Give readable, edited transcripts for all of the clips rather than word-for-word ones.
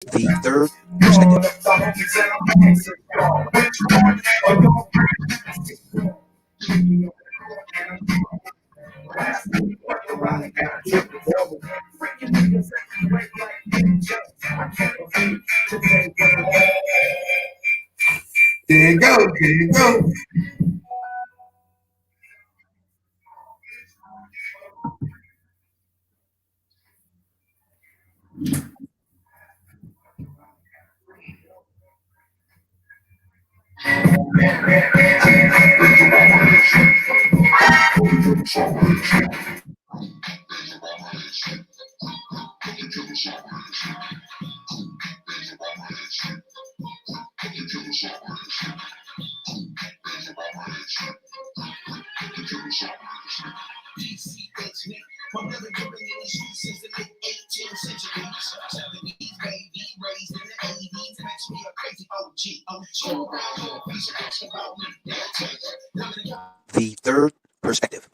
The third perspective. There you go. There you go. The third perspective.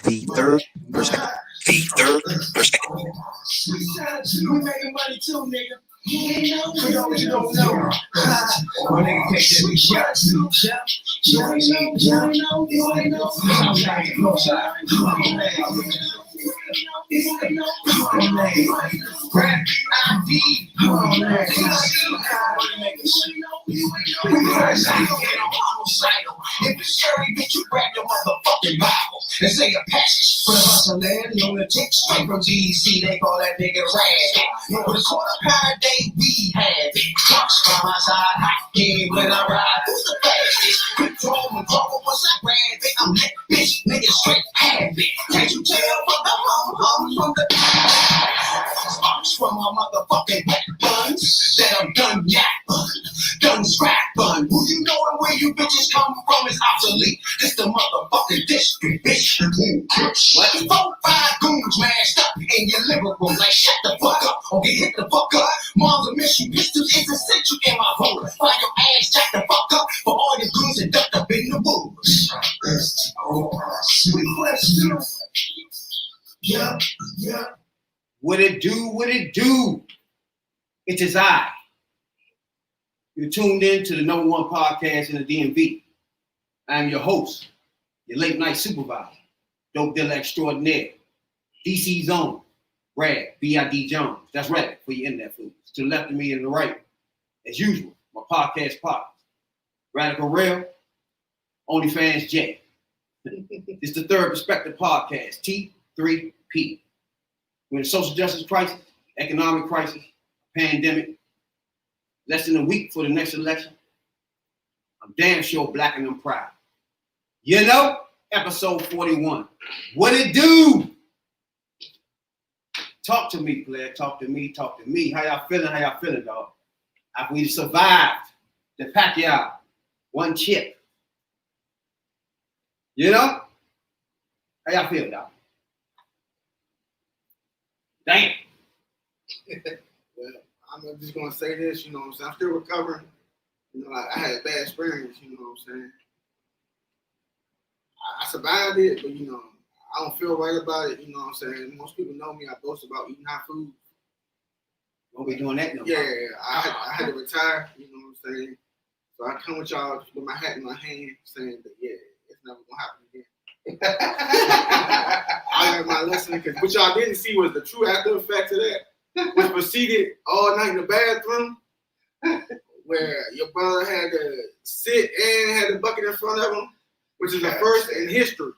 The third perspective. The third perspective. We making money too, nigga. For those you don't know, my nigga take that big shot. You ain't know. I'm trying to go side. Rap ID. If it's scary, bitch, you grab your motherfucking Bible and say a passage for the hustle and lunatic straight from GC. They call that nigga rag. With a quarter pound day, we had it. Trucks by my side, hot game when I ride. Who's the fastest? Quick draw and draw once I grab it. I'm lit, bitch, nigga straight have it. Can't you tell from the hum from the sparks from my motherfucking weapons that I'm done yap, done scrap. one. Who you know and where you bitches come from is obsolete. This the motherfucking district, bitch. What? 4, 5 goons mashed up in your living room. Like, shut the fuck up or get hit the fuck up. Mother mission pistols is essential in my home. Fire your ass, jack the fuck up for all your goons and ducked up in the woods. Sweet question. Yeah. What it do? What it do? It is I. You're tuned in to the #1 podcast in the DMV. I am your host, your late night supervisor, dope dealer extraordinaire, DC Zone, Brad, B.I.D. Jones. That's right for your internet foods. To the left of me and the right, as usual, my podcast partners, Radical Rail, OnlyFans J. It's the Third Perspective Podcast, T3P. We're in a social justice crisis, economic crisis, pandemic, less than a week for the next election. I'm damn sure black and I'm proud. You know, episode 41. What it do? Talk to me, player. Talk to me. How y'all feeling, dog? After we survived the Pacquiao, one chip. You know? How y'all feel, dog? Damn. Well, I'm just gonna say this, you know what I'm saying? I'm still recovering. You know, I had a bad experience, you know what I'm saying? I survived it, but you know, I don't feel right about it, you know what I'm saying? Most people know me, I boast about eating hot food. Won't be doing that no more. Yeah, I had to retire, you know what I'm saying? So I come with y'all with my hat in my hand saying that, yeah, it's never gonna happen again. I learned my lesson because what y'all didn't see was the true after effect of that, which proceeded all night in the bathroom, where your brother had to sit and had the bucket in front of him, which is the first in history.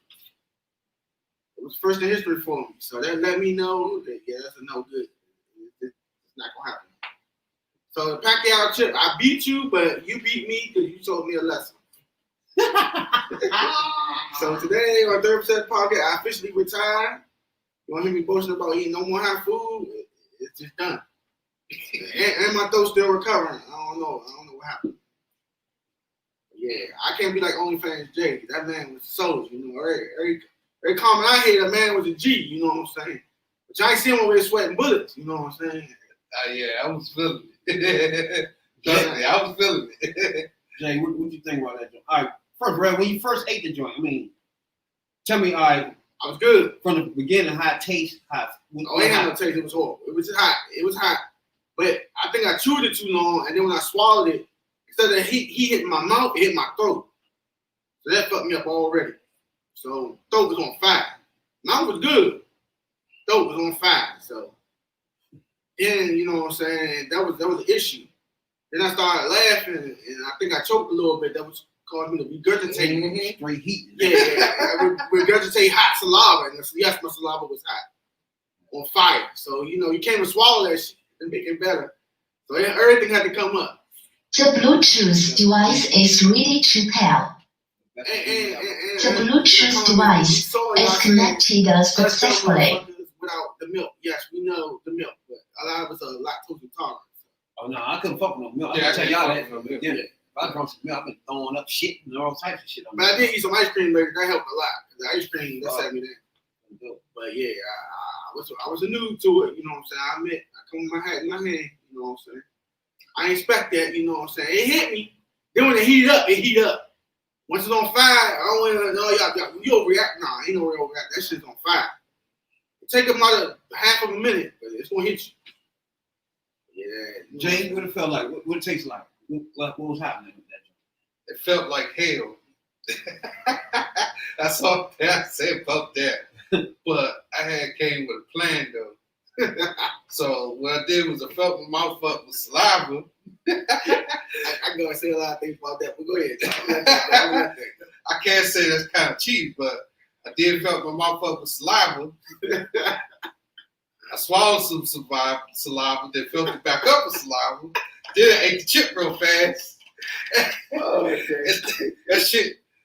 It was first in history for me, so that let me know that that's a no good. It's not gonna happen. So the Pacquiao chip, I beat you, but you beat me because you told me a lesson. So today on 30% podcast, I officially retired. You want to hear me boasting about eating no more hot food? It's just done. and my throat's still recovering. I don't know what happened. Yeah, I can't be like OnlyFans J. That man was a soldier, you know. Every comment I hear, that man was a G. You know what I'm saying? But I ain't see him over there sweating bullets. You know what I'm saying? Yeah, I was feeling it. Trust me, I was feeling it. Jay, what you think about that joint? All right, first, Brad, when you first ate the joint, I mean, tell me, all right, I was good. from the beginning, how it tastes, It ain't had no taste. It was horrible. It was just hot. It was hot. But I think I chewed it too long, and then when I swallowed it, instead of heat hit my mouth, it hit my throat. So that fucked me up already. So throat was on fire. Mouth was good. Throat was on fire. So then, you know what I'm saying, that was an issue. Then I started laughing, and I think I choked a little bit. That was caused me to regurgitate. Straight heat. Yeah, I regurgitate hot saliva, and yes, my saliva was hot, on fire. So you know, you can't even swallow that shit and make it better. So everything had to come up. The Bluetooth device is ready to pair. The Bluetooth device is connected successfully. Without the milk, yes, we know the milk, but a lot of us are lactose intolerant. Oh, no, I couldn't fuck with no milk. Yeah, I can tell y'all that. no milk. Yeah. If I drunk some milk, I've been throwing up shit and all types of shit. But I did eat some ice cream later. That helped a lot. The ice cream, that set me there. But yeah, I was new to it, you know what I'm saying? I admit, I come with my hat in my hand, you know what I'm saying? I ain't expect that, you know what I'm saying? It hit me. Then when it heat up. Once it's on fire, I don't want to know, y'all, you overreact. Nah, ain't no overreact. That shit's on fire. It take about half of a minute, but it's going to hit you. Yeah. Jay, what it felt like? What it tastes like? What was happening with that joint? It felt like hell. That's all I said about that. But I came with a plan though. So what I did was I felt my mouth up with saliva. I gonna say a lot of things about that, but go ahead. I can't say that's kind of cheap, but I did felt my mouth up with saliva. I swallowed some saliva, then filled it back up with saliva. Then I ate the chip real fast.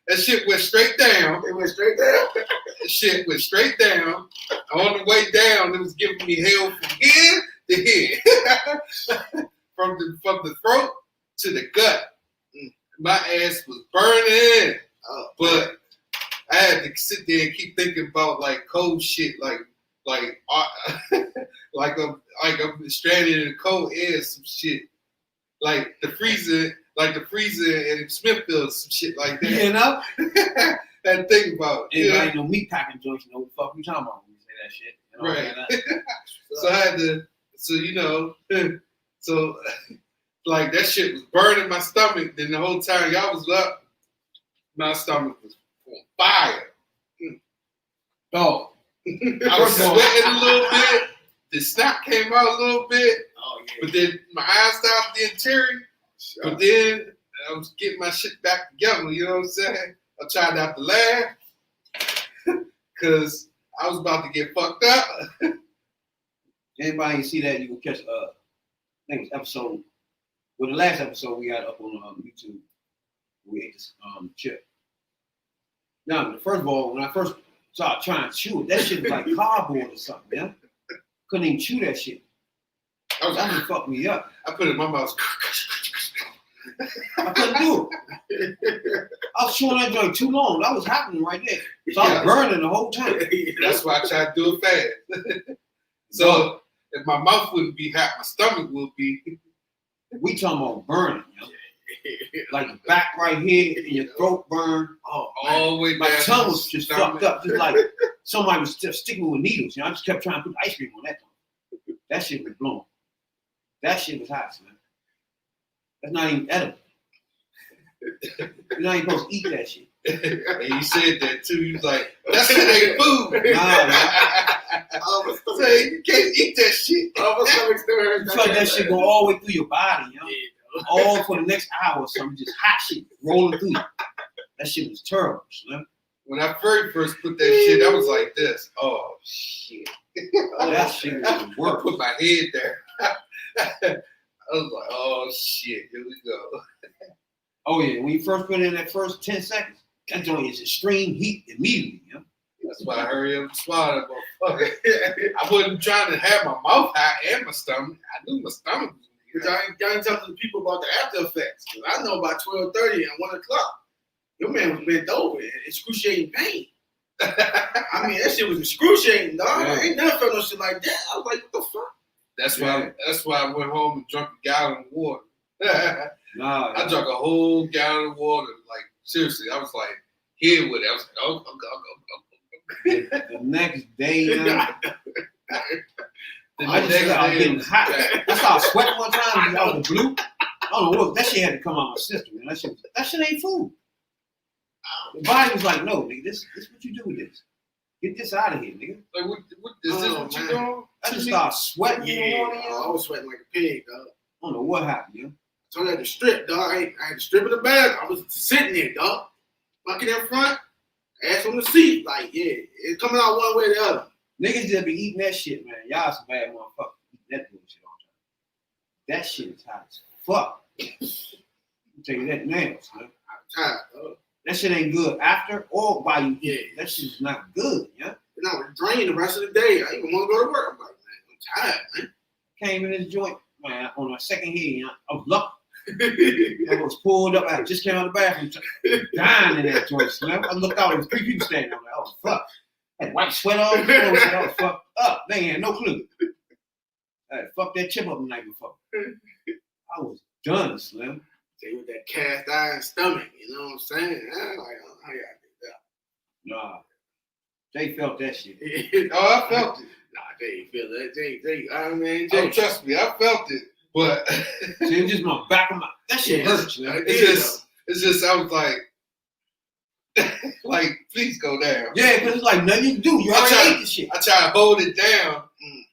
That shit went straight down. It went straight down. That shit went straight down. On the way down, it was giving me hell from ear to head. from the throat to the gut. my ass was burning. But I had to sit there and keep thinking about like cold shit, like I'm stranded in the cold air, some shit, like the freezer in Smithfield, some shit like that. You know? I had to think about it. Ain't no meat packing joints. You know what the fuck you talking about when you say that shit? You know Right. So I had to. So like that shit was burning my stomach. Then the whole time y'all was up, my stomach was on fire. Oh. I was sweating a little bit. The snot came out a little bit. Oh, yeah. But then my eyes stopped the interior. But then I was getting my shit back together. You know what I'm saying? I tried not to laugh because I was about to get fucked up. Anybody see that, you will catch I think it was episode, well, the last episode we got up on YouTube. We ate this chip. Now, first of all, when I first started trying to chew it, that shit was like cardboard or something, yeah? Couldn't even chew that shit. That fucked me up. I put it in my mouth. I couldn't do it. I was chewing that joint too long. That was happening right there. So I was burning the whole time. That's why I tried to do it fast. So if my mouth wouldn't be hot, my stomach would be. We talking about burning, yo. Like the back right here and your throat burned. Oh, all the way my down tongue to was just stomach. fucked up. Just like somebody was just sticking me with needles. You know, I just kept trying to put ice cream on that one. That shit was blowing. That shit was hot, man. That's not even edible. You're not even supposed to eat that shit. And you said that too. You was like, that shit ain't food. Nah, Say, you can't eat that shit. you felt that shit go all the way through your body, you know? All for the next hour or something, just hot shit rolling through you. That shit was terrible, man. When I very first put that shit, I was like this. Oh, shit. That shit was the I worst. put my head there. I was like, oh, shit. Here we go. Oh, yeah. When you first put in that first 10 seconds, that joint is extreme heat immediately, you know? That's why I hurry up and swallow that motherfucker. I wasn't trying to have my mouth hot and my stomach. I knew my stomach was Because I ain't talking to the people about the after effects. Because I know by 12:30 and 1 o'clock, your man was bent over in excruciating pain. I mean, that shit was excruciating, dog. Yeah. I ain't never felt no shit like that. I was like, what the fuck? That's why I went home and drank a gallon of water. Nah, I drank a whole gallon of water. Like, seriously, I was like, here with it. I was like, oh. the next day, I The just next started day getting was hot. bad. I started sweating one time out of the blue. I don't know what that shit had to come out of my system, man. That shit ain't food. The body was like, no, nigga, this what you do with this. Get this out of here, nigga. Like, what is this what you doing? I just started sweating in the Yeah, morning, I yo. was sweating like a pig, dog. I don't know what happened, yo. So I had to strip, dog. I had to strip in the bag. I was sitting there, dog. Fucking in front, ass on the seat. Like, yeah, it's coming out one way or the other. Niggas just be eating that shit, man. Y'all some bad motherfuckers. Eating that bullshit all the time. That shit is hot as fuck. I'll tell you that now, son. I'm tired, dog. That shit ain't good after or while you eat. Yeah. That shit is not good, yeah. And I was drained the rest of the day. I even want to go to work. I'm like, man, I'm tired, man. Came in this joint, man, on my second head, you know, I was lucky. I was pulled up. I just came out of the bathroom, dying in that joint. So I looked out, there was 3 people standing. I'm like, oh, fuck. I had white sweat on. I was fucked up. They had no clue. I had fucked that chip up the night before. I was done, Slim. Say with that cast iron stomach, you know what I'm saying? I'm like, oh, I gotta Nah. They felt that shit. do that. Oh, I felt it. Nah, they ain't feel that. I mean, Oh, trust me, I felt it. But See, it's just my back of my. That shit hurts, Slim. it's just, I was like, please go down. Yeah, because it's like nothing you can do. You already ate the shit. I tried to hold it down.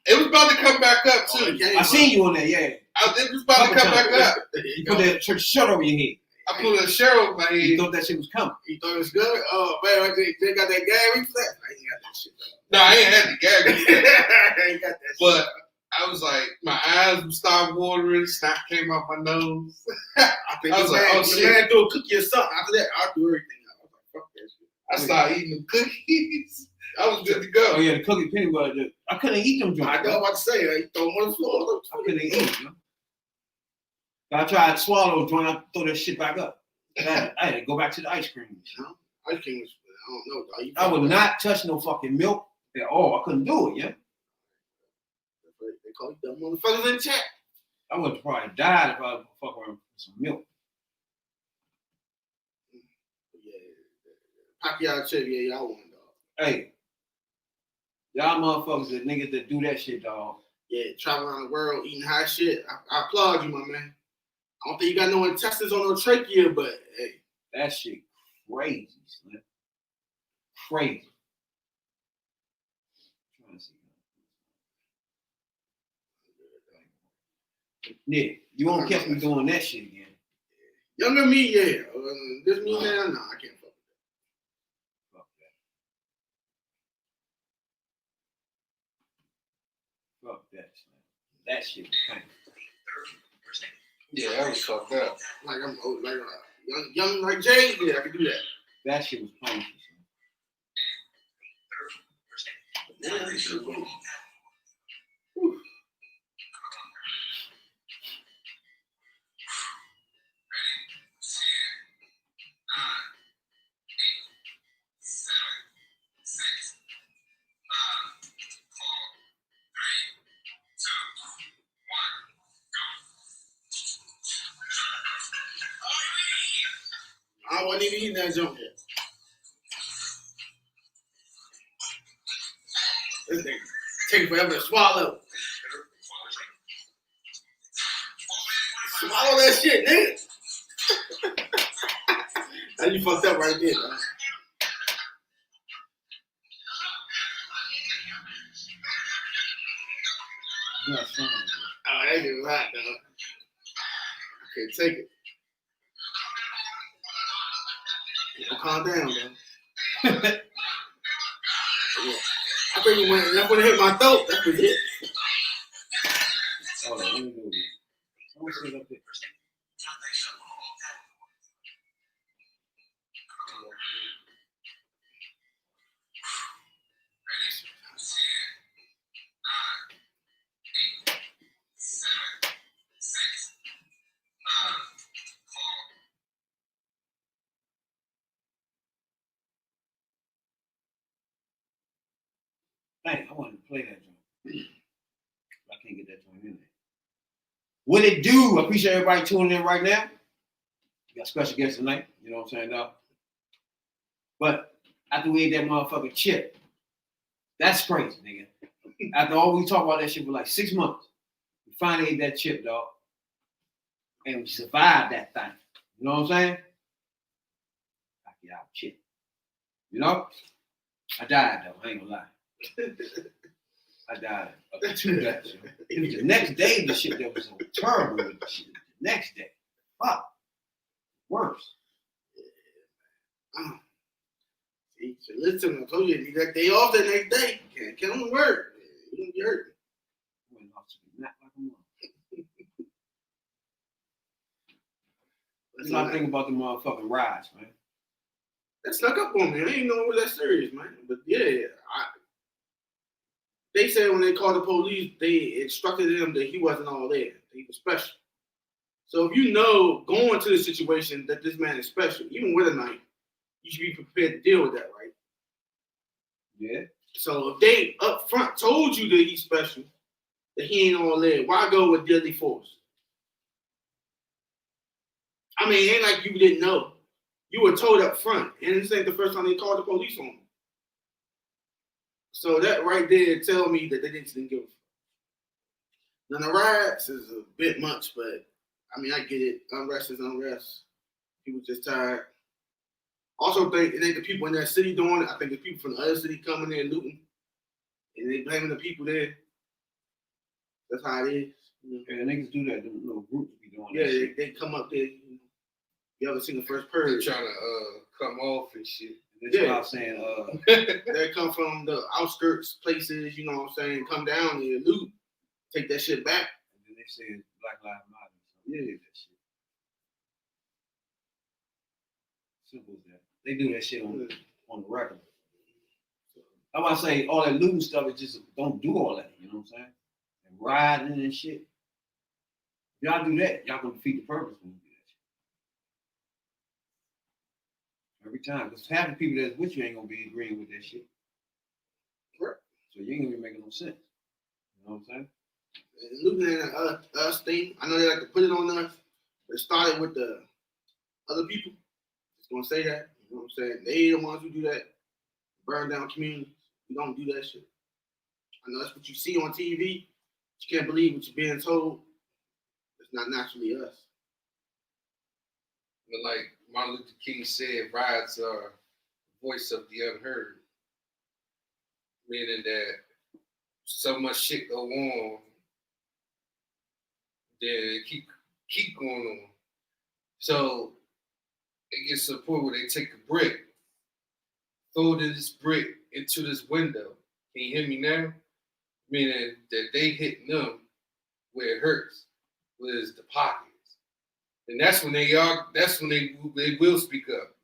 It was about to come back up too. I seen you on there, yeah. It was about to come back up. You put that shirt over your head. I put a shirt over my You head. thought that shit was coming. You thought it was good? Oh, man, they got that gag reflex? I ain't got that shit. No, I ain't had the gag. I ain't got that shit. But I was like, my eyes would start watering, snot came out my nose. I think I was the like, man, oh, the shit. man do a cookie or something. After that, I'll do everything. I was like, fuck that shit. I started eating them cookies. I was good to Oh go. yeah, the cookie peanut butter. I couldn't eat them joints. I know what to say. You throw them on the floor. I couldn't eat them. You know? I tried to swallow a joint. I throw that shit back up. I had to go back to the ice cream. You know? Ice cream was, I don't know, dog. I would not touch no fucking milk at all. I couldn't do it, yeah. They call you dumb motherfuckers in chat. I would have probably died if I fuck around with some milk. Yeah. Pacquiao chip, yeah, y'all won, dog. Hey, y'all motherfuckers that niggas that do that shit, dog. Yeah, traveling around the world, eating hot shit. I applaud you, my man. I don't think you got no intestines on no trachea, but hey. That shit crazy, man. Crazy. I'm trying to see. Nick, you won't catch me doing that shit again. Younger me, yeah. This me now, no, I can't fuck with that. Fuck that. Fuck that, man. That shit was painful. Yeah, that was fucked up. Like I'm old, like young like Jay, yeah, I can do that. That shit was painful. Yeah, I wasn't even eating that junk yet. This thing take forever to swallow. Swallow that shit, nigga. Now you fucked up right there, man. Oh, that shit was hot, dog. I can't take it. Calm down, man. Yeah. I think when it hit my throat, that was it. Hold on, let me do this. I'm gonna sit up there. Dang, I wanted to play that joint. I can't get that joint in there. What it do? I appreciate everybody tuning in right now. We got special guests tonight. You know what I'm saying, dog? But after we ate that motherfucking chip, that's crazy, nigga. After all we talked about that shit for like 6 months, we finally ate that chip, dog. And we survived that thing. You know what I'm saying? Pacquiao chip. You know? I died, though. I ain't gonna lie. I died of 2 deaths. It was the next day the shit that was so terrible with the shit. The next day. Fuck. Worse. See, listen, I told you, you got day off the next day. Can't kill him work. You don't get hurt. That's what I think about the motherfucking rides, man. That snuck up on me. I didn't know it was that serious, man. But yeah, they said when they called the police, they instructed him that he wasn't all there. He was special. So if you know going to the situation that this man is special, even with a knife, you should be prepared to deal with that, right? Yeah. So if they up front told you that he's special, that he ain't all there, why go with deadly force? I mean, it ain't like you didn't know. You were told up front, and this ain't the first time they called the police on him. So that right there tell me that they didn't give a fuck. Now the riots is a bit much, but I mean, I get it. Unrest is unrest. People just tired. Also think it ain't the people in that city doing it. I think the people from the other city coming there and looting. And they blaming the people there. That's how it is. Yeah, niggas do that. Them little groups be doing Yeah, that shit. they come up there. You ever seen the first purge? They're trying to come off and shit. That's what I was saying. They come from the outskirts places, you know what I'm saying, come down there, loot, take that shit back. And then they say it's Black Lives Matter. So yeah, that shit. Simple as that. They do that shit on the record. I want to say all that looting stuff is just don't do all that. You know what I'm saying? And riding and shit. If y'all do that, y'all gonna defeat the purpose when you do that shit. Every time. Because half the people that's with you ain't gonna be agreeing with that shit. Correct. So you ain't gonna be making no sense. You know what I'm saying? And looking at us thing, I know they like to put it on us. It started with the other people. Just gonna say that. You know what I'm saying? They the ones who do that. Burn down communities. We don't do that shit. I know that's what you see on TV. You can't believe what you're being told. It's not naturally us. But like Martin Luther King said, riots are the voice of the unheard. Meaning that so much shit go on, then keep going on. So it gets to the point where they take a brick, throw this brick into this window. Can you hear me now? Meaning that they hitting them where it hurts, where it's the pockets. And that's when they will speak up.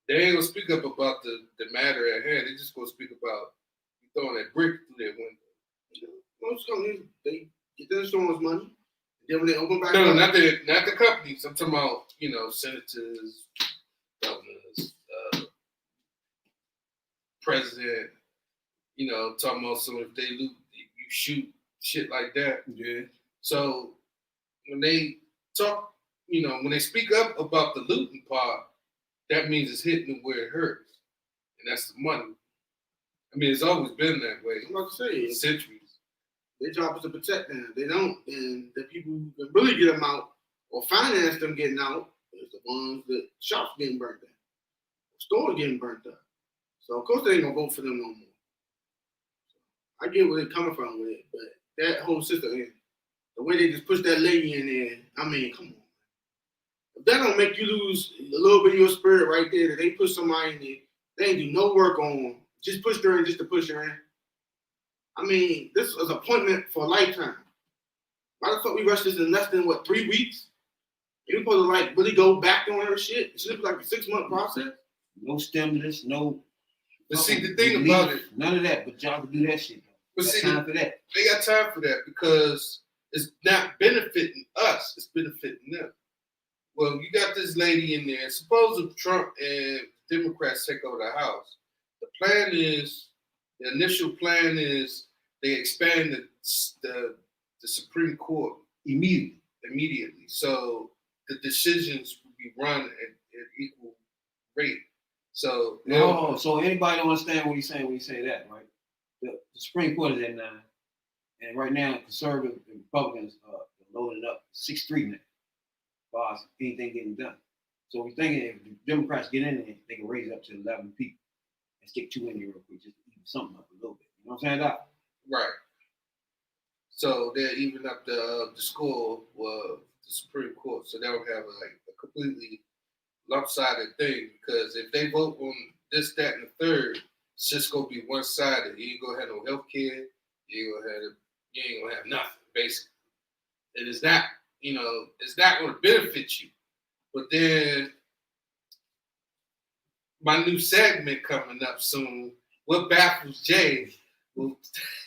They ain't gonna speak up about the matter at hand. They just gonna speak about you throwing that brick through that window. Most companies, they get the insurance money. Then when they open back No, up, not the companies. I'm talking about, senators, governors, president, talking about some if they loot, you shoot, shit like that. Yeah. So when they talk, when they speak up about the looting part, that means it's hitting them where it hurts. And that's the money. I mean, it's always been that way. I'm about to say, for centuries. Their job is to protect them. They don't, and the people who can really get them out or finance them getting out is the ones that shops getting burnt down, stores getting burnt up. So of course they ain't gonna vote for them no more. So I get where they're coming from with it, but that whole system, the way they just push that lady in there, I mean, come on. If that don't make you lose a little bit of your spirit right there, that they push somebody in there, they ain't do no work on, just push her in just to push her in. I mean, this was an appointment for a lifetime. Why the fuck we rushed this in less than, 3 weeks? You supposed to, really go back on her shit? It should be like a 6-month process. No stimulus, no. But see, the thing about it, none of that, but y'all can do that shit. But see, time for that. They got time for that because it's not benefiting us, it's benefiting them. Well, you got this lady in there. Suppose if Trump and Democrats take over the House, the initial plan is they expand the Supreme Court immediately. So the decisions will be run at equal rate. So so anybody don't understand what he's saying when he say that, right? The Supreme Court is at 9, and right now conservative and Republicans are loaded up 6-3 now. As far as anything getting done. So we're thinking if the Democrats get in there, they can raise it up to 11 people and stick 2 in there real quick, just to even something up a little bit. You know what I'm saying, Doc? Right. So they're even up the score of the Supreme Court, so they don't have a completely lopsided thing. Because if they vote on this, that, and the third, it's just gonna be one-sided. You ain't gonna have no health care. You ain't gonna have nothing, basically. And it's not, it's not gonna benefit you. But then my new segment coming up soon, what baffles Jay,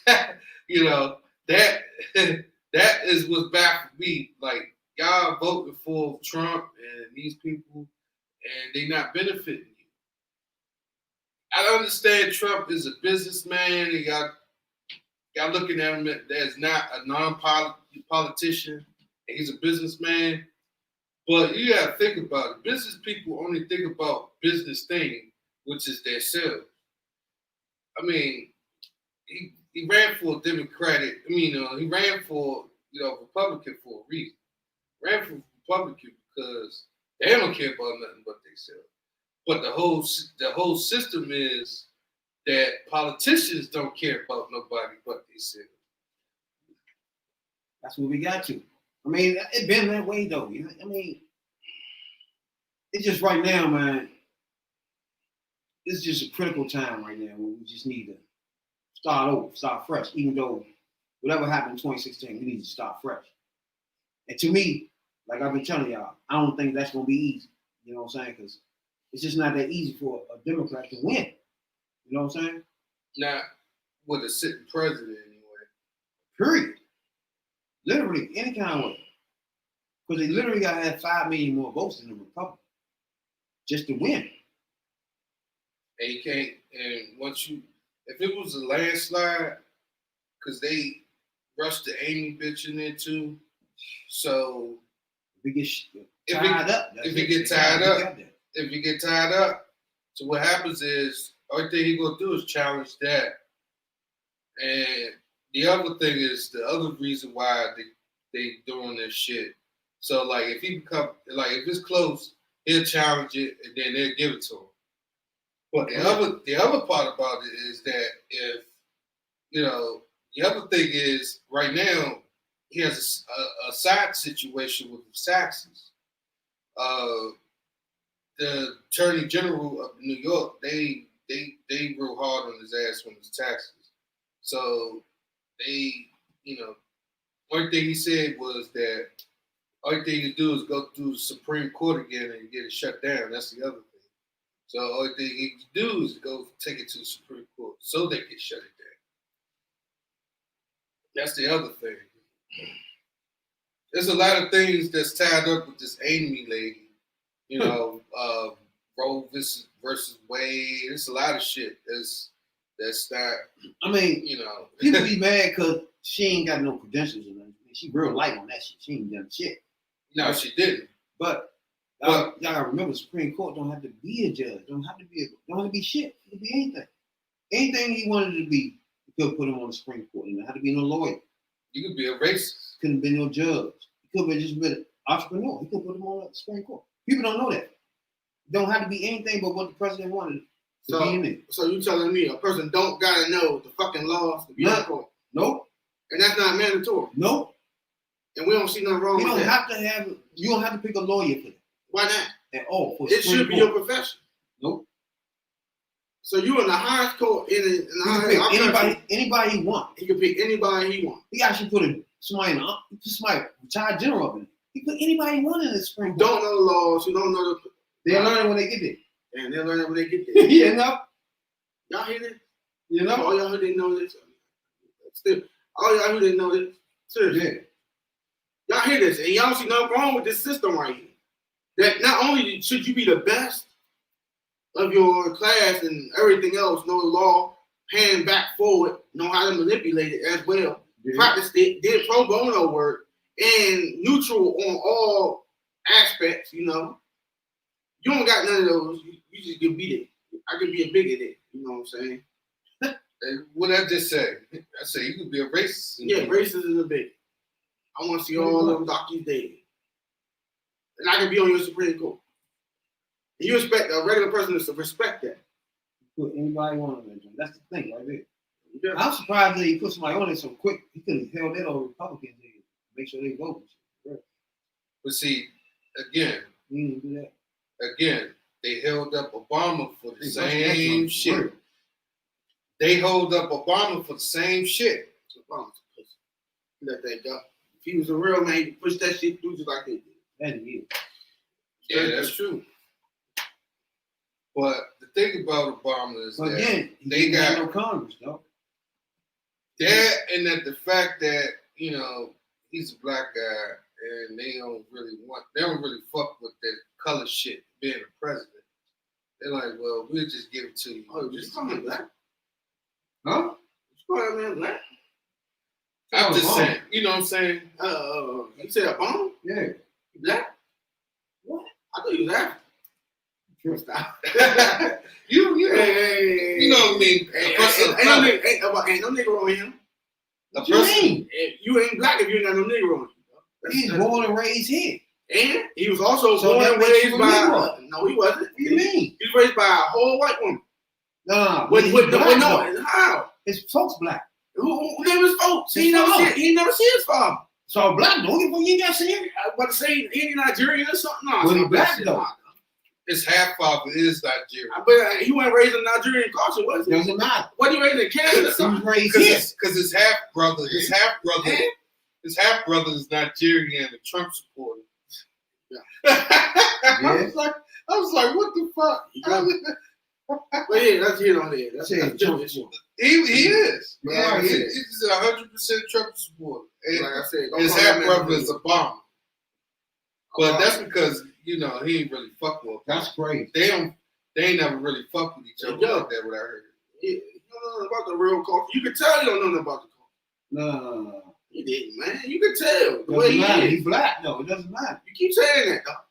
that is what baffled me. Like, y'all voting for Trump and these people, and they not benefiting you. I understand Trump is a businessman, and y'all looking at him as not a non-politician, and he's a businessman. But you gotta think about it. Business people only think about business thing, which is their sales. I mean, he ran for Democratic. He ran for Republican for a reason. Ran for Republican because they don't care about nothing but they sell. But the whole system is that politicians don't care about nobody but they sell. That's what we got to. I mean, it's been that way though. I mean, it's just right now, man. It's just a critical time right now when we just need to start over, start fresh. Even though whatever happened in 2016, we need to start fresh. And to me, like I've been telling y'all, I don't think that's gonna be easy. You know what I'm saying? Because it's just not that easy for a Democrat to win. You know what I'm saying? Not with a sitting president anyway. Period. Literally, any kind of way. Because they literally got to have 5 million more votes than the Republicans just to win. And you can't. And once you, if it was a landslide, because they rushed the Amy bitch in there too. So If it If gets tied it- up, that's if it it. get They tied gotta up. get out there. if you get tied up, so what happens is only thing he gonna do is challenge that. And the other thing is the other reason why they doing this shit. So like if he become like if it's close, he'll challenge it and then they'll give it to him. But the other part about it is that if the other thing is right now he has a side situation with the taxes. The Attorney General of New York, they real hard on his ass on his taxes. So they, only thing he said was that only thing you do is go through the Supreme Court again and get it shut down. That's the other thing. So only thing he can do is go take it to the Supreme Court so they can shut it down. That's the other thing. There's a lot of things that's tied up with this Amy lady. Roe versus Wade. There's a lot of shit that's not. I mean, people be mad because she ain't got no credentials or nothing. She real light on that shit. She ain't done shit. No, she didn't. But y'all gotta remember, the Supreme Court don't have to be a judge. Don't have to be shit. It could be anything. Anything he wanted to be, he could put him on the Supreme Court. He don't have to be no lawyer. You could be a racist. Couldn't be no judge. He could have just been an entrepreneur. He could put him on the Supreme Court. People don't know that. Don't have to be anything but what the president wanted to be in it. So you telling me a person don't gotta know the fucking laws to be on the court? Nope. And that's not mandatory. Nope. And we don't see nothing wrong You with don't that. you don't have to pick a lawyer for that Why not? at all. For It Supreme should be Court. your profession. Nope. So you in the highest court in the He can highest pick anybody he wants. He can pick anybody he wants. He actually put somebody retired general up in it. He put anybody he wanted in the Supreme Court. Don't know the laws, who don't know the. They'll learn it when they get there. And they'll learn it when they get there. You know? Y'all hear this? You know? All y'all who didn't know this. Still, all y'all who didn't know this. Seriously. Yeah. Y'all hear this, and y'all see nothing wrong with this system right here. That not only should you be the best of your class and everything else, know the law, hand back forward, know how to manipulate it as well. Yeah. Practiced it, did pro bono work, and neutral on all aspects, You don't got none of those. You just can beat it. I could be a bigot at, you know what I'm saying? And what I just said, I said you could be a racist. Yeah, racist is a bigot. I want to see all them doctors dead. And I can be on your Supreme Court. And you expect a regular person to respect that. Put anybody on him. That's the thing right there. Yeah. I'm surprised that he put somebody on it so quick. He could have held that over Republicans and make sure they vote. But see, again, He didn't do that. they held up Obama for the Hey, same that's shit. weird. They hold up Obama for the same shit. Let that go. If he was a real man, he'd push that shit through just like they did. That is. Yeah, that's true. But the thing about Obama is But that again, he they didn't have got no Congress, though. that, and that the fact that he's a black guy, and they don't really fuck with that color shit being a president. They're like, well, we'll just give it to you. Oh, just call him black. Huh? Just call him black. I'm just Obama. saying, you know what I'm saying? You said Obama? Yeah. You black? What? I thought you was African. Stop. You know, Hey, you know what I mean? Ain't no nigga on him. A What you person, mean? You ain't black if you ain't got no nigga on you. He's born and raised here. And he was also So born that and makes raised you a by. Negro. No, he wasn't. What do you mean? He was raised by a whole white woman. Nah. With he's no, black, though. no, how? His folks black. Who named his folks? His He never father. see his father. So black, don't you ain't got to see him? I was about to say he Nigerian or something. No, Well, he it's not black, that shit. though. Nah. his half father is Nigerian. But he wasn't raised in Nigerian culture, was he? Doesn't matter. What he raised in Canada or He was something? raised here. Because his half brother is Nigerian and Trump supporter. Yeah. I was like, what the fuck? But yeah, let's hit on there. That's Trump different. supporter. He is. Yeah, he is. He's 100% Trump supporter. And Like I said, don't his call half that brother man is Obama. But Obama. that's because he ain't really fuck with Obama. That's crazy. They They ain't never really fucked with each other like that. What I heard. You don't know nothing about the real culture. You can tell you don't know nothing about the culture. No. He didn't, man. You can tell the way Doesn't he matter. is. He's black. No, it doesn't matter. You keep saying that, though.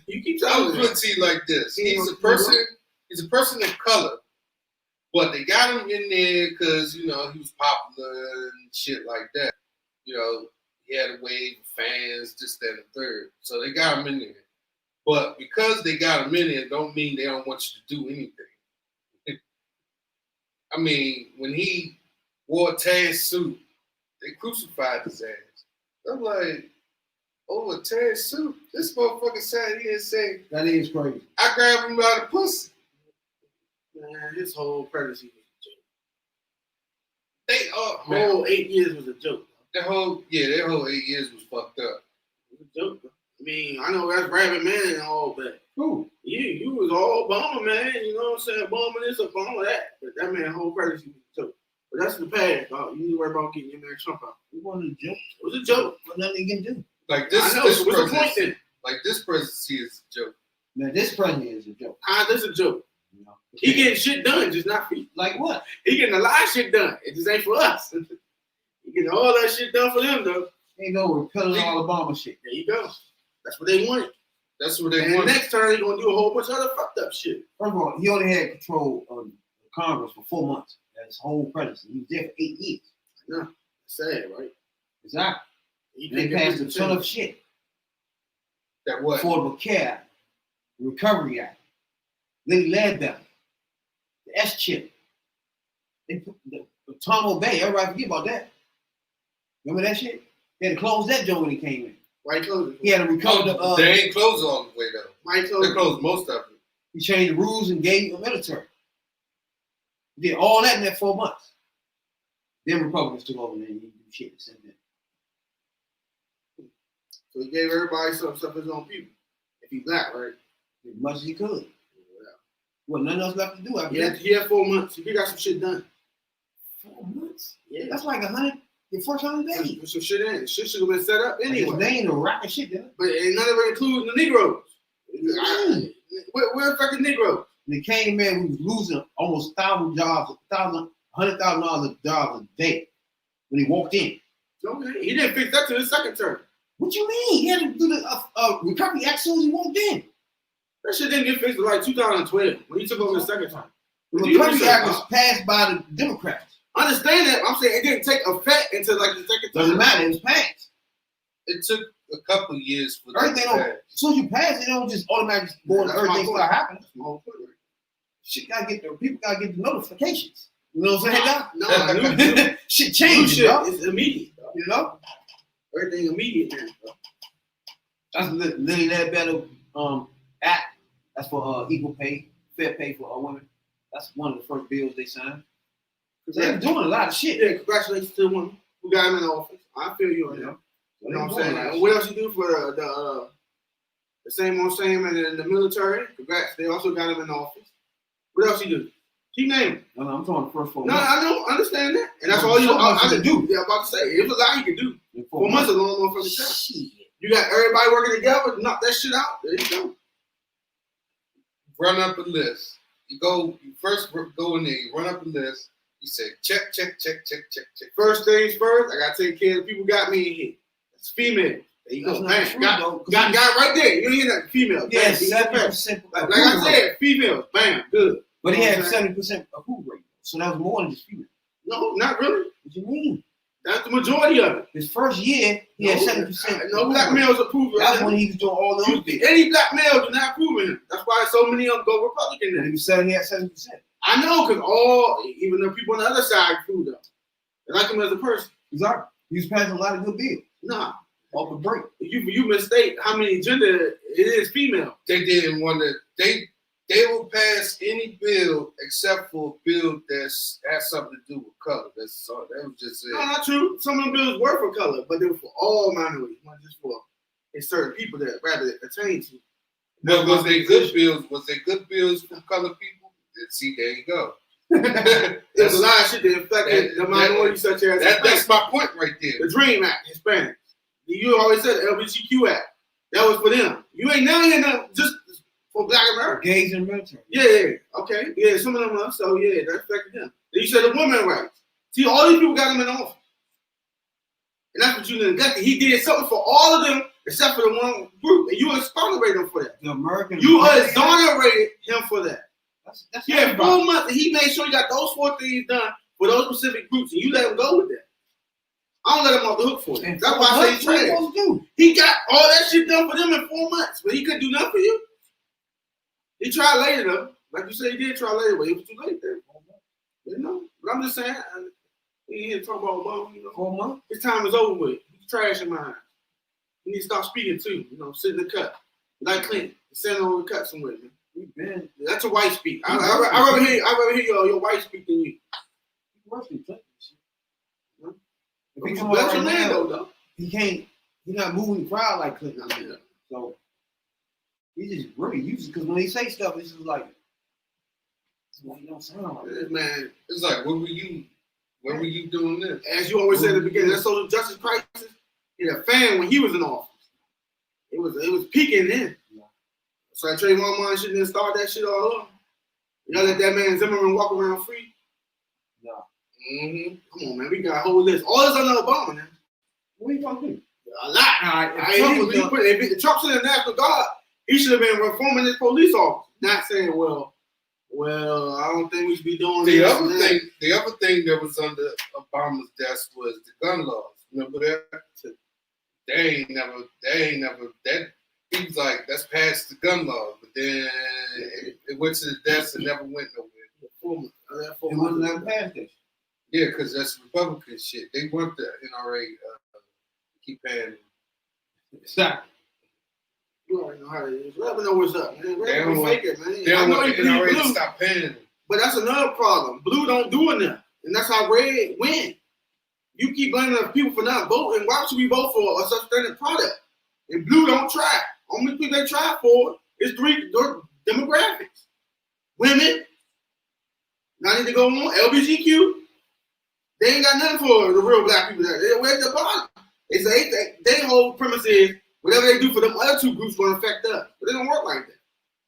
You keep I'm telling gonna me. put it to you like this: he's a person of color, but they got him in there because he was popular and shit like that. He had a wave of fans, this, that, and the third. So they got him in there. But because they got him in there, don't mean they don't want you to do anything. I mean, when he wore a tan suit, they crucified his ass. I'm like, oh, a tan suit? This motherfucker sat here and said, That is crazy. I grabbed him by the pussy. Man, his whole presidency was a joke. They Whole 8 years was a joke. their whole 8 years was fucked up. It was a joke. I mean, I know that's Rabbit Man and all, but Who? you was all Obama, man. You know what I'm saying? Obama this, Obama that. But that man whole presidency was a joke. But that's the past, dog. You need to worry about getting your man Trump out. It wasn't a joke. It was a joke. But nothing he can do. Like this, I know. this So what's the point presidency, then? like this presidency is a joke. Man, this president is a joke. How this a joke? You know? He getting shit done, just not for you. Like what? He getting a lot of shit done. It just ain't for us. He getting all that shit done for them, though. Ain't no repealing all Obama shit. There you go. That's what they wanted. That's what they And want. next turn, they're gonna do a whole bunch of other fucked up shit. First of all, he only had control of Congress for 4 months. That's his whole presidency. He was there for 8 years. No, sad, right? Exactly. He And they passed a ton of shit. That what? Affordable Care, Recovery Act, Lady Ladbetter, the S-chip. They put the Tomo Bay. Everybody forget about that. Remember that shit? They had to close that joint when he came in. Why close it? He had to recover the. They ain't closed all the way though. Why They close it? closed most of it. He changed the rules and gave the military. He did all that in that 4 months. Then Republicans took over and they didn't do shit since then. So he gave everybody some stuff his own people. If he black, right? As much as he could. Well, nothing else left to do after Yeah, that. he had 4 months. He got some shit done. 4 months? Yeah. That's like 100, your first 100 days. Put some shit in. Shit should have been set up anyway. They ain't no rocket shit, did it? But ain't none of it including the Negroes. We're fucking Negroes. When he came in, we was losing almost 1,000 jobs, $100,000 a job a day when he walked in. Okay. He didn't fix that till his second term. What you mean? He had to do the recovery act as soon as he walked in. That shit didn't get fixed until like 2012 when he took over the second time. The recovery act was passed by the Democrats. Understand that. I'm saying it didn't take effect until like the second time. Doesn't matter. It was passed. It took a couple of years for that Everything to don't, pass. as soon as you pass it, don't just automatically go and That's my everything point. start happening. That's my whole point, right? Shit people gotta get the notifications. You know what I'm saying? No, new Shit new changes, shit dog. is immediate. Dog. You know? Everything immediate now. Dog. That's Lily Ledbetter act. That's for equal pay, fair pay for women. That's one of the first bills they signed. They're doing a lot of shit. Yeah, congratulations to the woman who got him in office. I feel you on that. You know what I'm saying? And what else you do for the same on same in the military? Congrats. They also got him in office. What else you do? Keep naming. No, I'm talking the first 4 No, months. I don't understand that. And that's all you I can do. Yeah, I'm about to say. It was a lot you can do. In 4 months is a long motherfucking time. Shit. You got everybody working together to knock that shit out. There you go. Run up a list. You first go in there, you run up a list, you say check, check, check, check, check, check. First things first, I gotta take care of the people who got me in here. It's female. There you go. That's Bam. not true, though, Got right there. You hear that? Female. Yeah, Bam. 70%. Like I said, females. Bam. Good. But he You know had what I'm saying? 70% approval rate. So that was more than just female. No, not really. What you mean? That's the majority of it. His first year, he had 70%. No black males approve of That's him. when he was doing all those things. Any black male do not approve of him. That's why so many of them go Republican And now. he was saying he had 70%. I know, because even the people on the other side approved of him. They like him as a person. Exactly. He was passing a lot of good bills. Nah. Off the break. You mistake how many gender it is female. They didn't want to. They will pass any bill except for a bill that has something to do with color. That was just it. No, not true. Some of the bills were for color, but they were for all minorities, not just for certain people that rather attain to. But was they good bills? Was they good bills for color people? See, there you go. There's a lot of shit that affected the minorities, such as that's my point right there. the Dream Act, Hispanics. You always said the LGBTQ Act. That was for them. You ain't never hear nothing. Just for Black America. Gays in the military. Yeah, okay. Yeah, some of them are. So, yeah, that affected him. Then you said the women rights. See, all these people got him in office. And that's what you neglected. He did something for all of them except for the one group. And you exonerated him for that. The American. You exonerated him for that. That's He had 4 months and he made sure he got those 4 things done for those specific groups. And you let him go with that. I don't let him off the hook for it. And That's why I say trash. He got all that shit done for them in 4 months, but he couldn't do nothing for you. He tried later though. Like you said, he did try later, but it was too late then. You know? But I'm just saying, we ain't here to talk about Obama, you know. 4 months? His time is over with. He's trash in my eyes. He needs to stop speaking too, you know, sit in the cut. Like Clinton. Sitting on the cut somewhere, man. That's a white speak. I rather hear your white speak than you. If he come That's out your right man now, though. he's not moving the crowd like Clinton. So he's just really used because when he say stuff, it's just like he don't sound like that. Man, it's like, when were you doing this? As you always said at the beginning, that social justice crisis, he had a fan when he was in office. It was peaking then. Yeah. So I Trayvon Martin shouldn't have started that shit all over. You know, let that man Zimmerman walk around free. No. Mm-hmm. Come on, man. We got a whole list. All this under Obama, man. What are you talking about? A lot. If Trump's in the National Guard, he should have been reforming his police office. Not saying, well, I don't think we should be doing the this. The other thing that was under Obama's desk was the gun laws. Remember that? They ain't never that he was like, that's past the gun laws, but then it went to the desk and never went nowhere. It wasn't never passed this. Yeah, because that's Republican shit. They want the NRA keep paying. Stop. You already know how it is. Let me know what's up, man. They don't fake it, man. They don't want the NRA to stop paying. But that's another problem. Blue don't do enough. And that's how red win. You keep blaming other people for not voting. Why should we vote for a substandard product? And blue don't try. Only thing they try for is 3 demographics. Women. Now I need to go on. LGBTQ. They ain't got nothing for the real black people there. They're at the bottom. They say their whole premise is whatever they do for them other 2 groups going to affect us. But it don't work like that.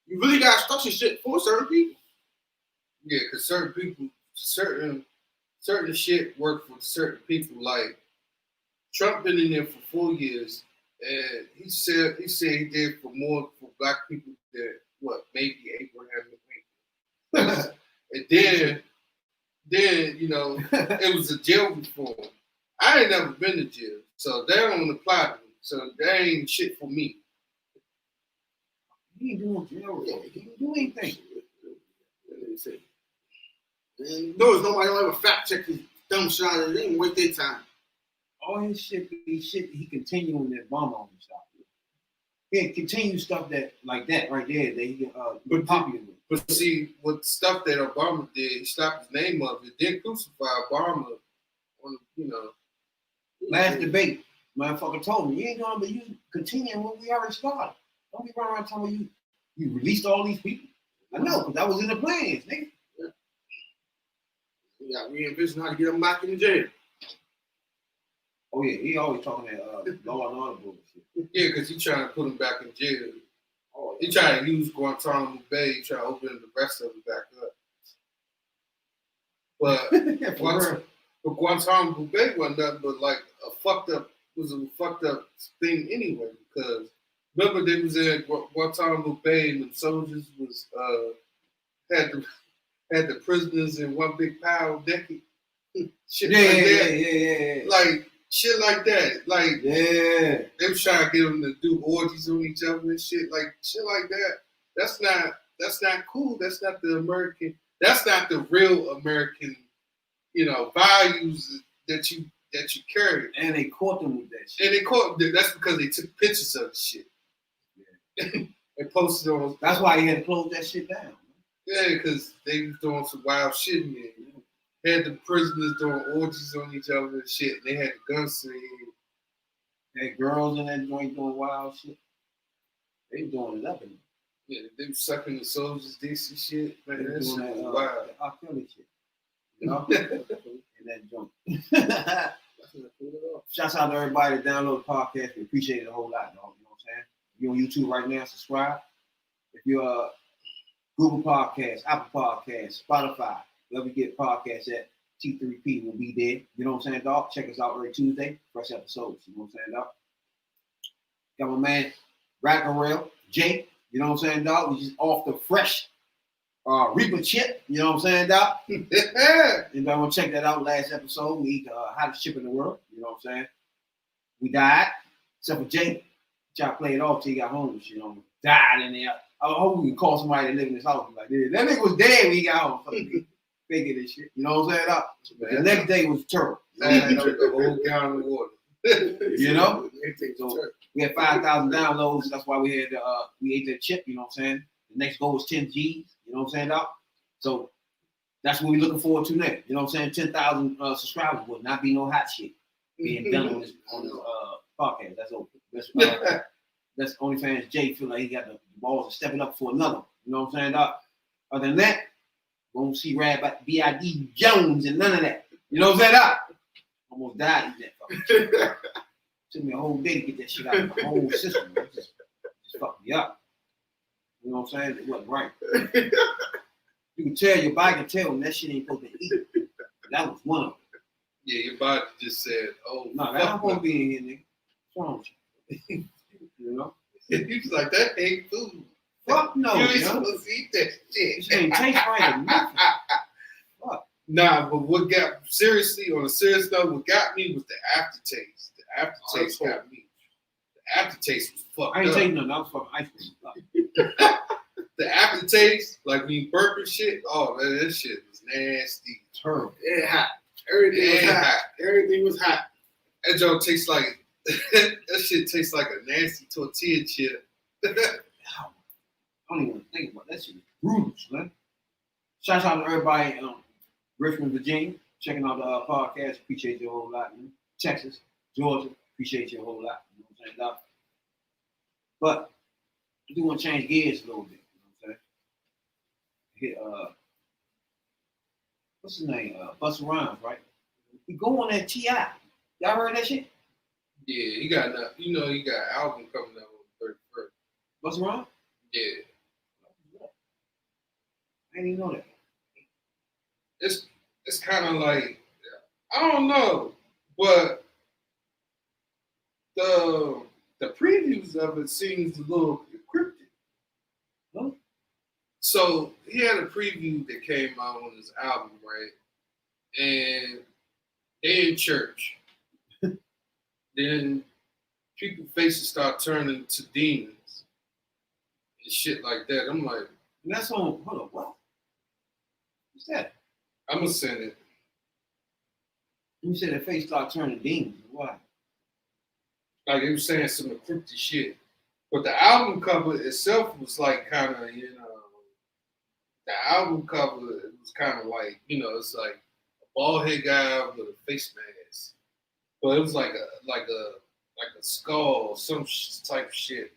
You really got to structure shit for certain people. Yeah, because certain people, certain shit work for certain people. Like Trump been in there for 4 years, and he said he did for more for black people than maybe Abraham Lincoln. And then you know it was a jail reform. I ain't never been to jail, so they don't apply to me. So that ain't shit for me. He ain't doing jail reform. He didn't do anything. And nobody will ever fact check his dumb shit out of it. They didn't waste their time. All his shit, he continued on that bomb on himself. He continued stuff that like that right there that he popular with. But see, with stuff that Obama did, he stopped his name of it. Didn't crucify Obama on, Last debate, motherfucker told me, you ain't doing, but you continuing what we already started. Don't be running around telling me you released all these people. I know, because that was in the plans, nigga. Yeah, we envision how to get them back in the jail. Oh yeah, he always talking that law and order bullshit. Yeah, because he trying to put him back in jail. Oh, he trying to use Guantanamo Bay. He trying to open the rest of it back up. But Guantanamo Bay wasn't nothing but like a fucked up thing anyway. Because remember they was in Guantanamo Bay and the soldiers was had the prisoners in one big pile decking. Shit like that. Yeah. Like shit like that. Like they was trying to get them to do orgies on each other and shit like that. That's not cool. That's not the American. That's not the real American, values that you carry. And they caught them with that shit. And that's because they took pictures of the shit. Yeah. And posted on. That's why he had to close that shit down. Yeah, because they was doing some wild shit in there. Had the prisoners doing orgies on each other and shit. And they had the guns to their head. They had girls in that joint doing wild shit. They doing it up in there. Yeah, they was sucking the soldiers' dicks and shit. Man, that shit was wild. That R. Kelly shit. In that joint. Shouts out to everybody that download the podcast. We appreciate it a whole lot, dog. You know what I'm saying? If you're on YouTube right now, subscribe. If you're Google Podcasts, Apple Podcasts, Spotify, wherever you get podcasts at, T3P will be there. You know what I'm saying, dog? Check us out every Tuesday, fresh episodes. You know what I'm saying, dog? Got my man Radical Jay. You know what I'm saying, dog? We just off the fresh Reaper chip. You know what I'm saying, dog? Anybody want to check that out? Last episode, we eat the hottest chip in the world. You know what I'm saying? We died, except for Jay. Y'all played it off till he got homeless. You know, died in there. I hope we can call somebody that live in this house. Like, that nigga was dead when he got home. Faking this shit. You know what I'm saying? The next day was terrible. You know what I'm saying? The whole gallon of water. You know? So we had 5,000 downloads. That's why we had we ate that chip. You know what I'm saying? The next goal was 10 G's. You know what I'm saying, Doc? So that's what we're looking forward to next. You know what I'm saying? 10,000 subscribers would not be no hot shit being done on this podcast. That's over. That's OnlyFans Jay feel like he got the balls of stepping up for another. You know what I'm saying, Doc? Other than that, won't see B.I.D. Jones and none of that. You know what I'm saying, Doc? Almost died eating that fucking shit. Took me a whole day to get that shit out of my whole system. Man. Just fucked me up. You know what I'm saying? It wasn't right. You can tell, your body can tell when that shit ain't supposed to eat. That was one of them. Yeah, your body just said, oh, no, that ain't supposed to be in here, nigga. What's wrong with you? You know? He was like, that ain't food. Fuck no, you ain't yo. supposed to eat that shit. It ain't taste right or nothing. Fuck. Nah, but what got, seriously, on a serious note, what got me was the aftertaste. The aftertaste got me. The aftertaste was fucked up. I ain't taking nothing. I was fucking ice cream. The aftertaste, like when you burp and shit, oh, man, that shit was nasty. Terrible. It hot. Everything was hot. Everything was hot. That joint tastes like, that shit tastes like a nasty tortilla chip. I don't even think about that shit. It's brutal, man. Shout out to everybody in Richmond, Virginia, checking out the podcast. Appreciate you a whole lot. Man. Texas, Georgia, appreciate you a whole lot. You know what I'm saying, Doc? But I do want to change gears a little bit. You know what I'm saying? Hit, what's his name? Busta Rymes, right? He go on that T.I. Y'all heard that shit? Yeah, he got enough. You know, he got an album coming out on the 31st. Busta Rymes? Yeah. I didn't even know that. It's kind of like, I don't know, but the previews of it seems a little cryptic. Huh? So he had a preview that came out on his album, right? And they in church. Then people's faces start turning to demons and shit like that. I'm like, And that's on, hold on, what? What's that? I'm gonna send it. You said the face started turning demons. Why? Like they were saying some cryptic shit. But the album cover itself was like kind of, you know, the album cover it was kind of like, you know, it's like a bald head guy with a face mask. But it was like a skull or some type of shit.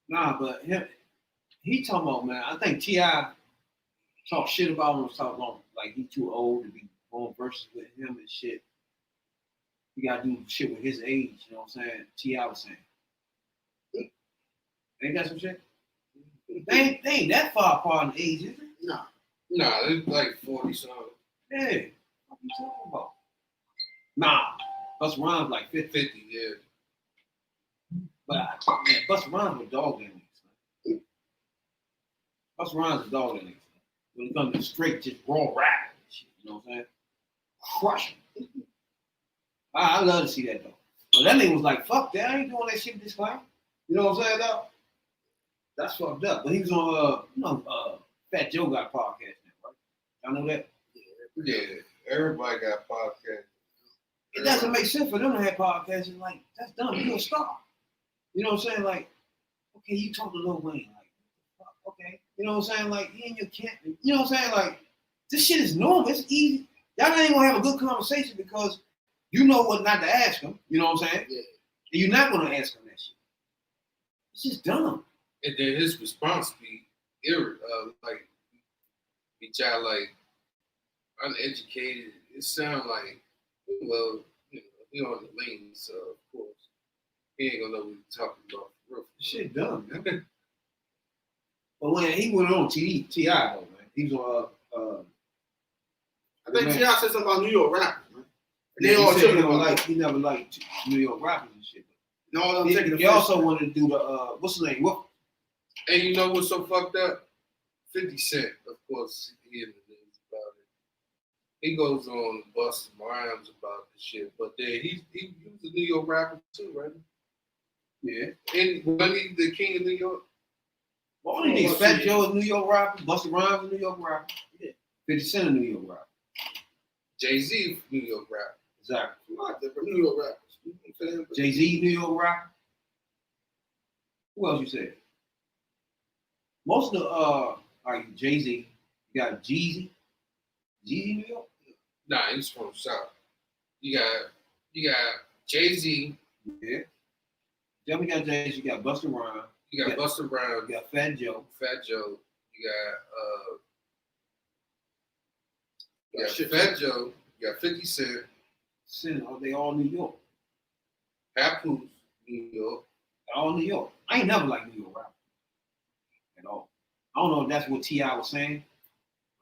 Nah, but he talking about, man, I think T.I. talk shit about him, talk about like he too old to be going verses with him and shit. You gotta do shit with his age, you know what I'm saying? T.I. was saying. Ain't that some shit? They ain't that far apart in age, is it? No. Nah, it's like 40 something. Yeah. What you talking about? Nah. Busta Rhymes like 50. 50, yeah. But man, Busta Rhymes was dog that nigga. Busta Rhymes is dog that nigga. When it comes to straight, just raw rap and shit, you know what I'm saying? Crush him. I love to see that though. But that nigga was like, fuck that, I ain't doing that shit with this guy. You know what I'm saying though? That's fucked up. But he was on Fat Joe got a podcast now, right? Y'all know that? Yeah, everybody got podcasts. It doesn't make sense for them to have podcasts. And like, that's dumb. You're a star. You know what I'm saying? Like, okay, you talk to Lil Wayne. Like, okay. You know what I'm saying? Like, he in your camp. You know what I'm saying? Like, this shit is normal. It's easy. Y'all ain't gonna have a good conversation because you know what not to ask him. You know what I'm saying? Yeah. And you're not gonna ask him that shit. It's just dumb. And then his response be like, be child like uneducated. It sound like, well, you know, he on the lane, so of course he ain't gonna know what he's talking about. For real. Shit dumb, man. But when he went on T.I. though, man, he was on. I think T.I. said something about New York rappers, man. They They all said tripping about that. he never liked New York rappers and shit. No, I'm taking He also wanted to do the what's his name? What? And you know what's so fucked up? 50 Cent, of course, he in the news about it. He goes on Busta Rhymes about this shit, but then he was a New York rapper too, right? Yeah. And when he the king of New York? Well, only things Fat Joe is New York rapper, Busta Rhymes is New York rapper. Yeah. 50 Cent is New York rapper. Jay-Z, New York rapper. Exactly. Not different New York rappers. You know what I'm saying? Jay-Z, New York rapper. Who else you said? Most of the like Jay-Z, you got Jeezy. Jeezy, New York? Nah, he's from the South. You got Jay-Z, Yeah. Then we got Jay-Z, you got Busta Rhymes, you got Busta Rhymes, you got Fat Joe. Fat Joe, you got Shit. Fat Joe, you got 50 Cent, They all New York. Papoose, New York. All New York. I ain't never liked New York rap at all. I don't know if that's what T.I. was saying,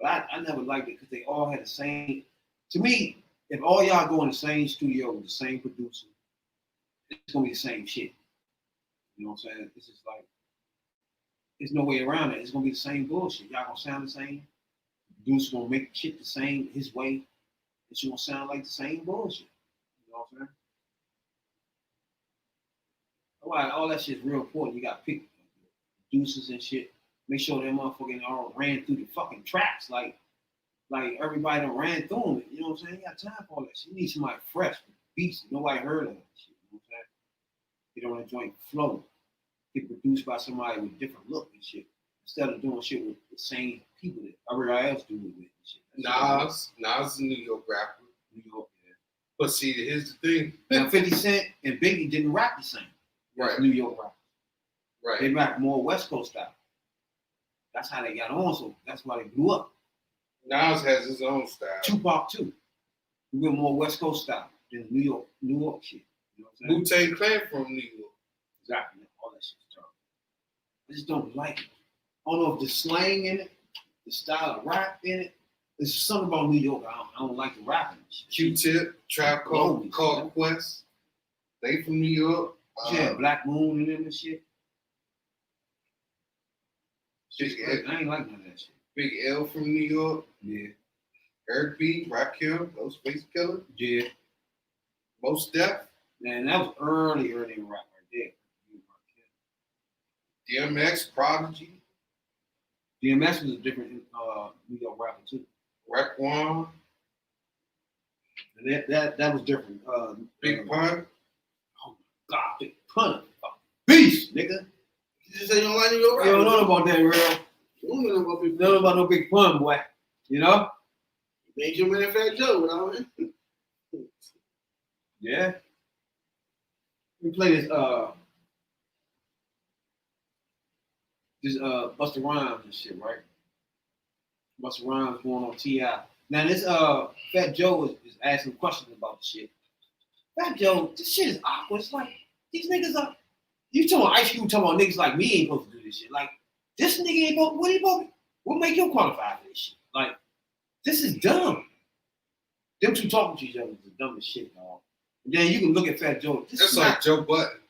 but I never liked it because they all had the same. To me, if all y'all go in the same studio with the same producer, it's gonna be the same shit. You know what I'm saying? It's just like there's no way around it. It's gonna be the same bullshit. Y'all gonna sound the same. The producer gonna make shit the same his way. It's gonna sound like the same bullshit. You know what I'm saying? All that shit's real important. You got to pick producers and shit. Make sure that motherfucking all ran through the fucking tracks like everybody done ran through them. You know what I'm saying? You got time for all that shit. You need somebody fresh, beats. Nobody heard of that shit. You know what I'm saying? Get on that joint flow. Get produced by somebody with different look and shit. Instead of doing shit with the same people that everybody else do it with and shit. Nas is a New York rapper. New York, yeah. But see, here's the thing. Now 50 Cent and Biggie didn't rap the same. Right. New York rap. Right. They rap more West Coast style. That's how they got on, so that's why they blew up. Nas has his own style. Tupac too. We went more West Coast style than New York shit. You know what I'm saying? Wu-Tang Clan from New York. Exactly. All that shit's terrible. I just don't like it. I don't know if the slang in it, the style of rap in it. There's something about New York. I don't like the rapping. Q-Tip, Trap called Quest. They from New York. Yeah, Black Moon and them and shit. I ain't like none of that shit. Big L from New York. Yeah. Eric B, Rakim, Ghostface Killer. Yeah. Most Def. Man, that was early rap right there. DMX, Prodigy. DMX was a different New York rapper too. Raekwon. And that was different. Big Pun. Oh my God, Big Pun. Beast, nigga. You just say you don't like New York You rappers. don't know about that, real. You don't know about people. Know about no Big Pun, boy. You know? Benjamin and Fat Joe, what I mean? Yeah. We play this Busta Rhymes and shit, right? Busta Rhymes going on T.I. Now this Fat Joe is asking questions about the shit. Fat Joe, this shit is awkward. It's like these niggas are. You talking about Ice Cube talking about niggas like me ain't supposed to do this shit. Like this nigga ain't supposed. What he supposed? What make him qualify for this shit? Like this is dumb. Them two talking to each other is the dumbest shit, dog. And then you can look at Fat Joe. That's like Joe Budden.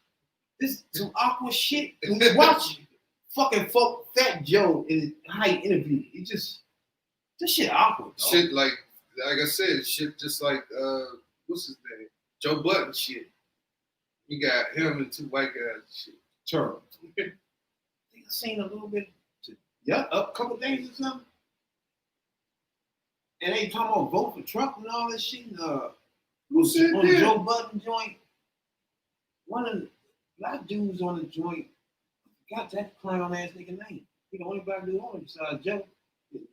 This is some awkward shit. When you watch fucking Fat Joe in how he interviewed, it just this shit awkward, dog. Shit like I said, shit just like what's his name? Joe Budden shit. You got him and two white guys and shit. Terrible. I think I seen a little bit. A couple things or something. And they talking about vote for Trump and all this shit. Who said on the that? Joe Budden joint? One of the black dudes on the joint. I forgot that clown ass nigga name. He the only black dude on it besides Joe.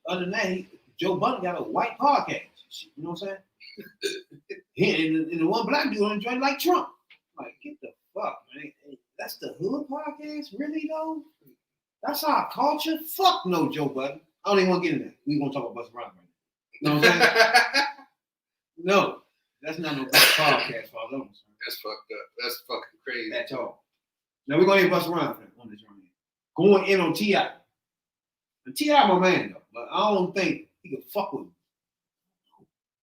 Other than that, Joe Budden got a white podcast. You know what I'm saying? And the one black dude on the joint like Trump. Like, get the fuck, man. That's the hood podcast? Really, though? That's our culture? Fuck no, Joe Budden. I don't even want to get in there. We going to talk about Busta Rhymes right now. You know what I'm saying? No. That's not no podcast, for all That's fucked up. That's fucking crazy. That's all. Now, we're going to hear Busta Rhymes on this journey. Going in on T.I. And T.I. my man though, but I don't think he can fuck with me.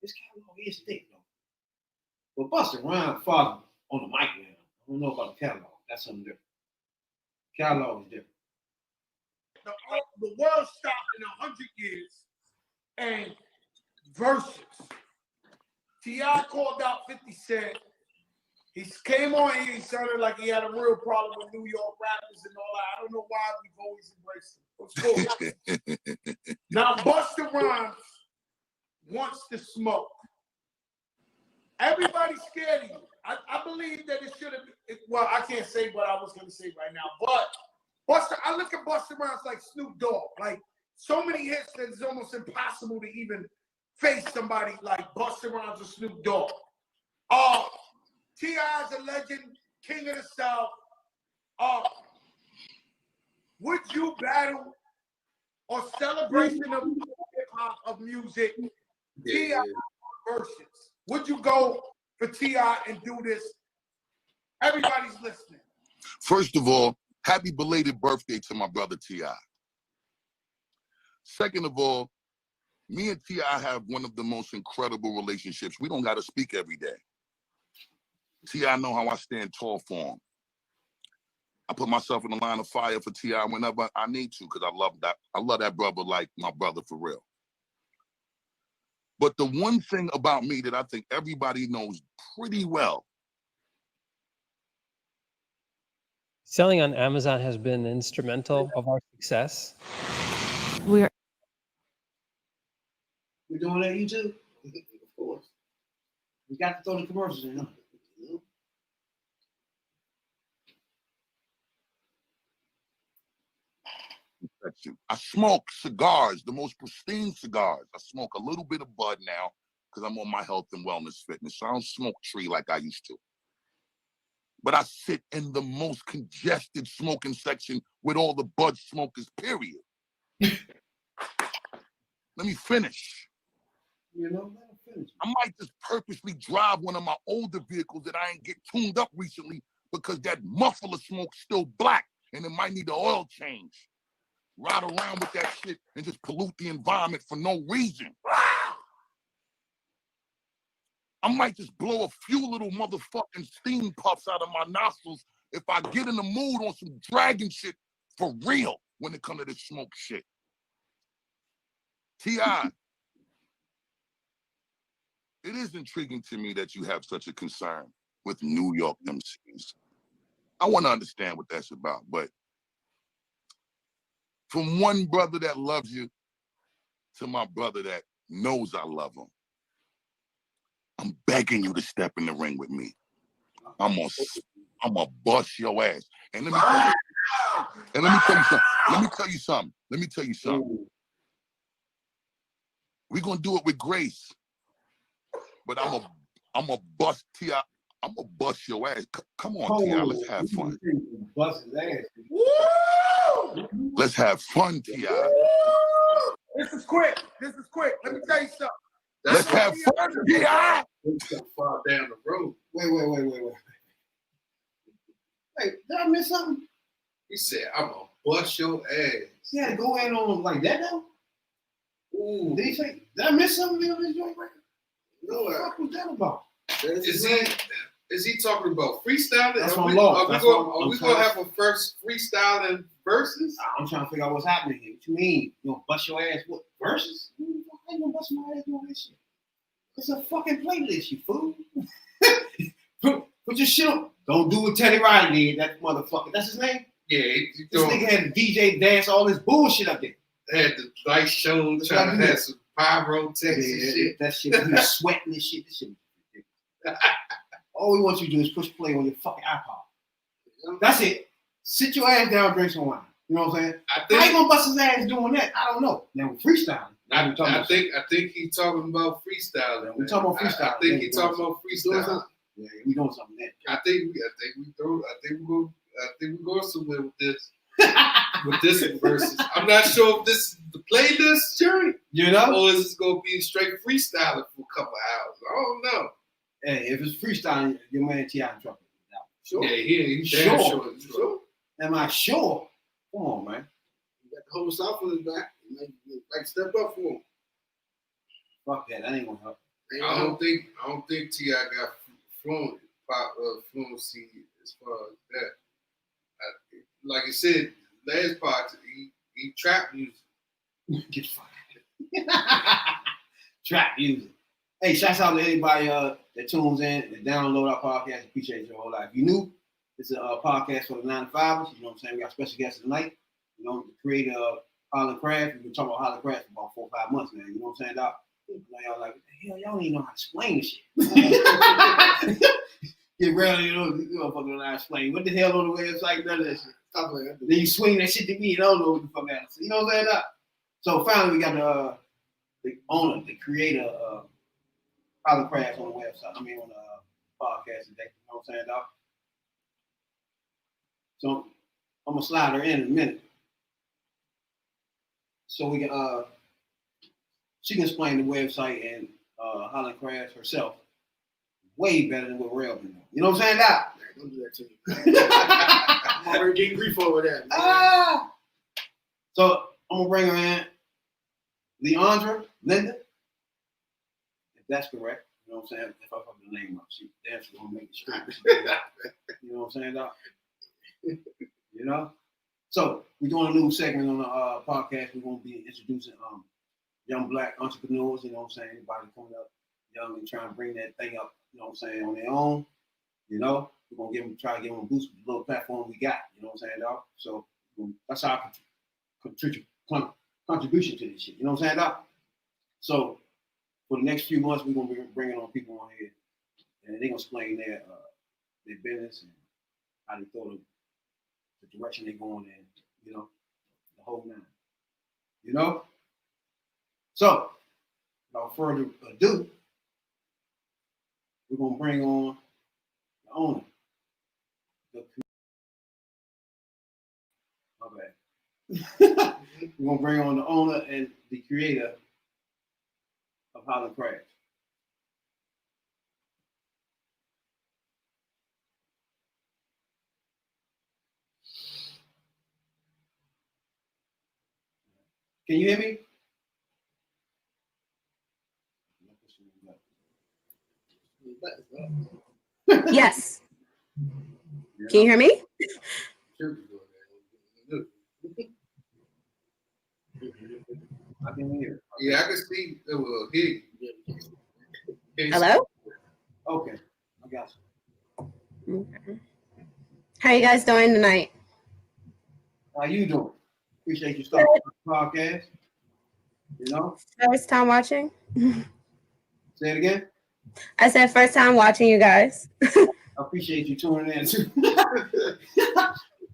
This catalog is thick though. But Busta Rhymes father on the mic now. I don't know about the catalog. That's something different. Catalog is different. The world stopped in 100 years and verses. T.I. called out 50 Cent. He came on here, he sounded like he had a real problem with New York rappers and all that. I don't know why we've always embraced him. Of course. Now, Busta Rhymes wants to smoke. Everybody's scared of you. I believe that it should have been, well, I can't say what I was going to say right now, but Busta, I look at Busta Rhymes like Snoop Dogg. Like, so many hits that it's almost impossible to even face somebody like Busta Rhymes or Snoop Dogg. T.I. is a legend, king of the South. Would you battle or celebration of hip-hop, of music, T.I. versus? Would you go for T.I. and do this? Everybody's listening. First of all, happy belated birthday to my brother T.I. Second of all, me and T.I. have one of the most incredible relationships. We don't got to speak every day. T.I. know how I stand tall for him. I put myself in the line of fire for T.I. whenever I need to, because I love that. I love that brother like my brother for real. But the one thing about me that I think everybody knows pretty well. Selling on Amazon has been instrumental of our success. We're doing that YouTube? Of course. We got to throw the commercials in. I smoke cigars, the most pristine cigars. I smoke a little bit of bud now because I'm on my health and wellness fitness. So I don't smoke tree like I used to. But I sit in the most congested smoking section with all the bud smokers, period. Let me finish. You know, let me finish. I might just purposely drive one of my older vehicles that I ain't get tuned up recently because that muffler smoke's still black and it might need an oil change. Ride around with that shit and just pollute the environment for no reason. I might just blow a few little motherfucking steam puffs out of my nostrils if I get in the mood on some dragon shit for real when it comes to this smoke shit. T.I., it is intriguing to me that you have such a concern with New York MCs. I want to understand what that's about, but from one brother that loves you to my brother that knows I love him, I'm begging you to step in the ring with me. I'm gonna bust your ass. And let me tell you something. We're gonna do it with grace. But I'm gonna bust T.I. I'm gonna bust your ass. Come on, T.I., let's have fun. Bust his ass. Woo! Let's have fun, T.I. This is quick. Let me tell you something. Let's have fun, T.I. So far down the road. Wait. Wait, did I miss something? He said, I'm gonna bust your ass. He had to go in on like that though? Ooh. Did he say, did I miss something on this joint right? No, What the fuck was that about? Is he talking about freestyling? That's Are what we I'm gonna have a first freestyling versus? I'm trying to figure out what's happening here. What you mean? You gonna bust your ass? What versus? I ain't gonna bust my ass doing this shit. It's a fucking playlist, you fool. Put your shit on. Don't do what Teddy Riley did, that motherfucker. That's his name? Yeah, This nigga had a DJ dance all this bullshit up there. had the light show, trying to have some pyrotechnics and shit. That shit, he was sweating and shit. This shit was ridiculous. All we want you to do is push play on your fucking iPod. That's it. Sit your ass down and drink some wine. You know what I'm saying? How you gonna bust his ass doing that? I don't know. Now freestyling. I think he's talking about freestyling. We talking about freestyling. I think he's talking about freestyling. Yeah, we doing something there. I think we're going somewhere with this. With this versus, I'm not sure if this is the playlist journey, you know, or is this gonna be straight freestyling for a couple hours? I don't know. Hey, if it's freestyling, your man T.I. in trouble. Sure. Yeah, he's sure. Sure. Am I sure? Come on, man. The whole South is back. Like step up for him. Fuck that. That ain't gonna help. I don't think T.I. got fluency as far as that. Like you said, last part, he trap music. Get fired. Trap music. Hey, shouts out to anybody that tunes in and download our podcast. Appreciate your whole life. If you new, it's a podcast for the 9 to 5ers. You know what I'm saying? We got special guests tonight. You know, the creator of Holland Craft. We've been talking about Holland Craft for about 4 or 5 months now. You know what I'm saying, Doc? Y'all like, what the hell? Y'all don't even know how to explain this shit. Get real, you know, fucking know how to explain. What the hell on the website? None of that shit. Stop like that. Then you swing that shit to me, and I don't know what the fuck else. You know what I'm saying? So finally, we got the owner, the creator of Holland Crafts on the website. I mean, on the podcast today. You know what I'm saying, Doc? So I'm gonna slide her in a minute, so we can she can explain the website and Holland Crafts herself way better than what Rail been doing. You know what I'm saying, Doc? Don't do that to me. I'm already getting grief over that. So I'm gonna bring her in, Leandra Linda, if that's correct. You know what I'm saying? If I fuck the name up, she gonna make it straight. You know what I'm saying, Doc? You know? So we're doing a new segment on the podcast. We're gonna be introducing young black entrepreneurs, you know what I'm saying? Anybody coming up young and trying to bring that thing up, you know what I'm saying, on their own, you know? We're gonna try to give them a boost with the little platform we got, you know what I'm saying, dog? So that's our contribution to this shit, you know what I'm saying, dog? So for the next few months, we're gonna be bringing on people on here, and they're gonna explain their business and how they thought of the direction they're going in, you know, the whole nine, you know? So, without further ado, we're gonna bring on the owner. We're gonna bring on the owner and the creator of Holland Crafts. Can you hear me? Yes. Can you hear me? I can hear. Yeah, I can see. Hear you. Hello? Okay, I got you. Okay. How you guys doing tonight? How you doing? Appreciate you starting the podcast. You know? First time watching? Say it again. I said first time watching you guys. I appreciate you tuning in too.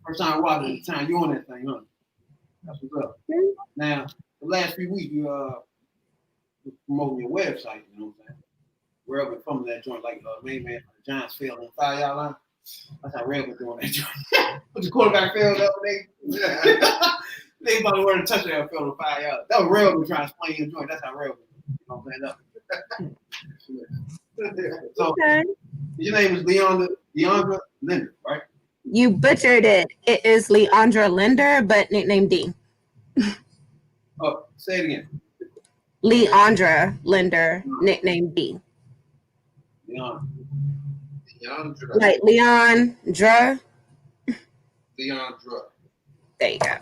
First time watching, the time you on that thing, huh? That's what's up. Now, the last few weeks, we promoting your website, you know what I'm saying? Wherever from that joint, like main man for the Giants failed on the 5-yard line. That's how Red was doing that joint. But the quarterback failed up and they about to run a touchdown failed on 5 yards. That was Red was trying to explain your joint. That's how Red was. You know what I'm saying? So, Okay. your name is Leandra Linder, right? You butchered it. It is Leandra Linder, but nickname D. Oh, say it again. Leandra Linder, nickname D. Leandra. Like Leon Dra. Leandra. There you go.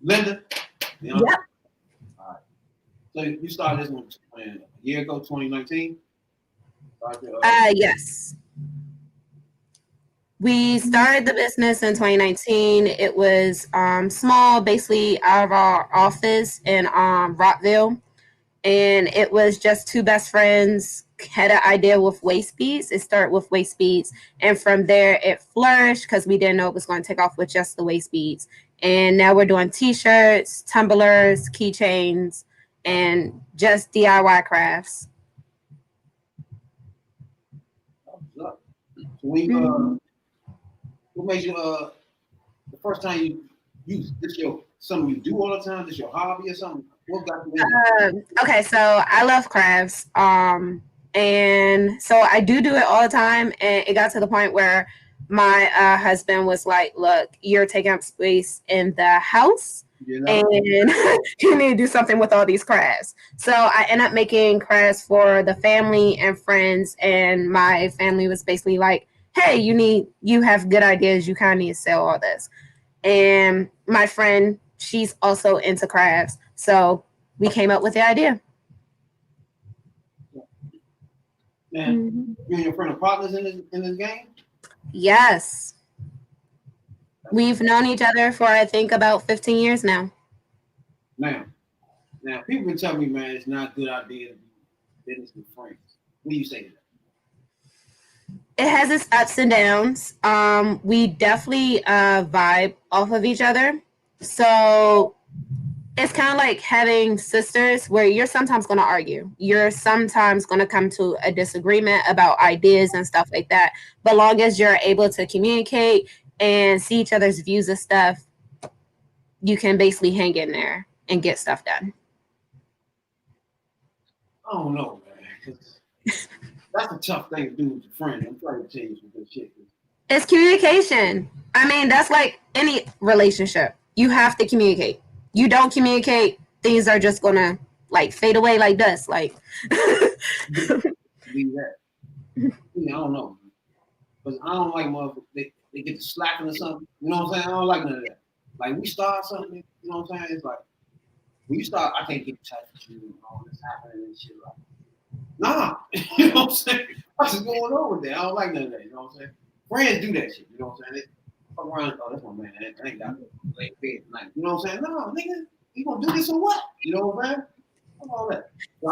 Linda? Yep. All right. So you started this one a year ago, 2019? Yes. We started the business in 2019. It was small, basically out of our office in Rockville. And it was just two best friends had an idea with waist beads. It started with waist beads. And from there, it flourished because we didn't know it was going to take off with just the waist beads. And now we're doing T-shirts, tumblers, keychains, and just DIY crafts. What made you the first time you use this? Something you do all the time? This your hobby or something? What got you in? Okay, so I love crafts. And so I do it all the time. And it got to the point where my husband was like, look, you're taking up space in the house. You know? And you need to do something with all these crafts. So I ended up making crafts for the family and friends. And my family was basically like, hey, you have good ideas. You kind of need to sell all this. And my friend, she's also into crafts. So we came up with the idea. Man, you and your friend are partners in this game? Yes. We've known each other for, I think, about 15 years now. Now, people can tell me, man, it's not a good idea to be business with friends. What do you say to that? It has its ups and downs. We definitely vibe off of each other. So it's kind of like having sisters where you're sometimes going to argue. You're sometimes going to come to a disagreement about ideas and stuff like that. But long as you're able to communicate and see each other's views of stuff, you can basically hang in there and get stuff done. I don't know, man. That's a tough thing to do with your friend. I'm trying to tell you some good shit. It's communication. I mean, that's like any relationship. You have to communicate. You don't communicate, things are just gonna like fade away like dust. Like Leave that. I don't know. Because I don't like motherfuckers. They get to slacking or something. You know what I'm saying? I don't like none of that. Like we start something, you know what I'm saying? It's like when you start, I can't get in touch with you and all this happening and shit like nah. You know what I'm saying? What's going on with that? I don't like none of that, you know what I'm saying? Friends do that shit, you know what I'm saying? They fuck around, oh, that's my man. I ain't got to lay bed tonight. You know what I'm saying? No, nigga, you gonna do this or what? You know what I'm saying? Fuck all that. So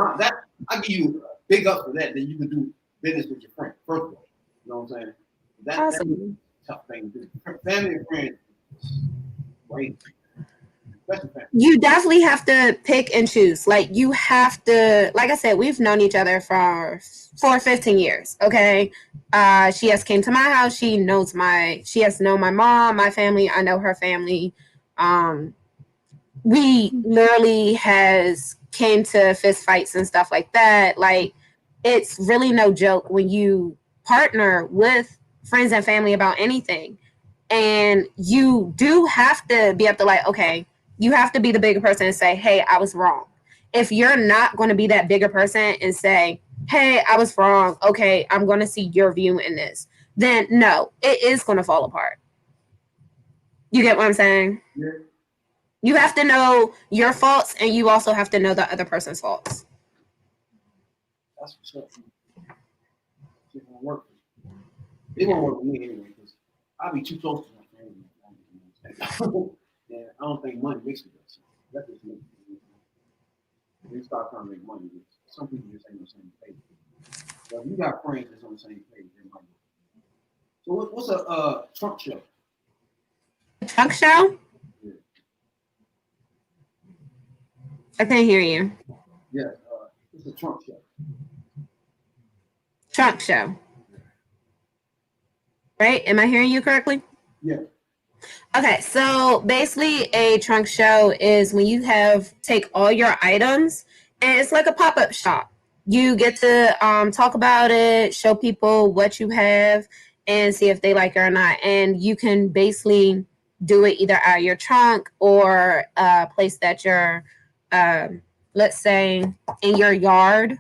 I give you a big up for that, then you can do business with your friend, first of all. You know what I'm saying? That's a tough thing to do. Family and friends, great. You definitely have to pick and choose. Like you have to, like I said, we've known each other for 15 years. Okay. She has came to my house. She has known my mom, my family. I know her family. We literally has came to fist fights and stuff like that. Like it's really no joke when you partner with friends and family about anything. And you do have to be able to like, okay, you have to be the bigger person and say, hey, I was wrong. If you're not going to be that bigger person and say, hey, I was wrong. Okay, I'm going to see your view in this. Then no, it is going to fall apart. You get what I'm saying? Yeah. You have to know your faults and you also have to know the other person's faults. That's what's up. It won't work. It won't work for me anyway because I'll be too close to my family. Yeah, I don't think money makes it. That's just me. When you start trying to make money, some people just ain't on the same page. But if you got friends that's on the same page, they might. So what's a trunk show? A trunk show? Yeah. I can't hear you. Yeah, it's a trunk show. Trunk show. Right? Am I hearing you correctly? Yeah. Okay, so basically a trunk show is when you take all your items and it's like a pop-up shop. You get to talk about it, show people what you have and see if they like it or not. And you can basically do it either out of your trunk or a place that you're, let's say, in your yard.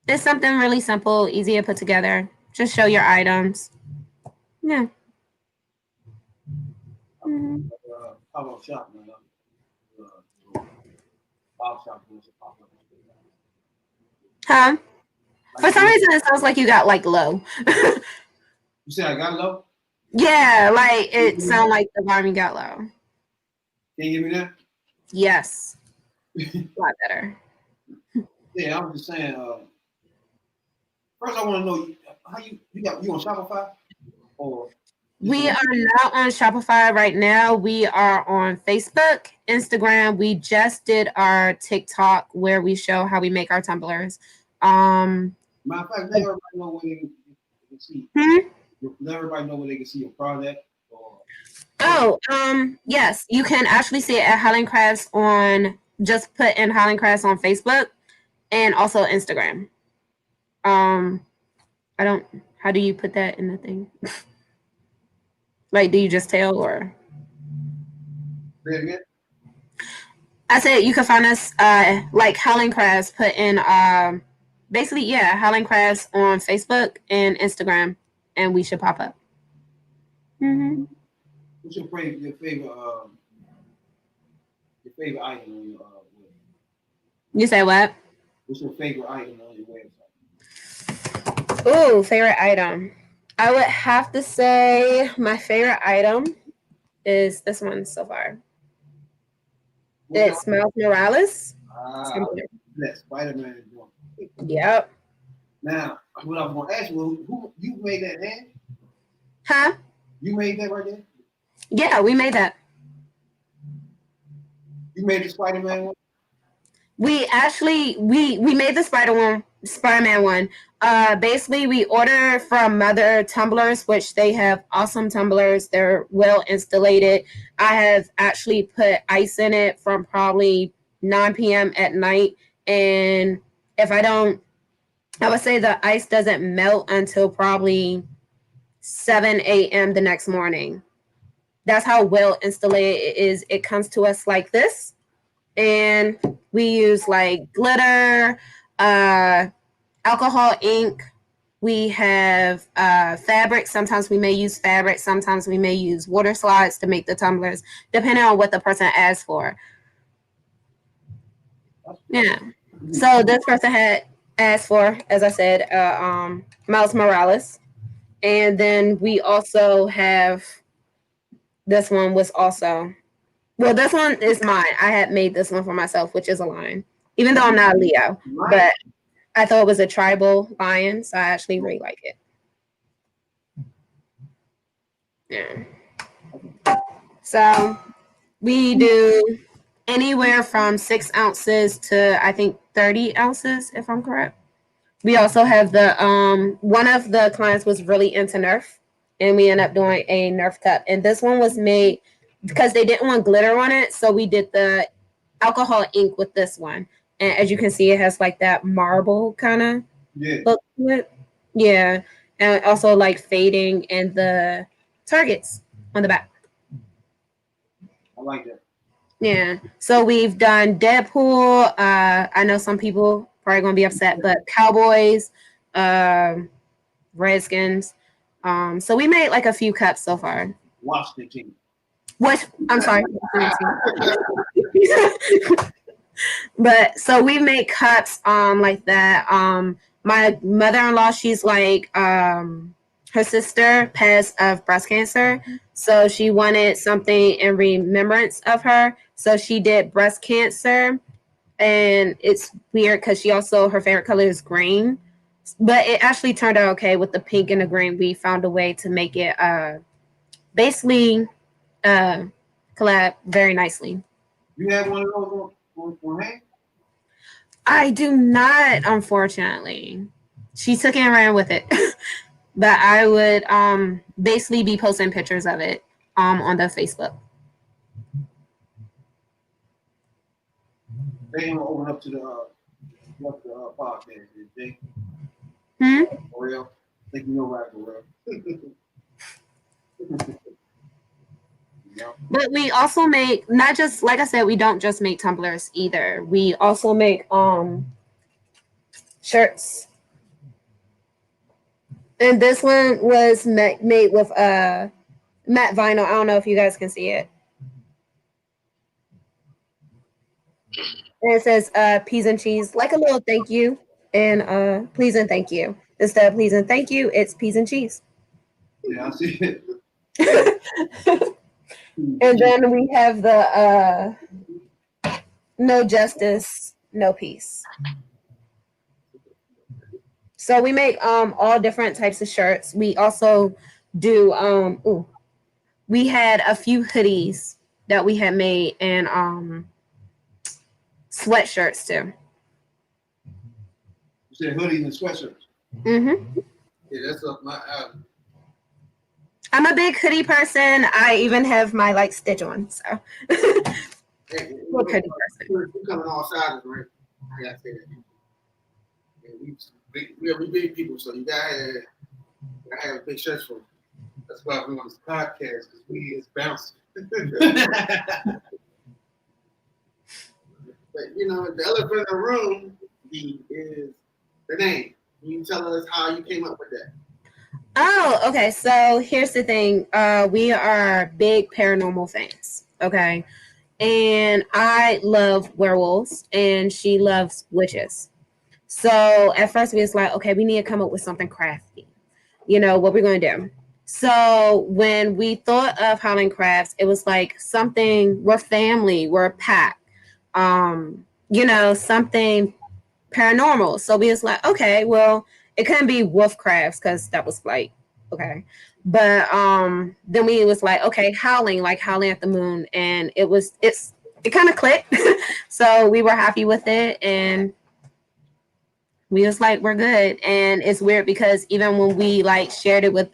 It's something really simple, easy to put together. Just show your items. Yeah. Pop-up shop, man. Pop shop. Huh? For some reason, it sounds like you got like low. You said I got low? Yeah, like it sounds like the volume got low. Can you hear me now? Yes. A lot better. Yeah, I was just saying. First, I want to know how you on Shopify or we are not on Shopify right now. We are on Facebook, Instagram. We just did our TikTok where we show how we make our tumblers. Matter of fact, let everybody know where they can see. Let everybody know where they can see your product. Yes, you can actually see it at Highland Crafts just put in Highland Crafts on Facebook and also Instagram. How do you put that in the thing? Like, do you just tell or? Say it again? I said you can find us like Howling Crafts. Put in basically Howling Crafts on Facebook and Instagram, and we should pop up. Mm-hmm. What's your favorite item on your website? You say what? What's your favorite item on your website? Ooh, favorite item. I would have to say my favorite item is this one so far. It's Miles Morales. That Spider-Man is doing. Yep. Now, what I was going to ask you, who you made that hand? Huh? You made that right there? Yeah, we made that. You made the Spider-Man one? We actually we made the Spider-Man one. Basically we order from Mother Tumblers, which they have awesome tumblers. They're well installated. I have actually put ice in it from probably 9 p.m. at night. And if I would say the ice doesn't melt until probably 7 a.m. the next morning. That's how well installated it is. It comes to us like this. And we use like glitter, alcohol ink. We have fabric. Sometimes we may use fabric. Sometimes we may use water slides to make the tumblers, depending on what the person asks for. Yeah. So this person had asked for, as I said, Miles Morales. And then we also have, this one was also, well, this one is mine. I had made this one for myself, which is a lion, even though I'm not a Leo, but I thought it was a tribal lion, so I actually really like it. Yeah. So we do anywhere from 6 ounces to I think 30 ounces, if I'm correct. We also have the one of the clients was really into Nerf, and we ended up doing a Nerf cup. And this one was made because they didn't want glitter on it, so we did the alcohol ink with this one. And as you can see, it has like that marble kind of look to it. Yeah, and also like fading and the targets on the back. I like that. Yeah. So we've done Deadpool. I know some people probably gonna be upset, but Cowboys, Redskins. So we made like a few cups so far. Washington. What? I'm sorry. But so we make cups like that. My mother-in-law, she's like her sister passed of breast cancer, so she wanted something in remembrance of her, so she did breast cancer. And it's weird because she also, her favorite color is green, but it actually turned out okay with the pink and the green. We found a way to make it basically collab very nicely. You have one of those on hand? I do not, unfortunately. She took it and ran with it. But I would basically be posting pictures of it on the Facebook. They don't open up to the podcast, did they? For real? I think you know right for real. But we also make, not just, like I said, we don't just make tumblers either. We also make shirts. And this one was made with matte vinyl. I don't know if you guys can see it. And it says peas and cheese, like a little thank you, and please and thank you. Instead of please and thank you, it's peas and cheese. Yeah, I see it. And then we have the no justice, no peace. So we make all different types of shirts. We also do we had a few hoodies that we had made, and sweatshirts too. You said hoodies and sweatshirts. Mm-hmm. Yeah, that's up my alley. I'm a big hoodie person. I even have my like stitch on. So Hey, what hoodie person? We're coming all sides, right? I gotta say that. Yeah, we big people, so you gotta I have a big stretch for him. That's why we on this podcast, because we is bouncing. But you know, the elephant in the room is the name. Can you tell us how you came up with that? Oh, okay. So here's the thing. We are big paranormal fans. Okay. And I love werewolves and she loves witches. So at first we was like, okay, we need to come up with something crafty. You know, what we're gonna do. So when we thought of Howling Crafts, it was like something, we're family, we're a pack. You know, something paranormal. So we was like, okay, well, it couldn't be wolf crafts because that was like, okay. But then we was like, okay, howling, like howling at the moon, and it kind of clicked. So we were happy with it, and we was like, we're good. And it's weird because even when we like shared it with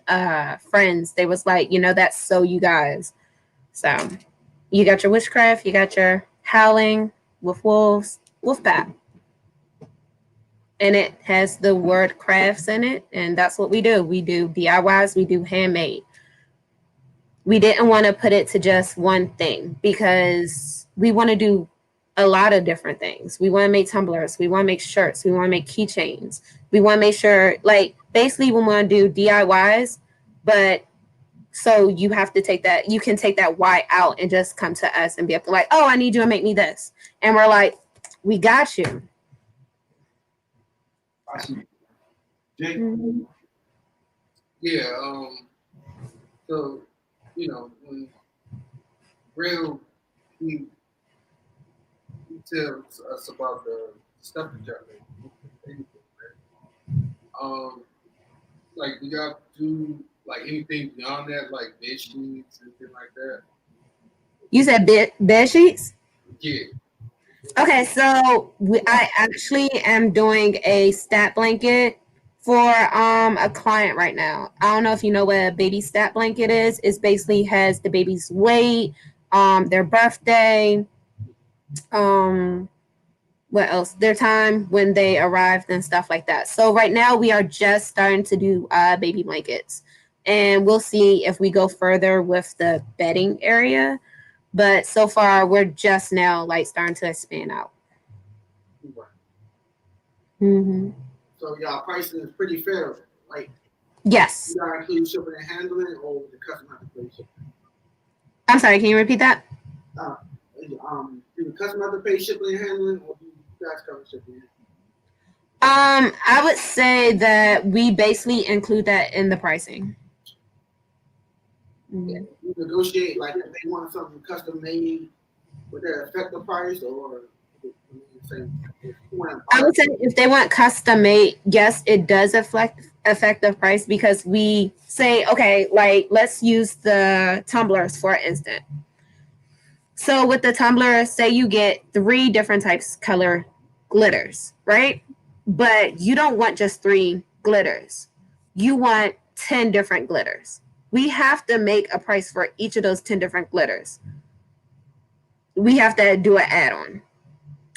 friends, they was like, you know, that's so you guys. So you got your witchcraft, you got your howling with wolves, wolf pack. And it has the word crafts in it, and that's what we do. We do DIYs, we do handmade. We didn't want to put it to just one thing because we want to do a lot of different things. We want to make tumblers, we want to make shirts, we want to make keychains. We want to make sure, like, basically we want to do DIYs, but so you have to take that, you can take that why out and just come to us and be able to like, oh, I need you to make me this. And we're like, we got you. Awesome. Jay? Yeah, so, you know, when Real, he tells us about the stuff that y'all make. Like, do y'all do, like, anything beyond that, like bed sheets, anything like that? You said bed sheets? Yeah. Okay, so I actually am doing a stat blanket for a client right now. I don't know if you know what a baby stat blanket is. It's basically has the baby's weight, their birthday, what else? Their time when they arrived and stuff like that. So right now we are just starting to do baby blankets, and we'll see if we go further with the bedding area. But so far we're just now like starting to expand out. Mm-hmm. So y'all pricing is pretty fair, right? Yes. You gotta include shipping and handling, or the customer have to pay shipping? I'm sorry, can you repeat that? Do the customer have to pay shipping and handling, or do you guys cover shipping? I would say that we basically include that in the pricing. Yeah. You negotiate, like if they want something custom made, would that affect the price, or I would say if they want custom made, yes, it does affect the price because we say, okay, like let's use the tumblers for instance. So with the tumbler, say you get 3 different types color glitters, right? But you don't want just 3 glitters. You want 10 different glitters. We have to make a price for each of those 10 different glitters. We have to do an add-on.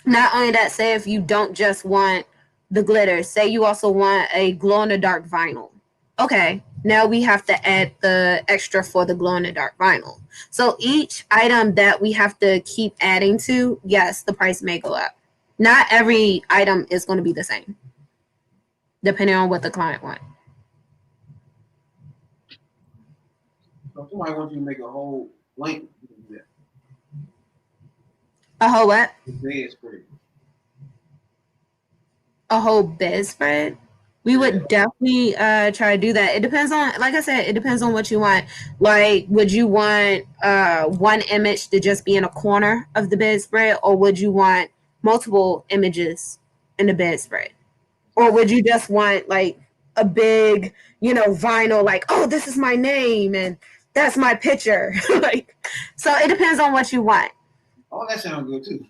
Not only that, say if you don't just want the glitter, say you also want a glow-in-the-dark vinyl. Okay, now we have to add the extra for the glow-in-the-dark vinyl. So each item that we have to keep adding to, yes, the price may go up. Not every item is going to be the same, depending on what the client wants. So if somebody wants you to make a whole blanket, you can do that. A whole what? Bed spread. A whole bedspread? We would definitely try to do that. It depends on, like I said, it depends on what you want. Like, would you want one image to just be in a corner of the bedspread, or would you want multiple images in the bedspread? Or would you just want like a big, vinyl, like, oh, this is my name and that's my picture. Like, so it depends on what you want. Oh, that sounds good too.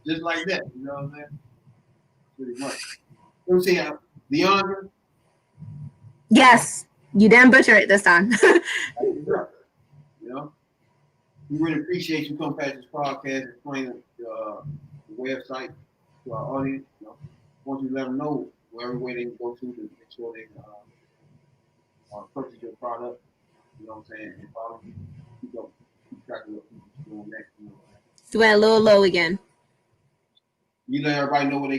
Just like that, you know what I'm saying? Pretty much. Let me see how Deandra. Yes, you didn't butcher it this time. You know, we really appreciate you coming past this podcast and explaining the website to our audience. You know, want you to let them know wherever way they go to make sure they purchase your product. You know what I'm saying? And follow you. Keep track of what people's doing next. You know what I'm saying? It's went a little low again. You let everybody know where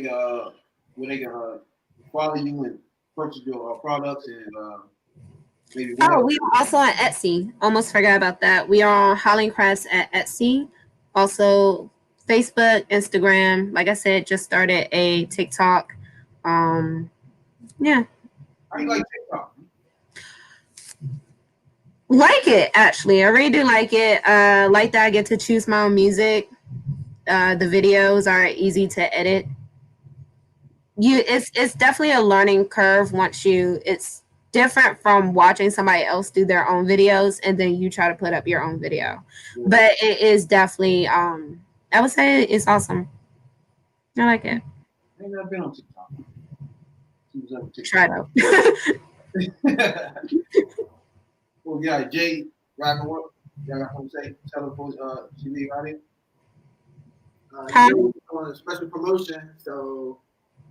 they can follow you and purchase your products and maybe Oh, whatever. we are also on Etsy. Almost forgot about that. We are on Howling Crafts at Etsy. Also, Facebook, Instagram. Like I said, just started a TikTok. Yeah. How you like TikTok? Like it, actually. I really do like it. Like that I get to choose my own music. The videos are easy to edit. It's definitely a learning curve it's different from watching somebody else do their own videos and then you try to put up your own video. Yeah. But it is definitely I would say it's awesome. I like it. I ain't never been on TikTok. Try it out. Well, yeah, Jay, rapping what? Y'all got something to say? Tell them folks, she leave out here. On a special promotion, so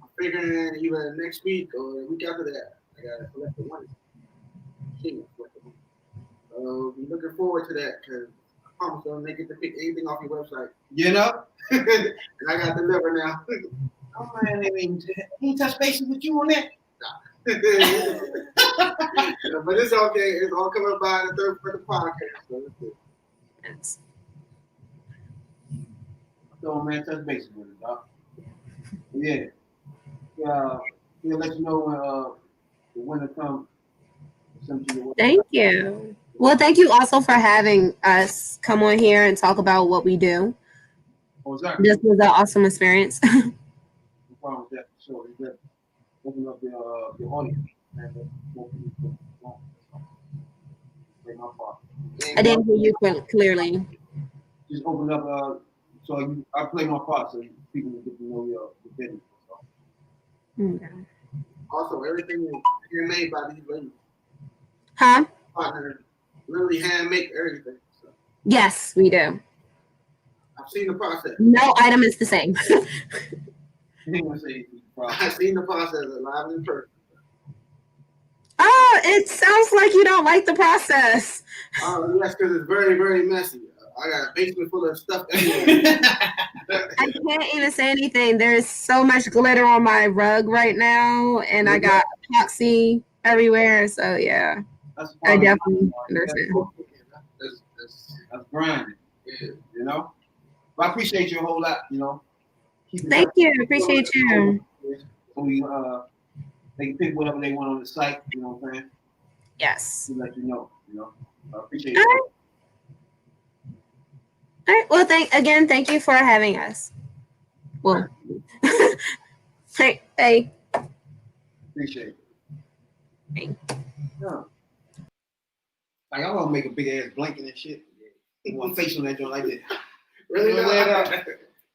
I'm figuring either next week or the week after that, I gotta collect the money. So be looking forward to that because I promise you, they get to pick anything off your website. You know? And I got to deliver now. Oh man, he touch bases with you on that? But it's okay. It's all coming by the third for the podcast. So it's good. Yes. So man, touch bases with it, dog. Yeah. We'll let you know when the winner comes. Thank you. Well, thank you also for having us come on here and talk about what we do. Oh, exactly. This was an awesome experience. No problem with that, for sure. You better open up your audience. I didn't hear you clearly. Just open up, I play my part so people can get to know your business. Okay. Also, everything is handmade by these ladies. Huh? Partner, literally handmade everything. So. Yes, we do. I've seen the process. No item is the same. I've seen the process live in person. Oh, it sounds like you don't like the process. Oh, yes, because it's very, very messy. I got a basement full of stuff anyway. I can't even say anything. There's so much glitter on my rug right now, and I got epoxy everywhere. So, yeah, I definitely understand. That's grinding, you know? But I appreciate you a whole lot, you know? Thank you. Appreciate you. So they can pick whatever they want on the site, you know what I'm saying? Yes. To let you know. I appreciate All it. right. All right. Well, thank you for having us. Well, hey. Appreciate it. Hey. Yeah. Like, I want to make a big ass blanket and shit. You want face on that joint like that. Really? You know that?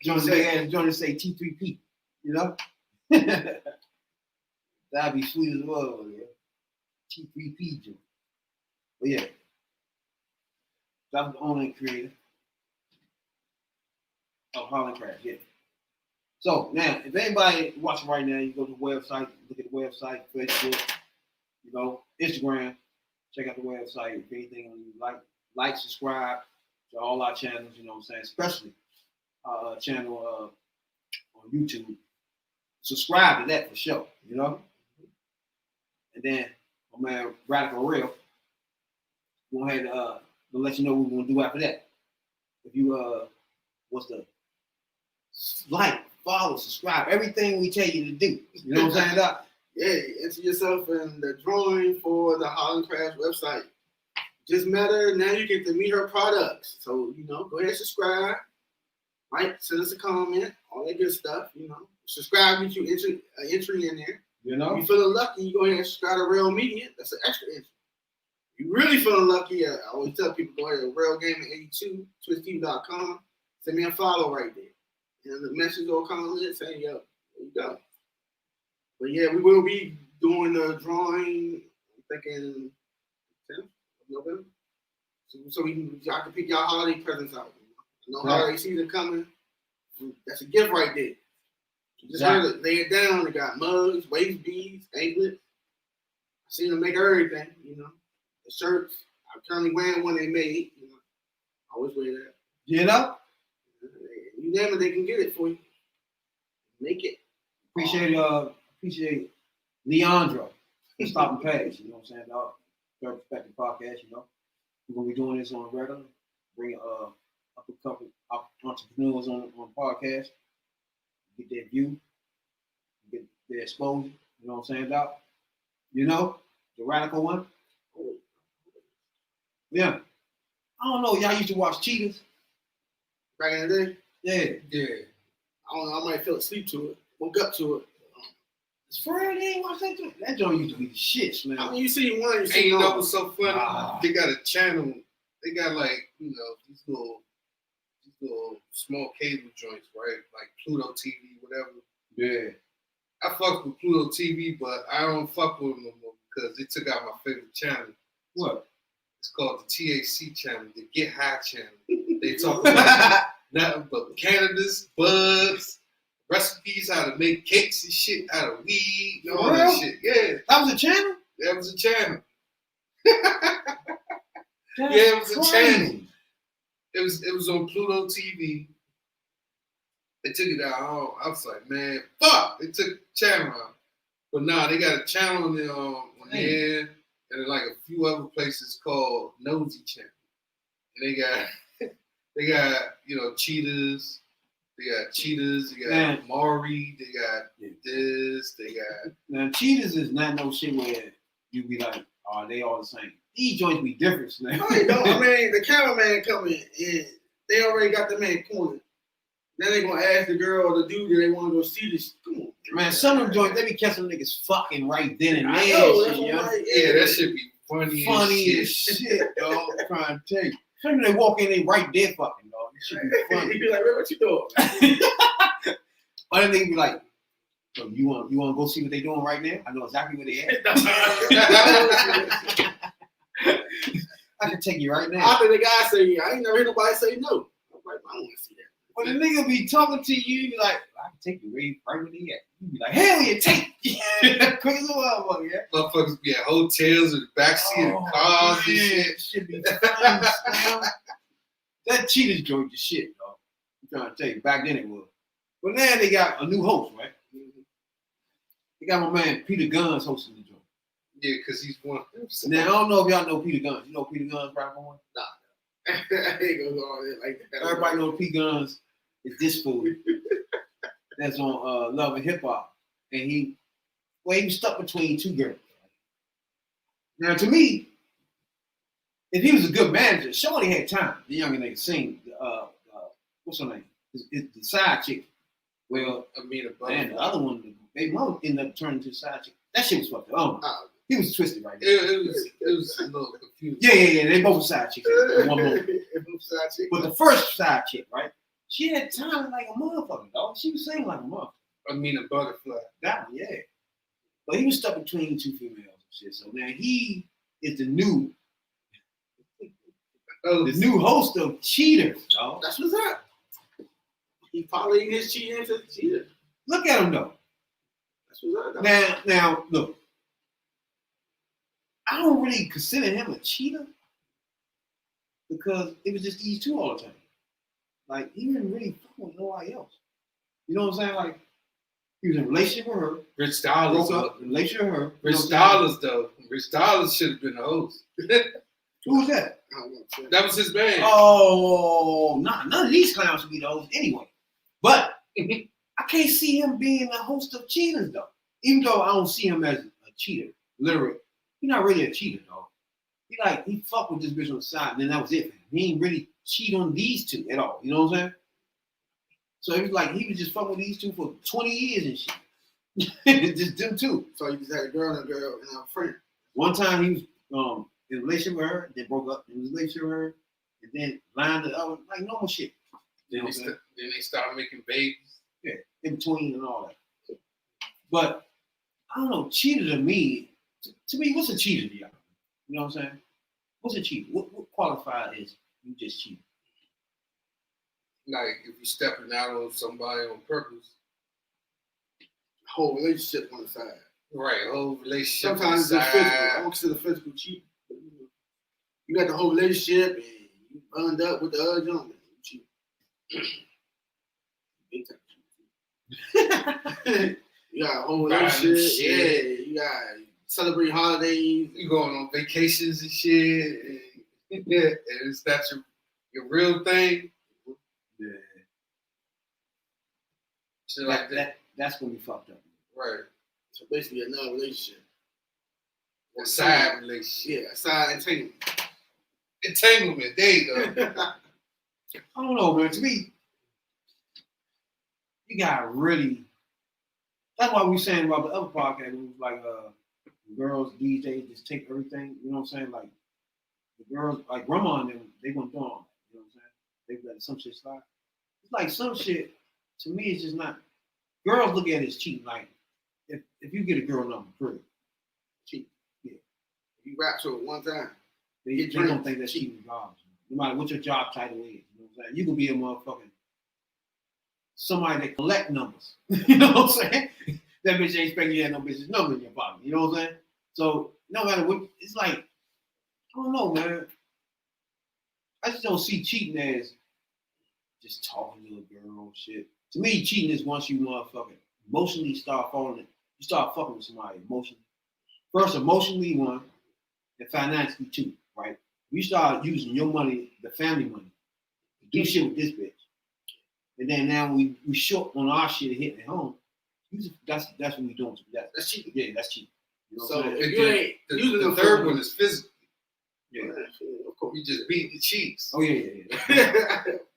Joint to say T3P, you know? That'd be sweet as well, yeah. T3P joint. But yeah. That's the owner and creator of Howling Crafts, yeah. So now, if anybody watching right now, you go to the website, look at the website, Facebook, you know, Instagram, check out the website. If anything you like, subscribe to all our channels, you know what I'm saying, especially our channel on YouTube. Subscribe to that for sure, you know? And then my man Radical Real, go ahead and we'll let you know what we're gonna do after that. If you what's the like, follow, subscribe, everything we tell you to do. You know what I'm saying, Doc? Yeah, enter yourself in the drawing for the Howling Crafts website. Just matter now you get to meet her products. So, you know, go ahead and subscribe. Right? Send us a comment, all that good stuff, you know. Subscribe, get you entry in there. You know? If you're feeling lucky, you go ahead and subscribe to Real Media. That's an extra entry. If you're really feeling lucky, I always tell people go ahead to RealGaming82, TwistTV.com. Send me a follow right there. And the message will come in saying, yo, there you go. But yeah, we will be doing the drawing, I'm thinking 10th of November. So y'all can pick y'all holiday presents out. No holiday season coming. That's a gift right there. Just heard it, lay it down. They got mugs, waist beads, anklets. I seen them make everything, you know. The shirts. I'm currently wearing one they made, you know. I always wear that. You know? You name it, they can get it for you. Make it. Appreciate Leandro for stopping past, you know what I'm saying, dog? Third Perspective Podcast, you know. We're gonna be doing this on regular, bring up a couple of entrepreneurs on podcast, get their view, get their exposure, you know what I'm saying, dog? You know, the radical one. Yeah. I don't know, y'all used to watch Cheetahs? Back in the day? Yeah. I don't know, I might fell asleep to it. Woke up to it. It's Friday, ain't watch that joint. That joint used to be the shit, man. I mean, you see one, you And see you know another. what's so funny? They got a channel. They got like, you know, these little small cable joints, right? Like Pluto TV, whatever. Yeah. I fuck with Pluto TV, but I don't fuck with them no more because they took out my favorite channel. What? It's called the THC channel, the Get High channel. They talk about nothing but cannabis, buds, recipes, how to make cakes and shit out of weed, and all that shit. Yeah. That was a channel? That was a channel. That's Yeah, it was a crazy. channel. It was on Pluto TV. They took it out. I was like, man, fuck! They took the channel out. But nah, they got a channel on there, and then like a few other places called Nosy Channel. And they got you know cheetahs. They got Maury, they got this, they got. Now, Cheetahs is not no shit where you be like, oh, they all the same. These joints be different, man. I mean, the cameraman coming in, they already got the man cornered. Then they gonna ask the girl or the dude that they want to go see this. Come on, Man, some of them joints, they be catching niggas fucking right then and I there. know, Shit, that's you know? right. Yeah, that should be funny As shit, dog. I'm trying to tell you. Some of them, they walk in, they right there fucking, dog. It should be funny. He be like, man, what you doing? Or then they be like, so you want to go see what they doing right now? I know exactly where they at. I can take you right now. After the guy say, I ain't never heard nobody say no. I'm like, I don't want to see that. When the nigga be talking to you, you be like, I can take you right where they at. You be like, hell yeah, take. Quick as a motherfucker, yeah. Motherfuckers be at hotels in the backseat of cars and shit. Shit be fun, man. That Cheetahs joint is shit, dog. I'm trying to tell you, back then it was. But now they got a new host, right? They got my man Petergunzs hosting the joint. Yeah, because he's one. Now, I don't know if y'all know Petergunzs. You know Petergunzs, right? I ain't gonna go on it like that. Everybody know Petergunzs is this fool that's on Love and Hip Hop. And he was stuck between two girls. Now, to me, if he was a good manager, Shorty had time. The younger nigga sing. What's her name? It's the side chick. Well, Amina man, the other one, they mother ended up turning to the side chick. That shit was fucked up. He was twisted right there. It was a little confusing. Yeah. They both were side chicks at one moment. Side chick. But the first side chick, right? She had time like a motherfucker, dog. She was singing like a motherfucker. Amina Butterfly. That one, yeah. But he was stuck between two females and shit. So now he is the new host of Cheaters, dog. That's what's up. He following his cheating into the cheater. Look at him though. That's what's up. Now look. I don't really consider him a cheater because it was just these two all the time. Like he didn't really fuck with nobody else. You know what I'm saying? Like he was in a relationship with her. Rich Dollars, Broke up, relationship with her. Rich Dollars, though. Rich Dollars should have been the host. Who was that? That was his band. Oh, none of these clowns should be the host anyway. But I can't see him being the host of Cheaters though. Even though I don't see him as a cheater, literally. He's not really a cheater, dog. He fucked with this bitch on the side, and then that was it for him. He ain't really cheat on these two at all. You know what I'm saying? So it was like he was just fucking with these two for 20 years and shit. Just them two. So you just had a girl and a friend. One time he was in a relationship with her, then broke up in a relationship with her, and then lined it up like normal shit. Then they started making babies. Yeah, in between and all that. But I don't know, cheater to me, what's a cheater to y'all? You know what I'm saying? What's a cheater? What qualified is you just cheating? Like if you're stepping out on somebody on purpose. whole relationship on the side. Right, whole relationship. Sometimes it's just physical. I don't consider physical cheap. You got the whole relationship and you burned up with the other gentleman. Cheap. Big time cheap. You got a whole relationship. Yeah, you got celebrate holidays. You going on vacations and shit. And, yeah, and it's not your real thing. Yeah. Shit like that. That's gonna be fucked up. Right. So basically another relationship. A side relationship. Yeah, a side entanglement. Entanglement. There you go. I don't know, man. To me, you got really. That's why we saying about the other podcast. It was like girls, DJs just take everything. You know what I'm saying? Like the girls, like grandma and them, they weren't doing all that. You know what I'm saying? They let some shit slide. It's like some shit. To me, it's just not. Girls look at it as cheating. Like if you get a girl number, period, cheat. Yeah. If you rap to it one time, they don't think that's cheating regardless. No matter what your job title is. You know what I'm saying? You could be a motherfucking somebody that collect numbers. You know what I'm saying? That bitch ain't expecting you to have no bitch's number in your pocket. You know what I'm saying? So no matter what, it's like, I don't know, man. I just don't see cheating as just talking to a girl shit. To me, cheating is once you motherfucking emotionally start falling, you start fucking with somebody emotionally. First, emotionally, one, and financially, two, right? You start using your money, the family money, to do shit with this bitch. And then now we short on our shit and hitting it home. That's what we doing. That's cheating. Yeah, that's cheating. You know so what if you ain't the third one is physical. Yeah. Of course, you just beat the cheeks. Oh yeah.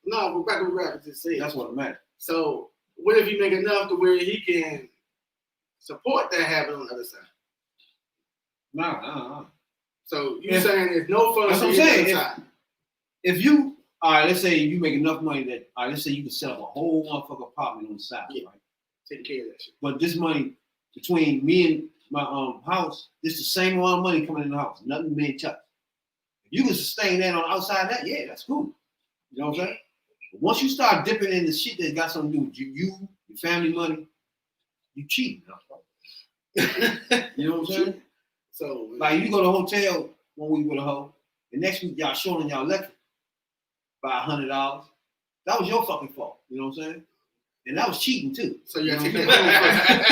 No, but back to what Rapper just said. That's what it matters. So what if you make enough to where he can support that habit on the other side? Nah. So you saying there's no fun? That's what I'm saying. If you, all right, let's say you make enough money that, all right, let's say you can set up a whole motherfucking apartment on the side, right? Take care of that shit. But this money between me and my house, it's the same amount of money coming in the house. Nothing being touched. If you can sustain that on the outside of that, yeah, that's cool. You know what I'm saying? But once you start dipping in the shit that got something to do with you, your family money, you cheating. You know what I'm saying? So like you go to a hotel one week with a hoe, the next week y'all showing y'all electric by $100. That was your fucking fault. You know what I'm saying? And that was cheating too. So you gotta know take care of home first.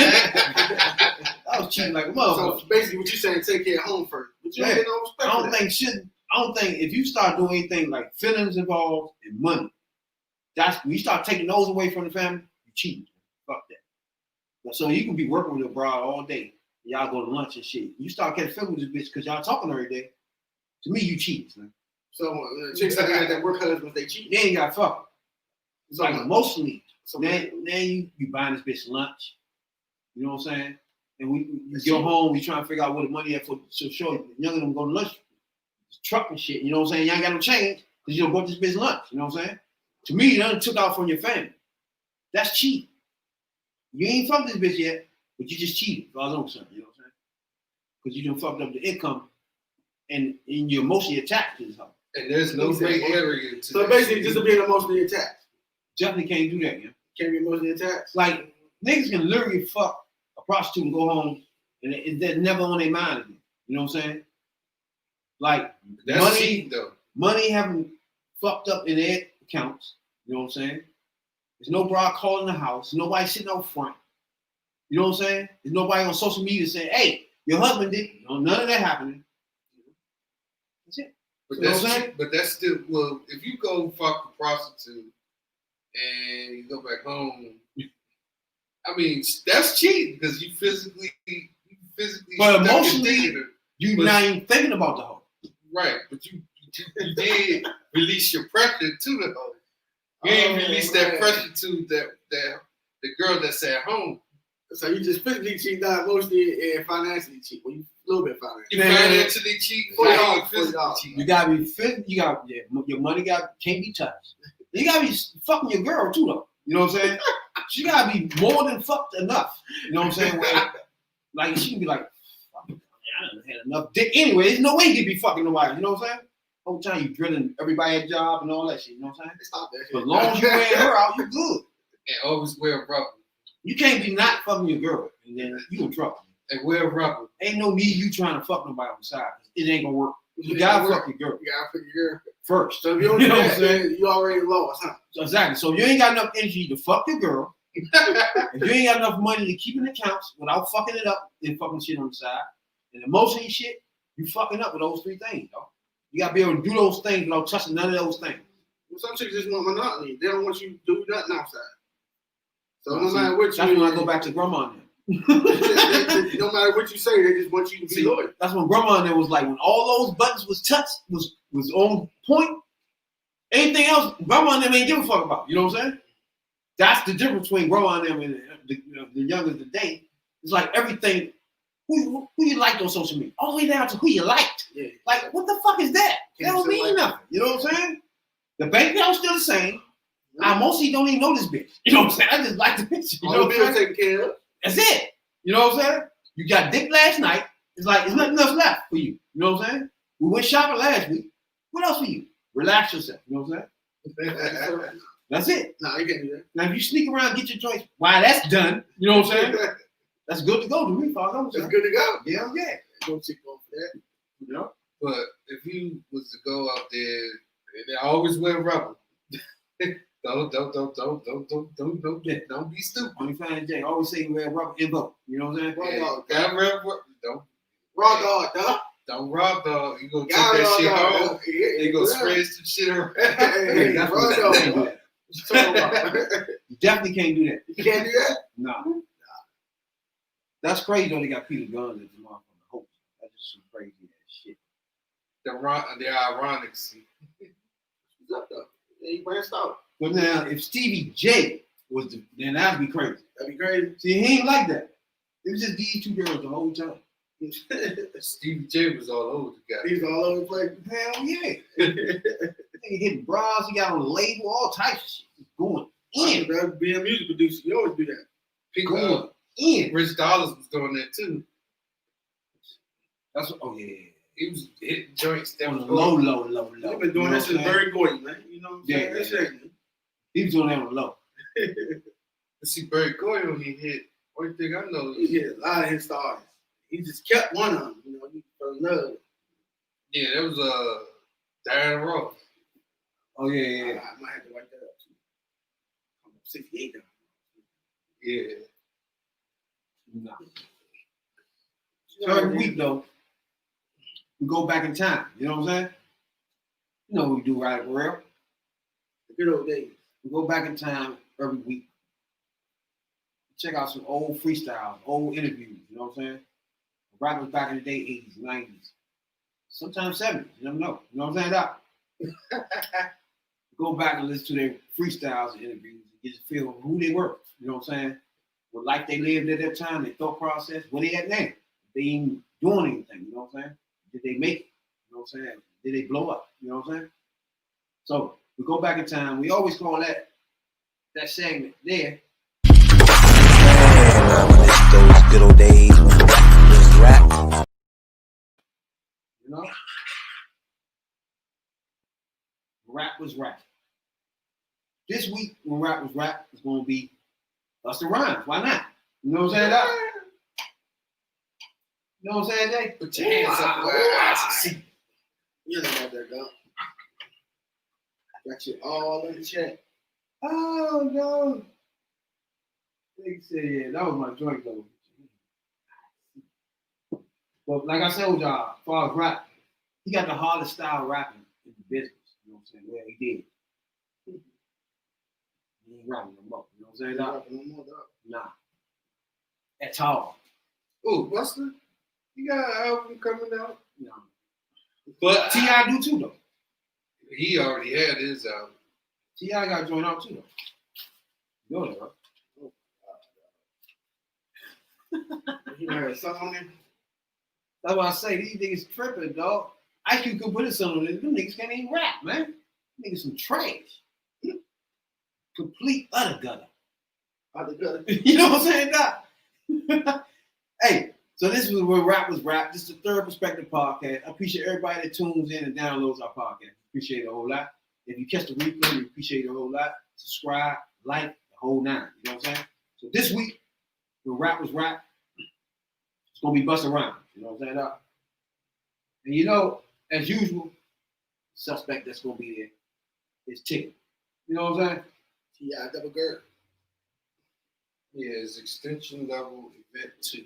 That was cheating like a motherfucker. So basically what you saying, take care of home first. But you don't get no respect. I don't think if you start doing anything like feelings involved and money, that's when you start taking those away from the family, you cheating. Fuck that. So you can be working with a broad all day. Y'all go to lunch and shit. You start getting feelings with this bitch because y'all talking every day. To me, you cheat, man. So chicks that got that work husbands, they cheat. They ain't got fucked. It's like emotionally. So now you buying this bitch lunch. You know what I'm saying? And we go home, we trying to figure out where the money at for so sure young of them go to lunch. Truck and shit, you know what I'm saying? You ain't got no change because you don't bought this bitch lunch, you know what I'm saying? To me, you done took out from your family. That's cheap. You ain't fucked this bitch yet, but you just cheated. You know what I'm saying? Because you done fucked up the income and you're emotionally attached to this hoe. And there's no gray area to so basically just being emotionally attached. Definitely can't do that, man. Can't be emotionally attached. Like, niggas can literally fuck a prostitute and go home and they're never on their mind again. You know what I'm saying? Like, that's cheating, though. Money haven't fucked up in their accounts. You know what I'm saying? There's no broad calling the house. Nobody sitting out front. You know what I'm saying? There's nobody on social media saying, hey, your husband did. You know, none of that happening. That's it. But that's still, well, if you go fuck a prostitute and you go back home, I mean, that's cheating because you physically but emotionally, you're not even thinking about the hoe. Right, but you did release your pressure to the hoe. You ain't release that pressure to the girl that's at home. So you just physically cheat, not emotionally and financially cheat. Well, you a little bit financially. You financially cheat, $40. You gotta be fit. You got your money can't be touched. You gotta be fucking your girl too, though. You know what I'm saying? She gotta be more than fucked enough. You know what I'm saying? Where, like she can be like, I done had enough dick. Anyway, there's no way you can be fucking nobody. You know what I'm saying? Whole time you drilling everybody at job and all that shit. You know what I'm saying? Stop that shit. But as long as you wear her out, you're good. And always wear rubber. You can't be not fucking your girl, and then you in trouble. And wear rubber. Ain't no need you trying to fuck nobody on the side. It ain't gonna work. You gotta fuck your girl. You gotta fuck your girl first. So if you don't You do know that, what I'm saying? then you already lost, huh? Exactly. So you ain't got enough energy to fuck your girl. If you ain't got enough money to keep in accounts without fucking it up, then fucking shit on the side. And emotionally shit, you fucking up with those three things, though. You gotta be able to do those things without touching none of those things. Well, some chicks just want monotony. They don't want you to do nothing outside. So No, no matter what that's you, when I go back to grandma and them. no matter what you say, they just want you to be loyal. That's when grandma and them was like, when all those buttons was touched, was on point. Anything else, grandma and them ain't give a fuck about. You know what I'm saying? That's the difference between grandma and them and the younger today. It's like everything. Who you liked on social media? All the way down to who you liked. Yeah. Like, what the fuck is that? That don't mean nothing. You know what I'm saying? The bank account's still the same. I mostly don't even know this bitch. You know what I'm saying? I just like the picture. You know what I'm saying? Taken care of. That's it. You know what I'm saying? You got dick last night. It's like, there's nothing else left for you. You know what I'm saying? We went shopping last week. What else for you? Relax yourself. You know what I'm saying? That's it. No, you can't do that. Now, if you sneak around and get your joints, while that's done, you know what I'm saying? That's good to go to me, father. That's good to go. Yeah, yeah. Don't take off for that. You know? But if you was to go out there, they always wear rubber. Don't be stupid. Only fan J always say you wear rubber and vote. You know what I'm saying? Gotta wear rubber. Don't raw dog, dog. Don't rob dog. You gonna take that shit home. You gonna spread some shit around. Hey, that's what you can't do that. You definitely can't do that. You can't do that? No. That's crazy though. They got Petergunzs as the motherfucking host. That's just some crazy ass shit. The ironic. What's up though? Yeah, he branched out. But now, if Stevie J was then that'd be crazy. That'd be crazy. See, he ain't like that. It was just these two girls the whole time. Stevie J was all over the guy. He was all over the place. Hell yeah. He hitting bras, he got on the label, all types of shit. Just going in. That's being a music producer. You always do that. People Going in. Rich Dollars was doing that too. That's what, oh yeah. He was hitting joints that On was the low. You've been doing that since Barry Gordy, man. You know what I'm saying? Yeah, That's yeah. it. He was doing that on the low. See, Barry Gordy only hit. Only thing I know He is hit a lot of his stars. He just kept one of them. You know, he fell in love. yeah, that was Diana Ross. Oh yeah, yeah, yeah. I might have to write that up too. I'm 68 now. Yeah. Nah. So every week though, we go back in time. You know what I'm saying? You know what we do, right, for real? The good old days. We go back in time every week. Check out some old freestyles, old interviews. You know what I'm saying? Rappers back in the day, 80s, 90s, sometimes 70s. You never know. You know what I'm saying, Doc? Go back and listen to their freestyles and interviews and get a feel of who they were. You know what I'm saying? What life they lived at that time, their thought process, where they at now. They ain't doing anything. You know what I'm saying? Did they make it? You know what I'm saying? Did they blow up? You know what I'm saying? So we go back in time. We always call that segment there. Those good old days when rap was rap. You know? Rap was rap. This week, when rap was rap, it's going to be Busta Rymes. Why not? You know what I'm saying, Doc? You know what I'm saying, Jay? Put your hands up where I can see. You know about that, dog. Got you all in the chat. Oh, no. They said, yeah, that was my joint, though. But like I said with y'all, as far as rap, he got the hardest style rapping in the business. You know what I'm saying? Well, he did. He ain't rapping no more. You know what I'm saying, Doc? No more, dog. Nah. At all. Oh, Busta, you got an album coming out. No. But T.I. do too, though. he already had his album. T.I. got joined out too, though. You know that, right? You heard something on there? That's why I say these niggas tripping, dog. IQ could put it something on it. Them niggas can't even rap, man. Niggas some trash. Complete utter gutter. Out the gutter. You know what I'm saying, Doc? Hey, so this was where rap was rap. This is the Third Perspective podcast. I appreciate everybody that tunes in and downloads our podcast. Appreciate it a whole lot. If you catch the replay, we appreciate it a whole lot. Subscribe, like, the whole nine. You know what I'm saying? So this week, when rap was rap, it's gonna be Busta Rhymes. You know what I'm saying? And you know, as usual, suspect that's gonna be there is Ticket. You know what I'm saying? Yeah, double girl. Yeah, it's extension level event 2.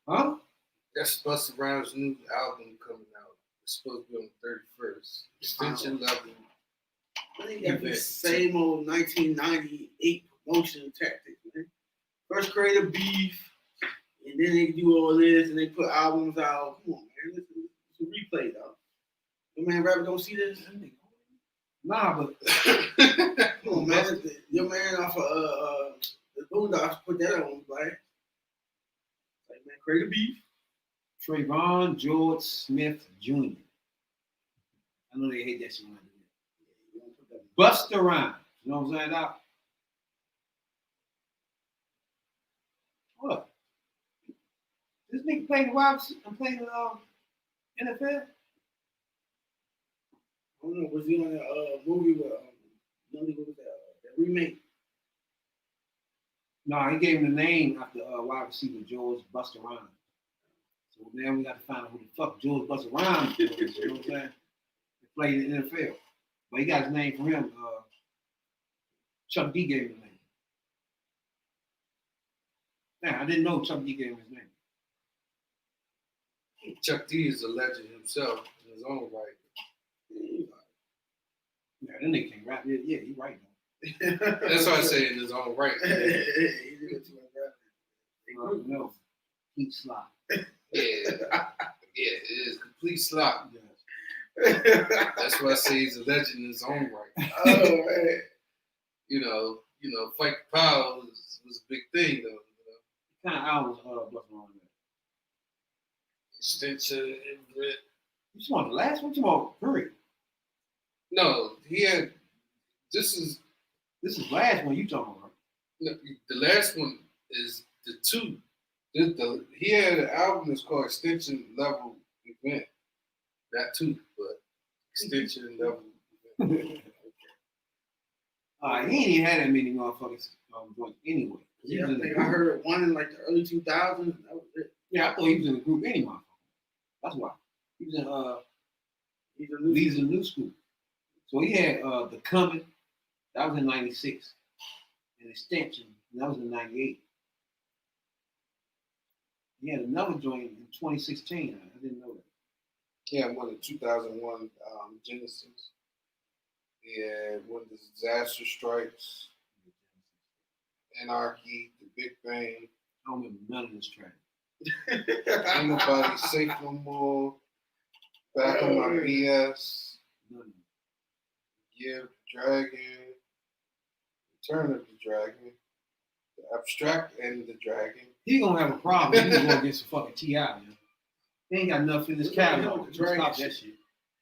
Huh? That's Busta Rhymes' new album coming out. It's supposed to be on the 31st. Extension level. They got the same old 1998 promotion tactics, man. First create a beef, and then they do all this, and they put albums out. Come on, man. It's a replay, though. Your man rapper don't see this? Nah, but come on, man. Your man off of the Boondocks put that on, like man, create a beef. Trayvon George Smith Jr. I know they hate that shit when I do that. Busta Rhymes. You know what I'm saying? Now, what? This nigga playing the wide receiver and playing the NFL? I don't know. Was he on the movie with what was that remake? No, he gave him the name after wide receiver George Busta Rhymes. So now we got to find out who the fuck George Busta Rhymes is. You know what I'm saying? He played in the NFL. But he got his name from him. Chuck D gave him the name. Nah, I didn't know Chuck D gave him his name. Chuck D is a legend himself in his own right. Yeah, that nigga can rap. Yeah, he's right. That's why I say in his own right. No, complete slop. Yeah, it is complete slop. Yes. That's why I say he's a legend in his own right. Oh man. You know, Fight the Power was a big thing though. What kind of albums Busta Rhymes? Extension. You want the last one? You want Hurry? No, he had. This is last one you talking about? No, the last one is the 2. He had an album that's called Extension Level Event. That too, but Extension Level Event. He ain't even had that many motherfuckers joints anyway. Yeah, I heard one in like the early 2000s. That was it. Yeah, I thought he was in the group anyway. That's why. He was in Leeds in New School. So he had The Coming, that was in 96. And Extension, that was in 98. He had another joint in 2016. I didn't know that. He had one in 2001, Genesis. He had one of the Disaster Strikes, Anarchy, The Big Bang. I don't remember none of this track. Ain't Nobody Safe No More. Back on My BS. Give Dragon. Return of the Dragon. The Abstract End of the Dragon. He gonna have a problem. He's gonna go against the fucking T.I., man. He ain't got enough in this catalog. Stop that shit.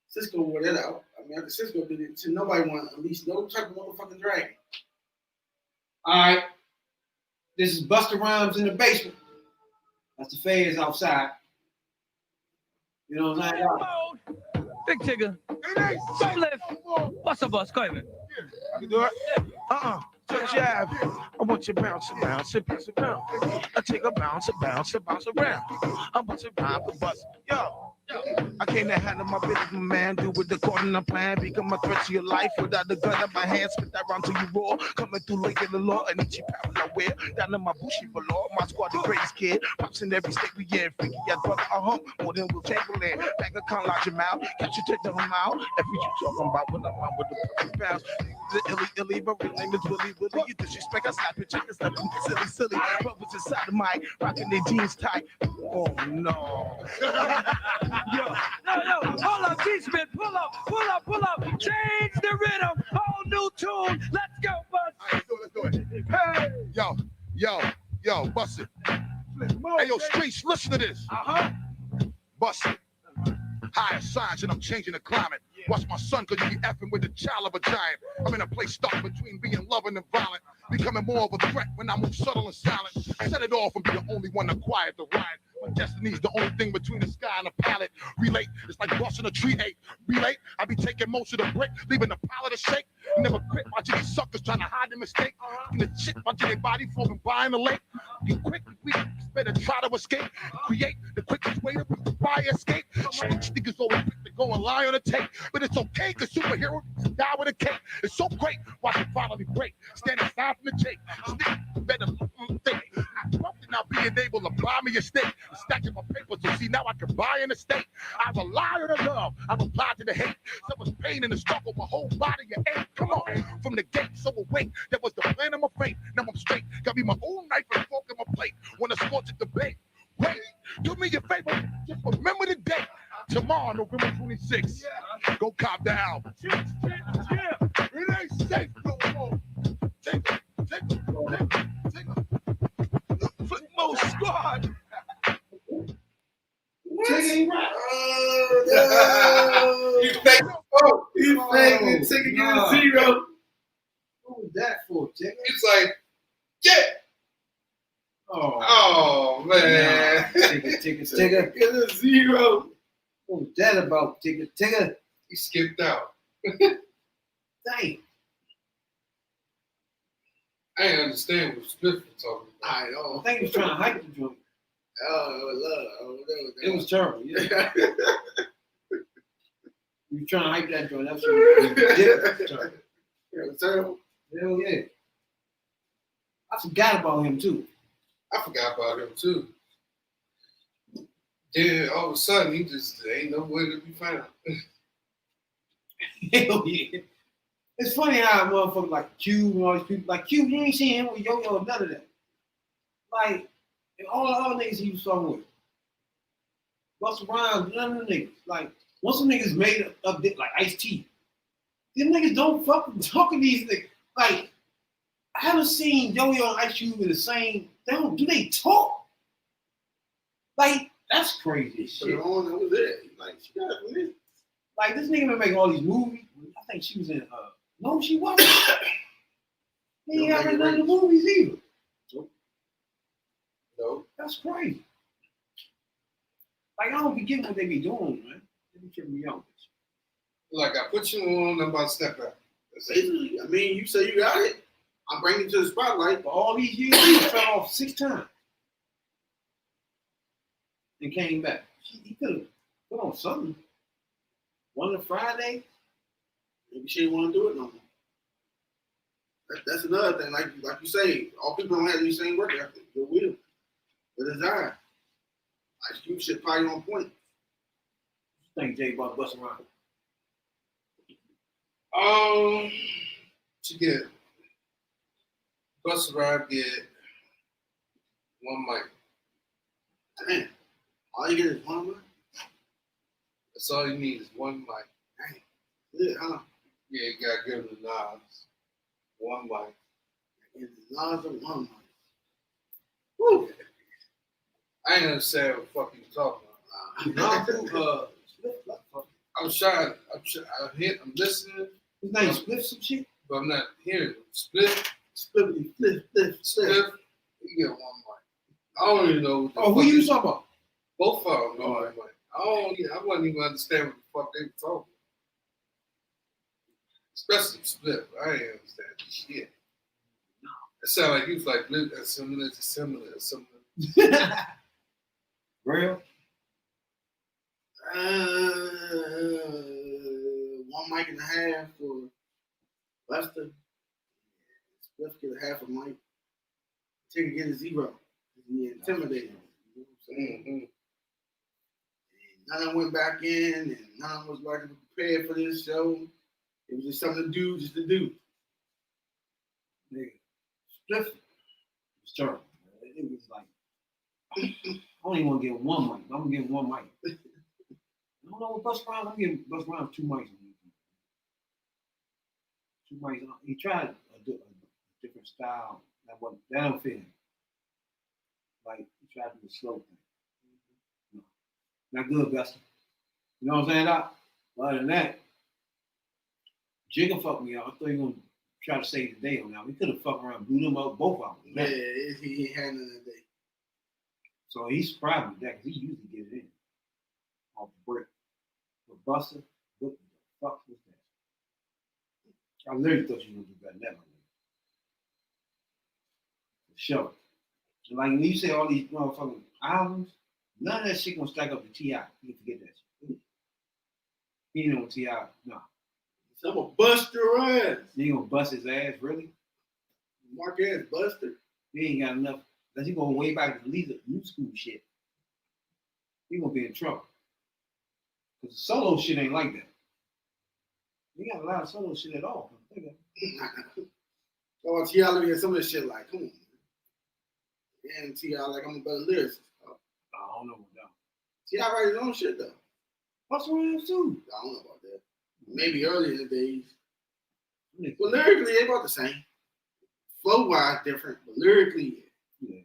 Cisco wore that out. I mean, after Cisco did it, nobody want at least no type of motherfucking dragon. All right. This is Busta Rhymes in the basement. That's the feds outside. You know what I'm saying? Big Tigger. Some left. What's up, boss? Go ahead, man. I can do it. Touch jab. I want you bounce, bounce, bounce around. I take a bounce, bounce, bounce around. I'm bouncing around the bus. Yo. I came to handle my business, my man. Do with the cordon I plan. Become a threat to your life without the gun in my hand. Spit that round till you roar. Coming through late in the law. And each pound I wear. Down in my bushy below. My squad, the greatest kid. Pops in every state we in. Freaky ass brother, more than Will Chamberlain. Back account, lodge him out. Catch you, take them out. Every you talking about when I'm out with the perfect pounds. The illy, but real name is Willie. You disrespect, I slap your chicken stuff. Silly. Brothers inside the mic. Rocking their jeans tight. Oh no. Yo, hold up, G-Smith, pull up, change the rhythm, whole new tune, let's go, Bust. Let's do it. Hey, yo, bust it. Hey, yo, Streets, listen to this. Bust it. Higher science and I'm changing the climate. Watch my son, cause you be effing with the child of a giant. I'm in a place stuck between being loving and violent. Becoming more of a threat when I move subtle and silent. Set it off and be the only one to quiet the riot. My destiny's the only thing between the sky and the palette. Relate, it's like busting a tree hate. Relate, I be taking most of the brick, leaving the pallet to shake. Never quit watching these suckers trying to hide the mistake. In the shit watching their body forming by in the lake. You quick, we better try to escape. Create the quickest way to beat the fire escape. These niggas always quick to go and lie on the tape. But it's okay, cause superheroes die with a cape. It's so great, watch it finally break. Stand aside from the tape. Snake, better think. I broke it now being able to buy me a steak. Stacking my papers, so see now I can buy an estate. I rely on the love, I reply to the hate. So much pain in the struggle, my whole body ache. Come on, from the gate, so awake. That was the plan of my fate. Now I'm straight, got me my own knife and fork in my plate. Wanna scorch a debate? Wait, do me a favor, just remember the date. Tomorrow, November 26th, go cop the album. Yeah, it ain't safe no more. Take it. Flip mode squad. Chicken right. You fake it. Take it, get a zero. What was that for, Chicken? It's like, yeah. Oh man. Tigger. Get a zero. What was that about, Tigger? He skipped out. Dang. I didn't understand what Smith was talking about. I know. I think he was trying to hype the joint. It was terrible. Yeah. You were trying to hype that joint. That's what you did. It was terrible. Hell yeah. I forgot about him too. I forgot about him too. Then all of a sudden, he just ain't nowhere to be found. Hell yeah. It's funny how a motherfucker like Q and all these people, like Q, you ain't seen him with Yo-Yo or none of that. Like, and all the other niggas he was fucking with. Busta Rhymes, none of the niggas. Like, once some niggas made up like Ice-T, them niggas don't fucking talk to these niggas. Like, I haven't seen Yo-Yo and Ice Cube in the same, do they talk? Like, that's crazy as shit. That was it. Like, she got it from this. Like, this nigga been making all these movies. I think she was in, no, she wasn't. He ain't having none of the movies either. No. That's crazy. Like, I don't be getting what they be doing, man. They be tripping me out. Like, I put you on, I'm about to step out. Basically, I mean, you say you got it. I'm bringing you to the spotlight. For all these years, he fell off 6 times. And came back. He could have put on something. One of the Friday. Maybe she didn't want to do it no more. That's another thing. Like you say, all people don't have the same work ethic. They will. The desire. Ice Cube shit probably on point. Thank Jay about Busta Rhymes. To get Busta Rhymes get one mic. Damn. All you get is one mic? That's all you need is one mic. Dang. Yeah, huh? Yeah, you gotta give him the Nas. One mic. And the Nas and one mic. Woo! I ain't understand what the fuck you was talking about. I'm listening. His name Spliff some shit? But I'm not hearing it. Spliff. Spliff. You get one mic. I don't even know what who you talking about? Both of them. I wasn't even understand what the fuck they were talking. Especially Spliff. I ain't understand shit. It sounded like he was like similar. Real? One mic and a half for Busta. Spliff get a half a mic. Take get a zero. He intimidated. You know what I'm saying? Mm-hmm. None of them went back in, and none of them was like prepared for this show. It was just something to do, just to do. Nigga, Spliff was terrible. It was like, I don't even want to give him one mic. I'm gonna give him one mic. I don't know what Busta Rhymes. I'm giving Busta Rhymes 2 mics. 2 mics. He tried a different style. That don't fit him. Like he tried to do a slow thing. No. Not good, Busta. You know what I'm saying, Doc? Other than that, Jigga fucked me up. I thought he was gonna try to save the day on that. We could have fucked around, blew them up both of them. Yeah, he had none that day. So he's surprised with that because he usually get it in off the break. But Busta, what the fuck was I literally thought you were gonna do better than that. For sure. And like when you say all these motherfucking albums, none of that shit gonna stack up to T.I. You can forget that shit. He ain't on T.I. No. I'm gonna bust your ass. You ain't gonna bust his ass, really? Mark ass buster. He ain't got enough. Unless he going way back to the new school shit. He gonna be in trouble. Cause the solo shit ain't like that. We got a lot of solo shit at all. Oh, T.I. looking at some of this shit like, come on, man. And T.I. like I'm a better lyricist. I don't know about that. T.I. write his own shit though. What's wrong with him too? I don't know about that. Maybe earlier in the days. But lyrically, they about the same. Flow wise different, but lyrically, yeah.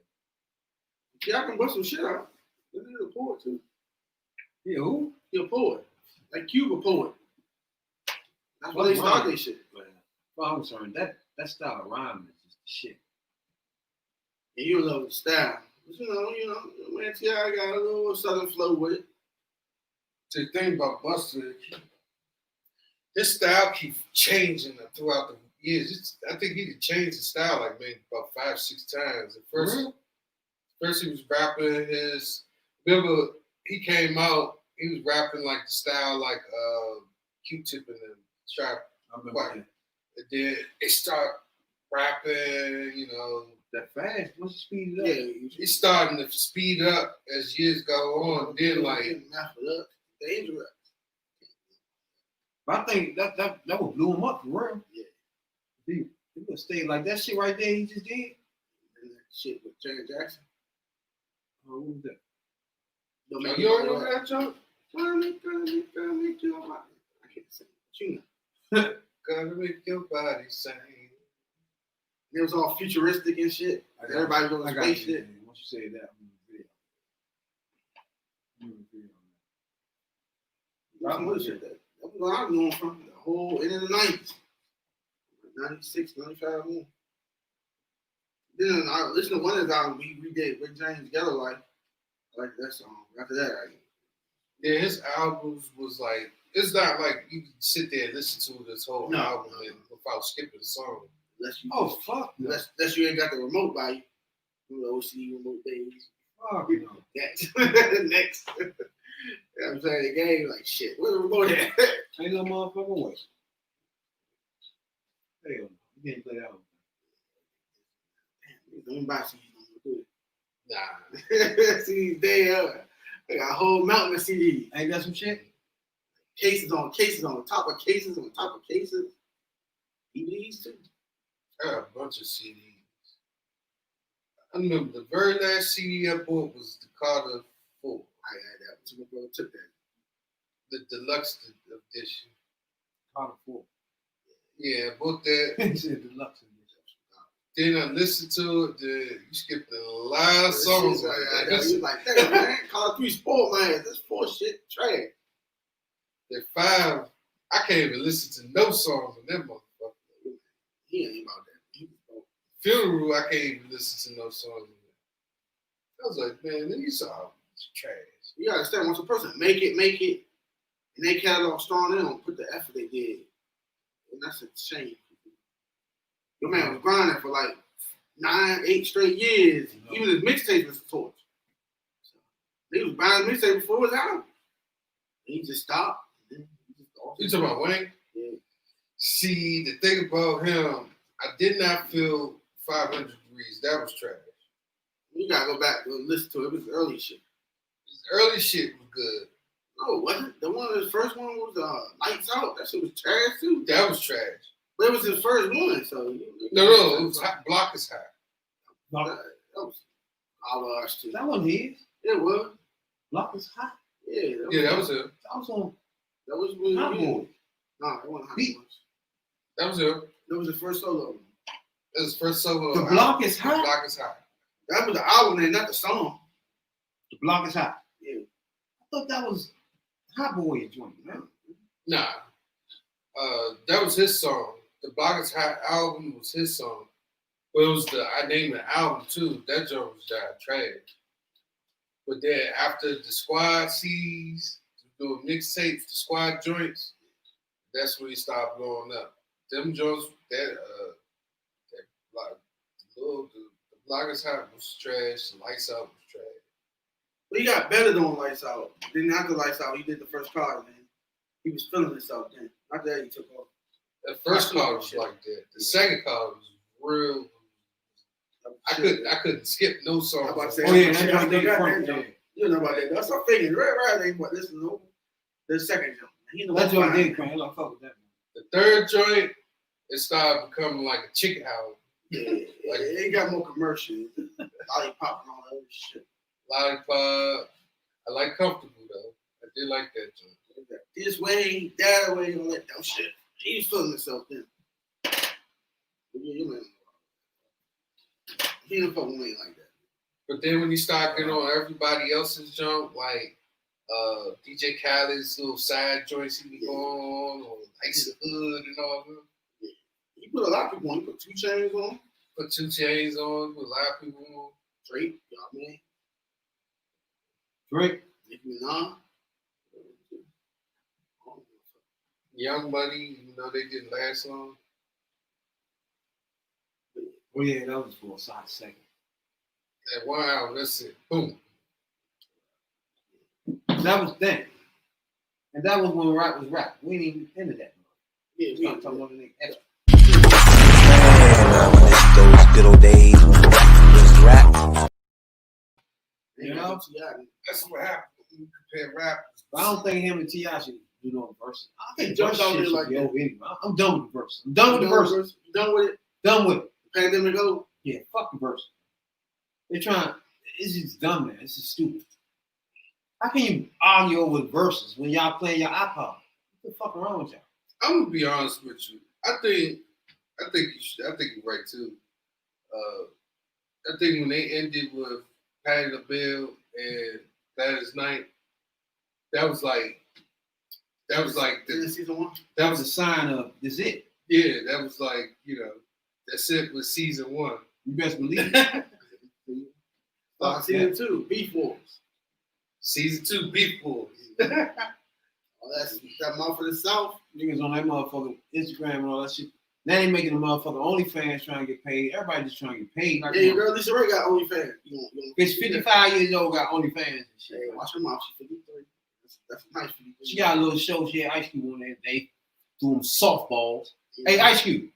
T.I. can bust some shit out. He's a poet too. Yeah, who? He a poet. Like Cuba poet. That's why they start their shit. Well, I'm sorry. That style of rhyme is just shit. And you love the style. But you know, man, T.I. got a little southern flow with it. The thing about Busta, his style keeps changing throughout the years. I think he changed his style like maybe about 5-6 times. At first he was rapping remember he came out, he was rapping like the style like Q-Tip and them Trap. I remember that. And then they start rapping, you know. That fast, once you speed it up. Yeah, it's starting to speed up as years go on. Then like dangerous. But I think that would blew him up for real. Yeah. He would stay like that shit right there he just did. And that shit with Janet Jackson. Oh, what was that? You already know that joke? I can't sing. But you know. Gotta make your body sing. It was all futuristic and shit. Everybody was on space shit. Once you say that, I'm in the video. Some other shit that was where I was going from the whole end of the 90s. 96, 95 more. Then I listened to one of his albums, we did Rick James Yellow Life. I like that song. After that, yeah, his albums was like, it's not like you can sit there and listen to this whole album without skipping a song. Unless you ain't got the remote by you. You know, OC remote days. Fuck, Next. Next. You know what I'm saying? The game, like, shit, where's the remote at? Ain't no motherfucking way. Hell no. You can't play that one. Damn, don't buy CDs, don't do it. Nah. CDs, they I got a whole mountain of CDs. Ain't got some shit? Cases on top of cases on top of cases. DVDs too. I got a bunch of CDs. I remember the very last CD I bought was the Carter 4. I had that. So my brother took that. The deluxe edition. Carter 4. Yeah, I bought that. Deluxe edition. Then I listened to it. You skipped a lot of songs. You like, damn, man, Carter 3 sport, man. This 4 shit trash. At 5, I can't even listen to no songs on that motherfucker. He ain't about that. Funeral, I can't even listen to no songs. I was like, man, these songs trash. You gotta understand, once a person make it, and they catalog strong, they don't put the effort they did. And that's a shame. Your man was grinding for like 9-8 straight years. Even his mixtape was a torch. So, he was buying mixtape before it was out. He just stopped. You talking about Wayne? Yeah. See, the thing about him, I did not feel 500 Degrees. That was trash. You gotta go back and listen to it. It was early shit. His early shit was good. No, it wasn't. The first one was Lights Out. That shit was trash too. That was trash. But it was his first one, so. No, it was Block is High. That was all ours too. That wasn't his. It was. Block is High. Yeah, that was it. That was on. That was really Hot good. Boy. No, it wasn't Hot Beat. Boys. That was it. That was the first solo. That was his first solo. The Block is High. The Block is High. That was the album name, not the song. The Block is High. Yeah. I thought that was Hot Boy joint, man. Nah. That was his song. The Block is High album was his song. But it was I named the album too. That joint was trash. But then after the squad sees doing mixtapes, the squad joints, that's when he started blowing up. Them Jones, that block, the Bloggers Hut was trash. The Lights Out was trash. But he got better doing Lights Out. Then after Lights Out, he did the first card, man. He was feeling himself then. After that, he took off. The first card was like that. The second card was real. I couldn't skip no song. I'm about to say, Oh, yeah, I they got front, that yeah. jump. You know about that. That's what I'm thinking. Right, ain't what listen to. The second jump. He know That's what what I did, Craig. I fuck with that. The third joint, it started becoming like a chicken house. Yeah, like it got more commercial. Lollipop and all that other shit. Lollipop. I like Comfortable though. I did like that joint. This way, that way, all that dumb shit. He was feeling himself then. Yeah, you know. He didn't fuck with me like that. But then when you start getting on everybody else's jump, like DJ Khaled's little side joints he was on, or Ice the Hood and all that. Yeah. He put a lot of people on. He put 2 Chainz on. Put 2 Chainz on, put a lot of people on. Drake, you know what I mean? Drake. Nicki Minaj. Young Money, even though they didn't last long. Oh yeah, that was for a solid second. That one album, that's it. Boom. That was then. And that was when rap was rap. We ain't even into that. Yeah, we talking about the extra. Man, I miss those good old days when rap was rap. You know? That's what happened when you compare rap. But I don't think him and T.I. should do no verse. I think jumped verse out there shit like should be that. over anyway. I'm done with the verse. I'm done with the verse. You done with it? Done with it. Pandemic go? Yeah, fuck the verse. They're trying. It's just dumb, man. It's just stupid. How can you argue over verses when y'all playing your iPod? What the fuck wrong with y'all? I'm gonna be honest with you. I think you're right too. I think when they ended with Patti LaBelle and Gladys Knight, that was like Season 1? That was a sign of this it. Yeah, that was like, that's it with season 1. You best believe it. Season 2, Beef Wars. Season 2, Beef Wars. That's that mouth of the South. Niggas on that motherfucking Instagram and all that shit. Now they making the motherfucking OnlyFans trying to get paid. Everybody just trying to get paid. Like, Yeah, your girl Lisa Ray got OnlyFans. Bitch 55 years old got OnlyFans and shit. Hey, watch her mouth. She's 53. That's nice for you. She got a little show. She had Ice Cube on there. They doing softballs. Hey, Ice Cube,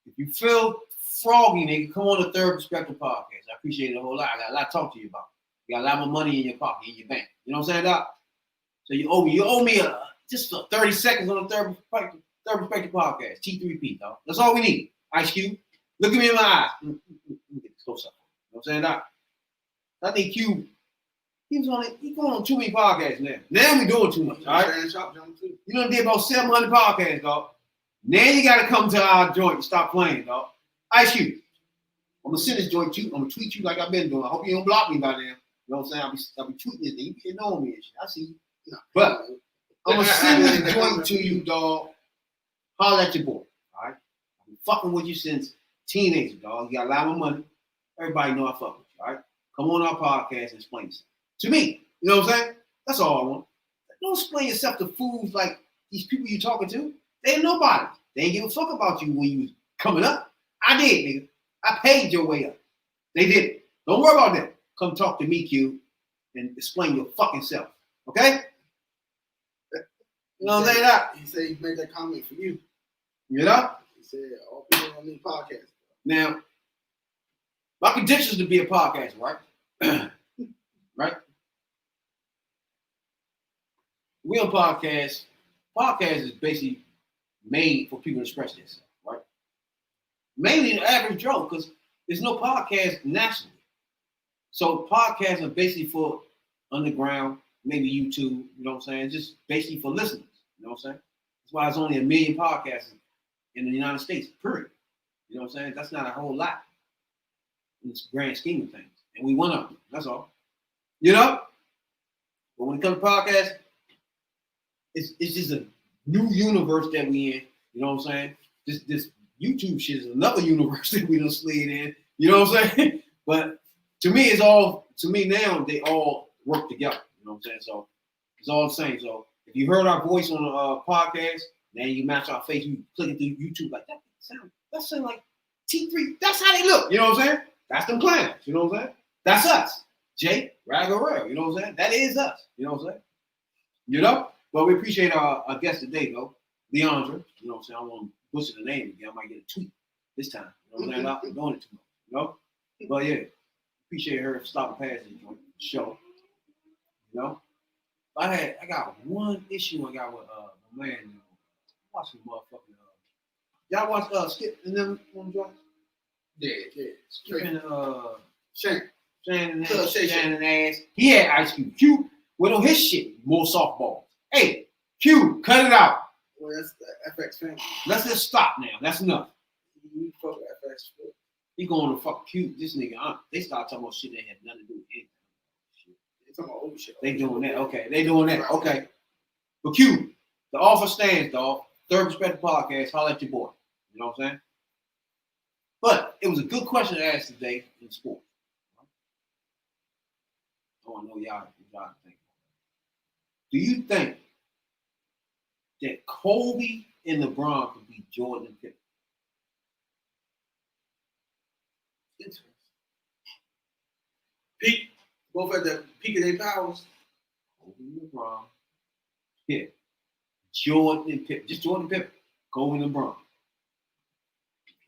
if you feel froggy, nigga, come on the Third Perspective podcast. I appreciate it a whole lot. I got a lot to talk to you about. You got a lot more money in your pocket, in your bank. You know what I'm saying, Doc? So you owe me just 30 seconds on the Third Perspective podcast. T3P, dog. That's all we need. Ice Cube, look at me in my eyes. Let me get this close up. You know what I'm saying, Doc? I think Cube, he's going on too many podcasts now. Now we doing too much, all right? You done did about 700 podcasts, dog. Now you got to come to our joint and stop playing, dog. Ice Cube, I'm going to send this joint to you. I'm going to tweet you like I've been doing. I hope you don't block me by now. You know what I'm saying? I'll be tweeting this thing. You can't know me and shit. I see you. No. But I'm going to send this joint to you, dog. Holler at your boy, all right? I've been fucking with you since teenager, dog. You got a lot of money. Everybody know I fuck with you, all right? Come on our podcast and explain yourself. To me, you know what I'm saying? That's all I want. Don't explain yourself to fools like these people you talking to. They ain't nobody. They ain't give a fuck about you when you was coming up. I did, nigga. I paid your way up. They did it. Don't worry about that. Come talk to me, Q, and explain your fucking self. Okay? You know what I'm saying? He said he made that comment for you. You know? He said all people on the podcast. Now, my condition is to be a podcaster, right? Right? We on podcast. Podcast is basically made for people to express themselves, right? Mainly the average Joe, because there's no podcast nationally. So podcasts are basically for underground, maybe YouTube, you know what I'm saying? Just basically for listeners, you know what I'm saying? That's why there's only 1 million podcasts in the United States, period. You know what I'm saying? That's not a whole lot in this grand scheme of things. And we went up, that's all. You know? But when it comes to podcasts, it's just a new universe that we in. You know what I'm saying? This YouTube shit is another universe that we done slid in. You know what I'm saying? But to me now, they all work together. You know what I'm saying? So it's all the same. So if you heard our voice on a podcast, Then you match our face, you clicking through YouTube like that sound like T3. That's how they look. You know what I'm saying? That's them clowns. You know what I'm saying? That's us. Jay, Ragarel. You know what I'm saying? That is us. You know what I'm saying? You know? But we appreciate our guest today, though. Leandra. You know what I'm saying? I want to butcher the name again. I might get a tweet this time. You know what I'm saying? I'm doing it too much. You know? But yeah, appreciate her stopping past the show. You know? I got one issue I got with my man. Watching motherfucking y'all watch Skip and them on joints? Yeah. Skip and Shannon Shannon ass. He had Ice Cube. Q went on his shit. More softballs. Hey, Q, cut it out. Well, that's the FX family. Let's just stop now. That's enough. You fuck with FX. He going to fuck Q. This nigga. They start talking about shit that had nothing to do with anything. They talking about old shit. They doing that. Okay. They doing that. Okay. But Q, the offer stands, dog. Third Perspective Podcast. Holla at your boy. You know what I'm saying? But it was a good question to ask today in sports. I want to know y'all think. Do you think that Kobe and LeBron could beat Jordan and Pippen? Interesting. Peak, both at the peak of their powers. Kobe and LeBron. Yeah. Jordan and Pippen. Just Jordan and Pippen. Kobe and LeBron.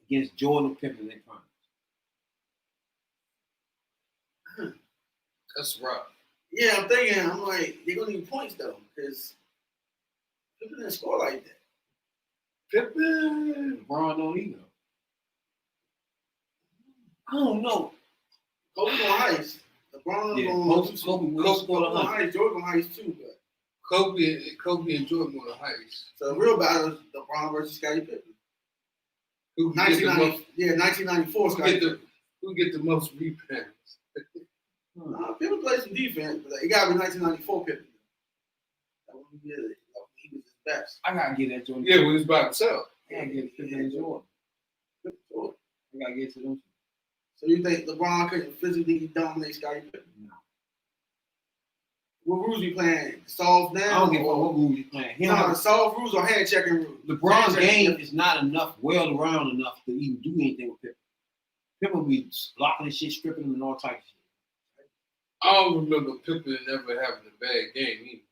Against Jordan and Pippen in their prime. That's rough. Yeah, I'm like, they're gonna need points though, because Pippen didn't score like that. Pippen, LeBron don't either. I don't know. Kobe on ice. LeBron on Kobe on ice. Jordan on ice too, but Kobe and Jordan on the ice. So the real battle is LeBron versus Scottie Pippen. 1994. Who get the most rebounds? Pippen played some defense, but it got to be 1994 Pippen. That was he was his best. I gotta get that Jordan. Yeah, when he's by himself. I gotta get Pippen and Jordan. I gotta get to them. So you think LeBron couldn't physically dominate Scottie Pippen? No. What rules you playing? Soft down? I don't give a fuck what rules you playing. Soft rules or hand checking rules? LeBron's game is not enough, well around enough to even do anything with Pippen. Pippen will be blocking his shit, stripping him, and all types of shit. I don't remember Pippen ever having a bad game either.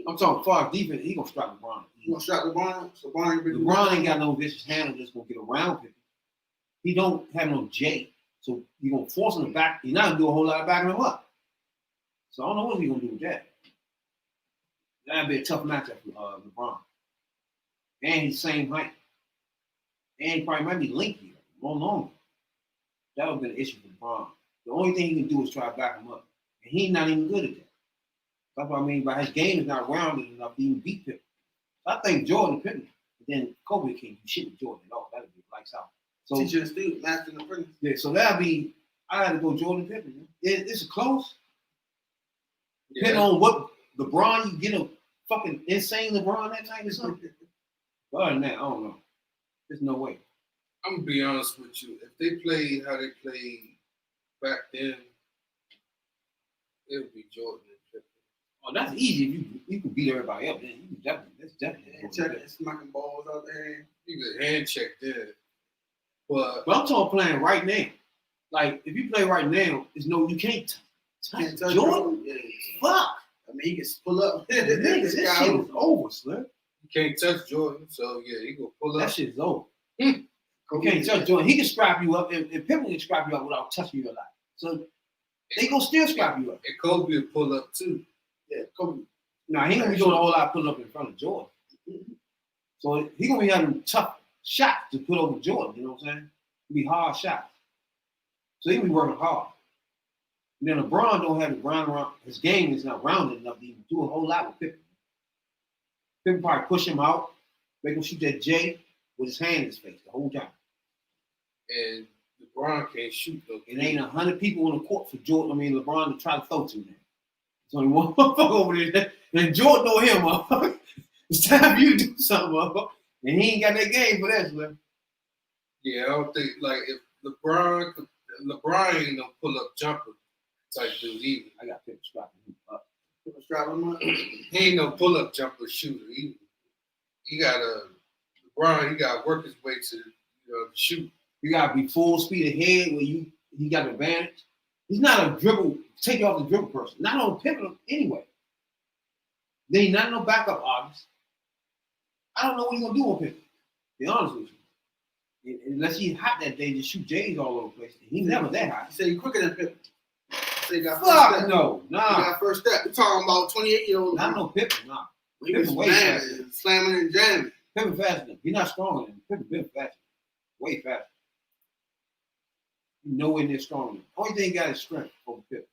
I'm talking far defense. He gonna strap LeBron. You gonna strap LeBron? So LeBron ain't got no vicious handle that's gonna get around Pippen. He don't have no J, so you gonna force him to back. He's not gonna do a whole lot of backing him up. So I don't know what he's gonna do with that. That'd be a tough matchup for LeBron. And he's the same height. And he probably might be linky, more longer. That would have been an issue for LeBron. The only thing he can do is try to back him up. And he's not even good at that. That's what I mean by his game is not rounded enough to even beat Pippen. So I think Jordan Pippen, but then Kobe can't do shit with Jordan at all. That'd be lights out. So teacher and student, master and apprentice. Yeah, so that'd be, I had to go Jordan Pippen. It's close. Depending on what LeBron, you get a fucking insane LeBron that night or something. But other than that, I don't know. There's no way. I'm gonna be honest with you. If they played how they played back then, it would be Jordan and Pippen. Oh, that's easy. You can beat everybody up. Then you can definitely. Check smacking balls out there. You can hand check that. But I'm talking playing right now. Like if you play right now, you can't touch Jordan. Yeah. Fuck. I mean, he can pull up. This shit is over, Slim. You can't touch Jordan, so yeah, he gonna pull up. That shit's over. You can't touch Jordan. He can scrap you up, and Pippen can scrap you up without touching you a lot. So they gonna still scrap you up. And Kobe will pull up too. Yeah, Kobe. Now he ain't gonna be doing a whole lot of pulling up in front of Jordan. So he gonna be having tough shots to put over Jordan. You know what I'm saying? It'll be hard shots. So he gonna be working hard. And then LeBron don't have the ground around. His game is not rounded enough to even do a whole lot with Pippen. Pippen probably push him out, make him shoot that J with his hand in his face the whole time. And LeBron can't shoot though. It ain't 100 people on the court for LeBron to try to throw to now. There's only one motherfucker over there. And Jordan know him, motherfucker. It's time for you to do something, motherfucker. And he ain't got that game for that, Slim. Yeah, I don't think if LeBron ain't no pull up jumper type dude either. I got Pippen strapping him up. Pippen strapping him up. He ain't no pull up jumper shooter either. he got LeBron. He got to work his way to shoot. You got to be full speed ahead where he got the advantage. He's not a take you off the dribble person. Not on Pippen anyway. Then he's not no backup artist. I don't know what he's gonna do on Pippen. To be honest with you, unless he's hot that day, just shoot J's all over the place. He's never that hot. He said he's quicker than Pippen. He got first step. No, nah. He got first step. We're talking about 28-year-old. Not no Pippen, nah. He was slamming and jamming. Pippen faster than him. He's not stronger than him. Pippen been faster. Way faster. He's nowhere near stronger than him. Only thing he got is strength over Pippen.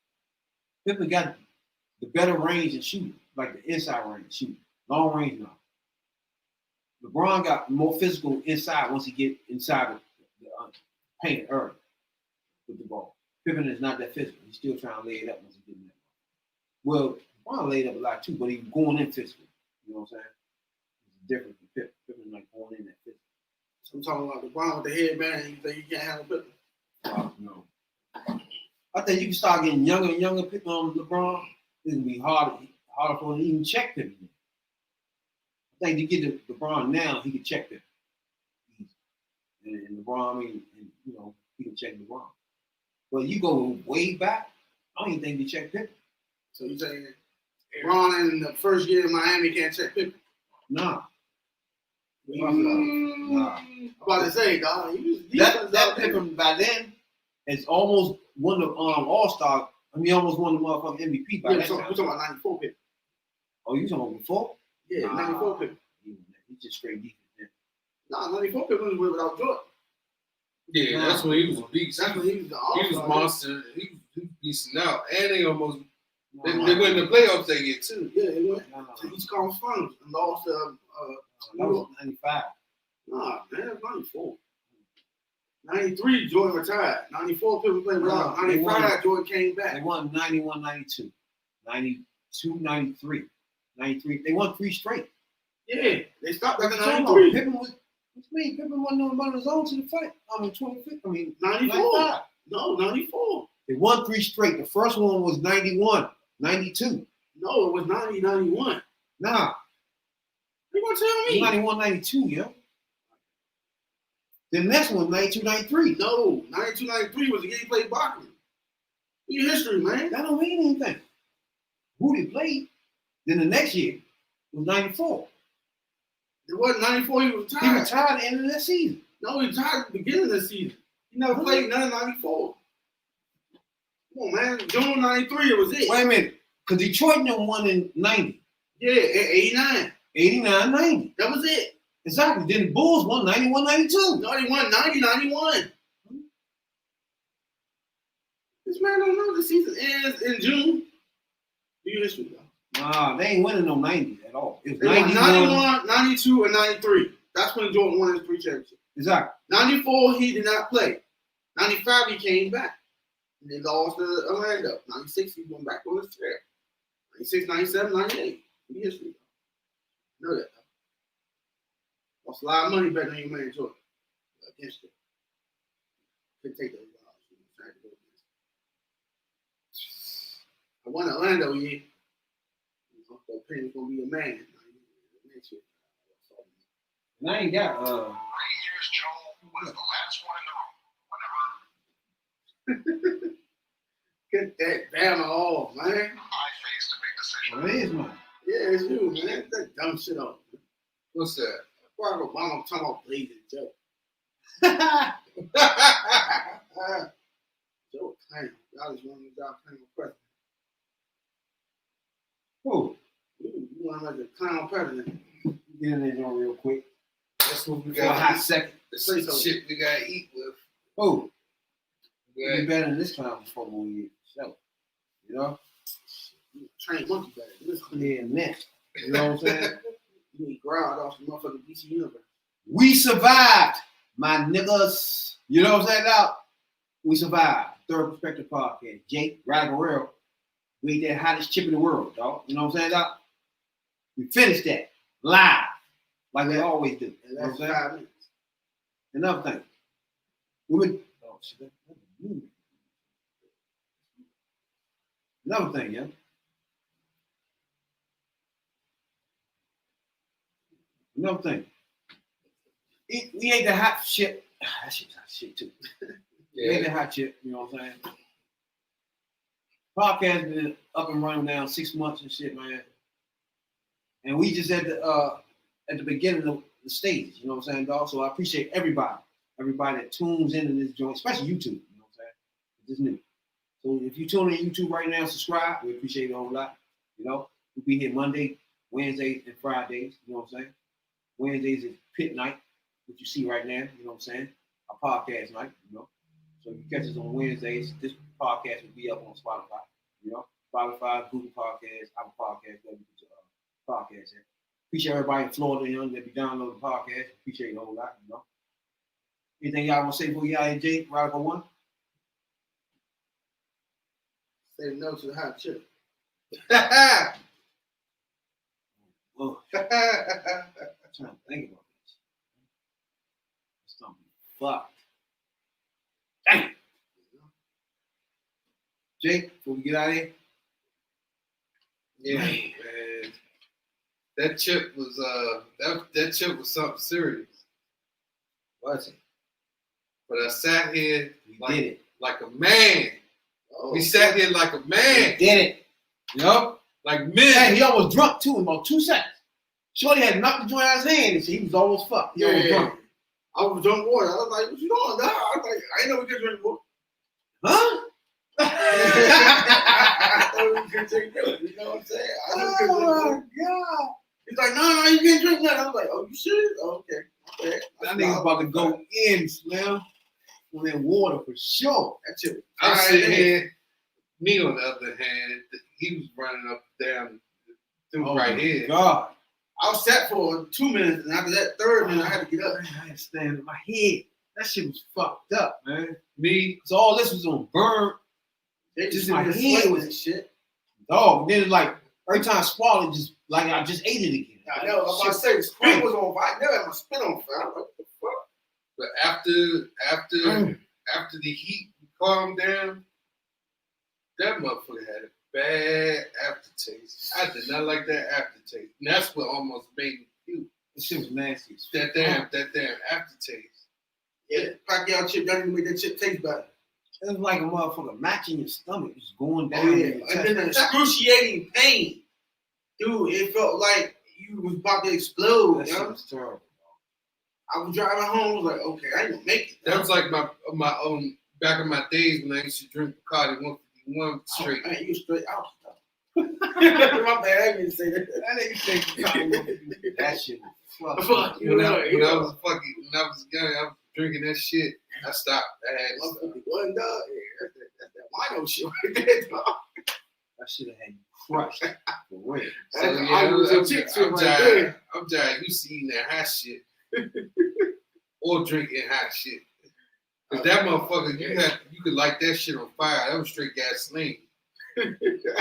Pippen got the better range and shooting, like the inside range shooting. Long range now. LeBron got more physical inside once he get inside the paint early with the ball. Pippen is not that physical. He's still trying to lay it up once he gets in there. Well, LeBron laid up a lot too, but he's going in physical. You know what I'm saying? It's different from Pippen. Pippen like going in that physical. So I'm talking about LeBron with the headband. You think you can't handle Pippen? No. I think you can start getting younger and younger. Pippen on LeBron, it's gonna be harder for him to even check Pippen. I think you get to LeBron now, he can check Pippen. And LeBron, I mean, he can check LeBron. But you go way back, I don't even think you check Pippen. So you saying LeBron in the first year in Miami can't check Pippen? Nah. I'm about to say, dog. That Pippen by then is almost won the All-Star. I mean, almost won the motherfucking MVP by that time. We're talking about 94 Pippen. Oh, you talking about before? Yeah, 94 Pippen. He's just straight defense. Nah, 94 Pippen was without Jordan. Yeah, that's when he was a beast. That's when he was the All-Star. He was a monster. He was beasting out. And they almost they went in the playoffs that year too. Yeah, they went to East Conference Finals and lost that was 95. Nah, man, it was 94. 93, Jordan retired. 94, Pippen played without. 95, Jordan came back. They won 91, 92. 92, 93. 93. They won 3 straight. Yeah, they stopped after 93. Pippen was, what you mean? Pippen wasn't on his own to the fight. I mean, 25th. I mean, 94. 95. No, 94. They won 3 straight. The first one was 91, 92. No, it was 90, 91. Nah. You gonna tell me? 91, 92, yeah. The next one, 92, 93. No, 92, 93 was the year he played boxing. Your history, man. That don't mean anything. Who they played? Then the next year was 94. It wasn't 94, he was retired. He retired at the end of that season. No, he retired at the beginning of the season. He never played none of 94. Come on, man. June 93, it was it. Wait a minute. Because Detroit never won in 90. Yeah, 89. 89, 90. That was it. Exactly. Then the Bulls won 91, 92. No, they won 90, 91. This man don't know the season ends in June. Do your history, though. Nah, they ain't winning no 90s at all. It was They won 91, 92, and 93. That's when Jordan won his 3 championships. Exactly. 94, he did not play. 95, he came back. And they lost to Orlando. 96, he went back on his chair. 96, 97, 98. Do your history, though. Know that, though. Lost a lot of money back on your man Jordan. Against him. Couldn't take those odds. I won Orlando, yeah. Penny's gonna be a man next year. And I ain't got Years Joe was the last one in the room. Get that Bama off, man. I faced a big decision. Well, it is mine. Yeah, it's you, man. Get that dumb shit off. What's that? Barack Obama talking about blazing Joe. Joe Clown. Y'all just wanted y'all claim a president. Who? You want him as a clown president. Get in there John, real quick. That's what we For a got. hot second. That's some shit we gotta eat with. Who? Yeah. Be better than this clown for 4 more years. So, you know? Train monkey better. Listen, Yeah, man. You know what I'm saying? you need growled off the motherfucking DC Universe. We survived, my niggas. You know what I'm saying now? We survived. Third Perspective Podcast. Jake, Radical Real. We ain't that hottest chip in the world, dog. You know what I'm saying, dog? We finished that live, like they always do. You know what I'm saying? 5 minutes. Another thing. We would, oh, shit. Another thing, yeah. Another thing. We ate the hot shit. That shit's hot shit too. We ate the hot shit, you know what I'm saying? Podcast been up and running now 6 months and shit, man. And we just at the beginning of the stage, you know what I'm saying, dog? So I appreciate everybody that tunes into this joint, especially YouTube, you know what I'm saying? This is new. So if you tune in YouTube right now, subscribe. We appreciate it a whole lot. You know, we'll be here Monday, Wednesdays, and Fridays. You know what I'm saying? Wednesdays is pit night, which you see right now. You know what I'm saying? Our podcast night. You know, so you catch us on Wednesdays. This podcast will be up on Spotify. You know, Spotify, Google Podcasts, Apple Podcasts, whatever you put your podcast in. Appreciate everybody in Florida, you know, that be downloading the podcast. Appreciate it a whole lot. You know. Anything y'all want to say before y'all and Jake? Radical One. Say no to the hot chip. Oh. I'm trying to think about this. It's gonna be fucked. Dang. Jake, before we get out of here. Yeah, man. That chip was that chip was something serious. Was it? But I sat here did it. Like a man. Oh, we sat here like a man. We did it. Yup. Like men. Hey, he almost drunk too in about 2 seconds. Shorty had knocked the joint out of his hand and he was almost fucked. He almost drunk. I was drunk water. I was like, what you doing? Nah. I was like, I ain't know we could drink water. Huh? I thought we could drink milk. You know what I'm saying? I know we could drink water. God. He's like, no, you can't drink nothing. I was like, oh, you serious? Oh, okay. That nigga's about to go in, Slim. On that water for sure. That shit. I'm sitting here. Me, on the other hand, he was running up and down through right here. God. I was sat for 2 minutes, and after that third minute, I had to get up. Man, I had to stand in my head. That shit was fucked up, man. Me. So all this was on burn. They Just my head was shit. Dog. Then it's like every time I swallowed it, just like I just ate it again. I know. I was about to say the spit was on fire. I never had my spit on fire. I'm like, what the fuck? But after the heat calmed down, that motherfucker had a bad aftertaste. I did not like that aftertaste. And that's what almost made me puke. This shit was nasty. That damn aftertaste. Yeah, Pacquiao chip doesn't even make that chip taste better. It was like a motherfucker match in your stomach, just going down. Oh, yeah. And then the excruciating pain. Dude, it felt like you was about to explode. That shit was terrible. I was driving home, I was like, okay, I ain't gonna make it. That was like my own back in my days when I used to drink Bacardi 151 straight. Oh, man, you straight out stuff. My bad, I didn't say that. That nigga said Bacardi 151. That shit was Fuck you. When I was young, I was drinking that shit. I stopped. I had to stop. One dog. Yeah, that's that wino shit right there, dog. That shit had you crushed. For real. So, yeah, I'm tired. You see eating that hot shit. Or drinking hot shit. Cause that motherfucker, you could light that shit on fire. That was straight gasoline.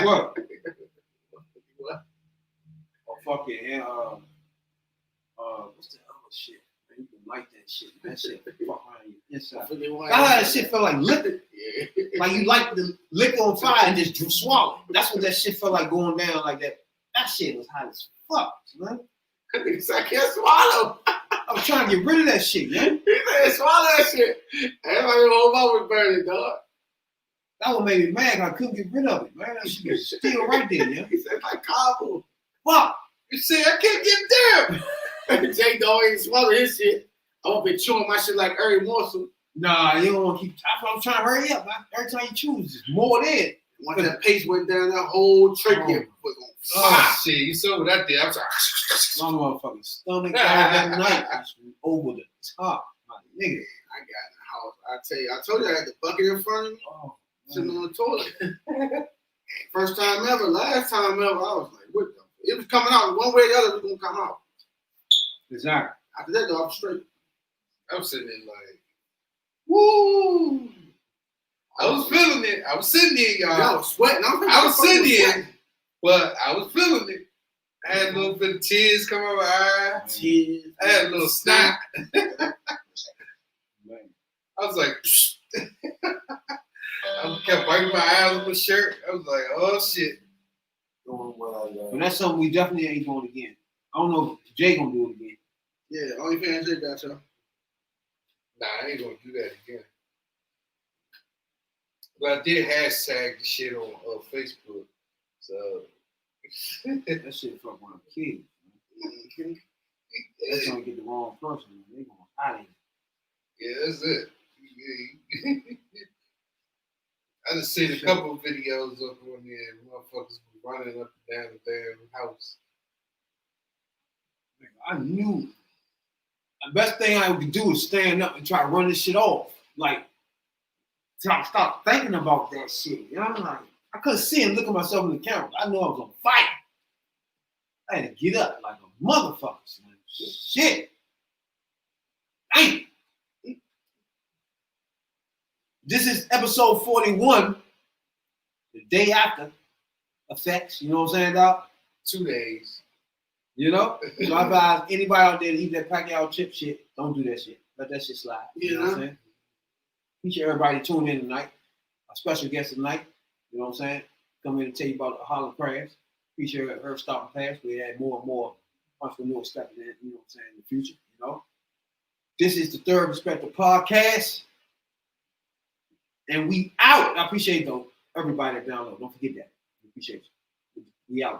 What? What? Oh fuck it. And what's the other shit? Man, you can light that shit. That shit fuck around your inside. That shit felt like liquor. Yeah. Like you light the liquor on fire and just swallow. That's what that shit felt like going down like that. That shit was hot as fuck, man. I can't swallow. I was trying to get rid of that shit, man. He said, swallow that shit. Everybody whole mouth was burning, dog. That one made me mad. I couldn't get rid of it, man. That shit was still right there, yeah. He said, like cobble. Fuck. You see, I can't get there. Jake dog ain't swallow his shit. I won't be chewing my shit like every morsel. Nah, you don't want to keep. I'm trying to hurry up, man. Every time you choose, just more than. Once that paste went down, that whole trachea was on fire. Shit, you saw what I did. I was like, my motherfucking stomach that night was over the top, my nigga. I got in the house. I told you I had the bucket in front of me, sitting on the toilet. First time ever, last time ever, I was like, what the? It was coming out one way or the other, it was going to come out. Exactly. After that, though, I was straight. I was sitting there like, woo! I was feeling it. I was sitting there, y'all. I was sweating. I was sitting there, but I was feeling it. I had a little bit of tears come out my eyes. Tears. I had a little snot. I was like, I kept wiping my eyes with my shirt. I was like, oh shit. But that's something we definitely ain't doing again. I don't know if Jay gonna do it again. Yeah, OnlyFans did that, y'all. Nah, I ain't gonna do that again. But I did hashtag the shit on Facebook. So That shit fuck one kid. That's gonna get the wrong person. They gonna hide it. yeah, that's it. I just seen a couple of videos up on there. Motherfuckers running up and down the damn house. I knew the best thing I could do is stand up and try to run this shit off. Like, till I stop thinking about that shit. You know, like I couldn't see and look at myself in the camera. I knew I was on fire. I had to get up like a motherfucker. Man. Shit. Dang. This is episode 41, the day after effects. You know what I'm saying, Doc? 2 days. You know? So I advise anybody out there to eat that Pacquiao chip shit, don't do that shit. Let that shit slide. You know what I'm saying? Appreciate everybody tuning in tonight. Our special guest tonight, you know what I'm saying? Come in and tell you about the Holland Crafts. Appreciate her stopping past. We had more and more entrepreneurs stepping in, you know what I'm saying, in the future, you know? This is the Third Perspective Podcast. And we out. I appreciate though everybody that download. Don't forget that. We appreciate you. We out.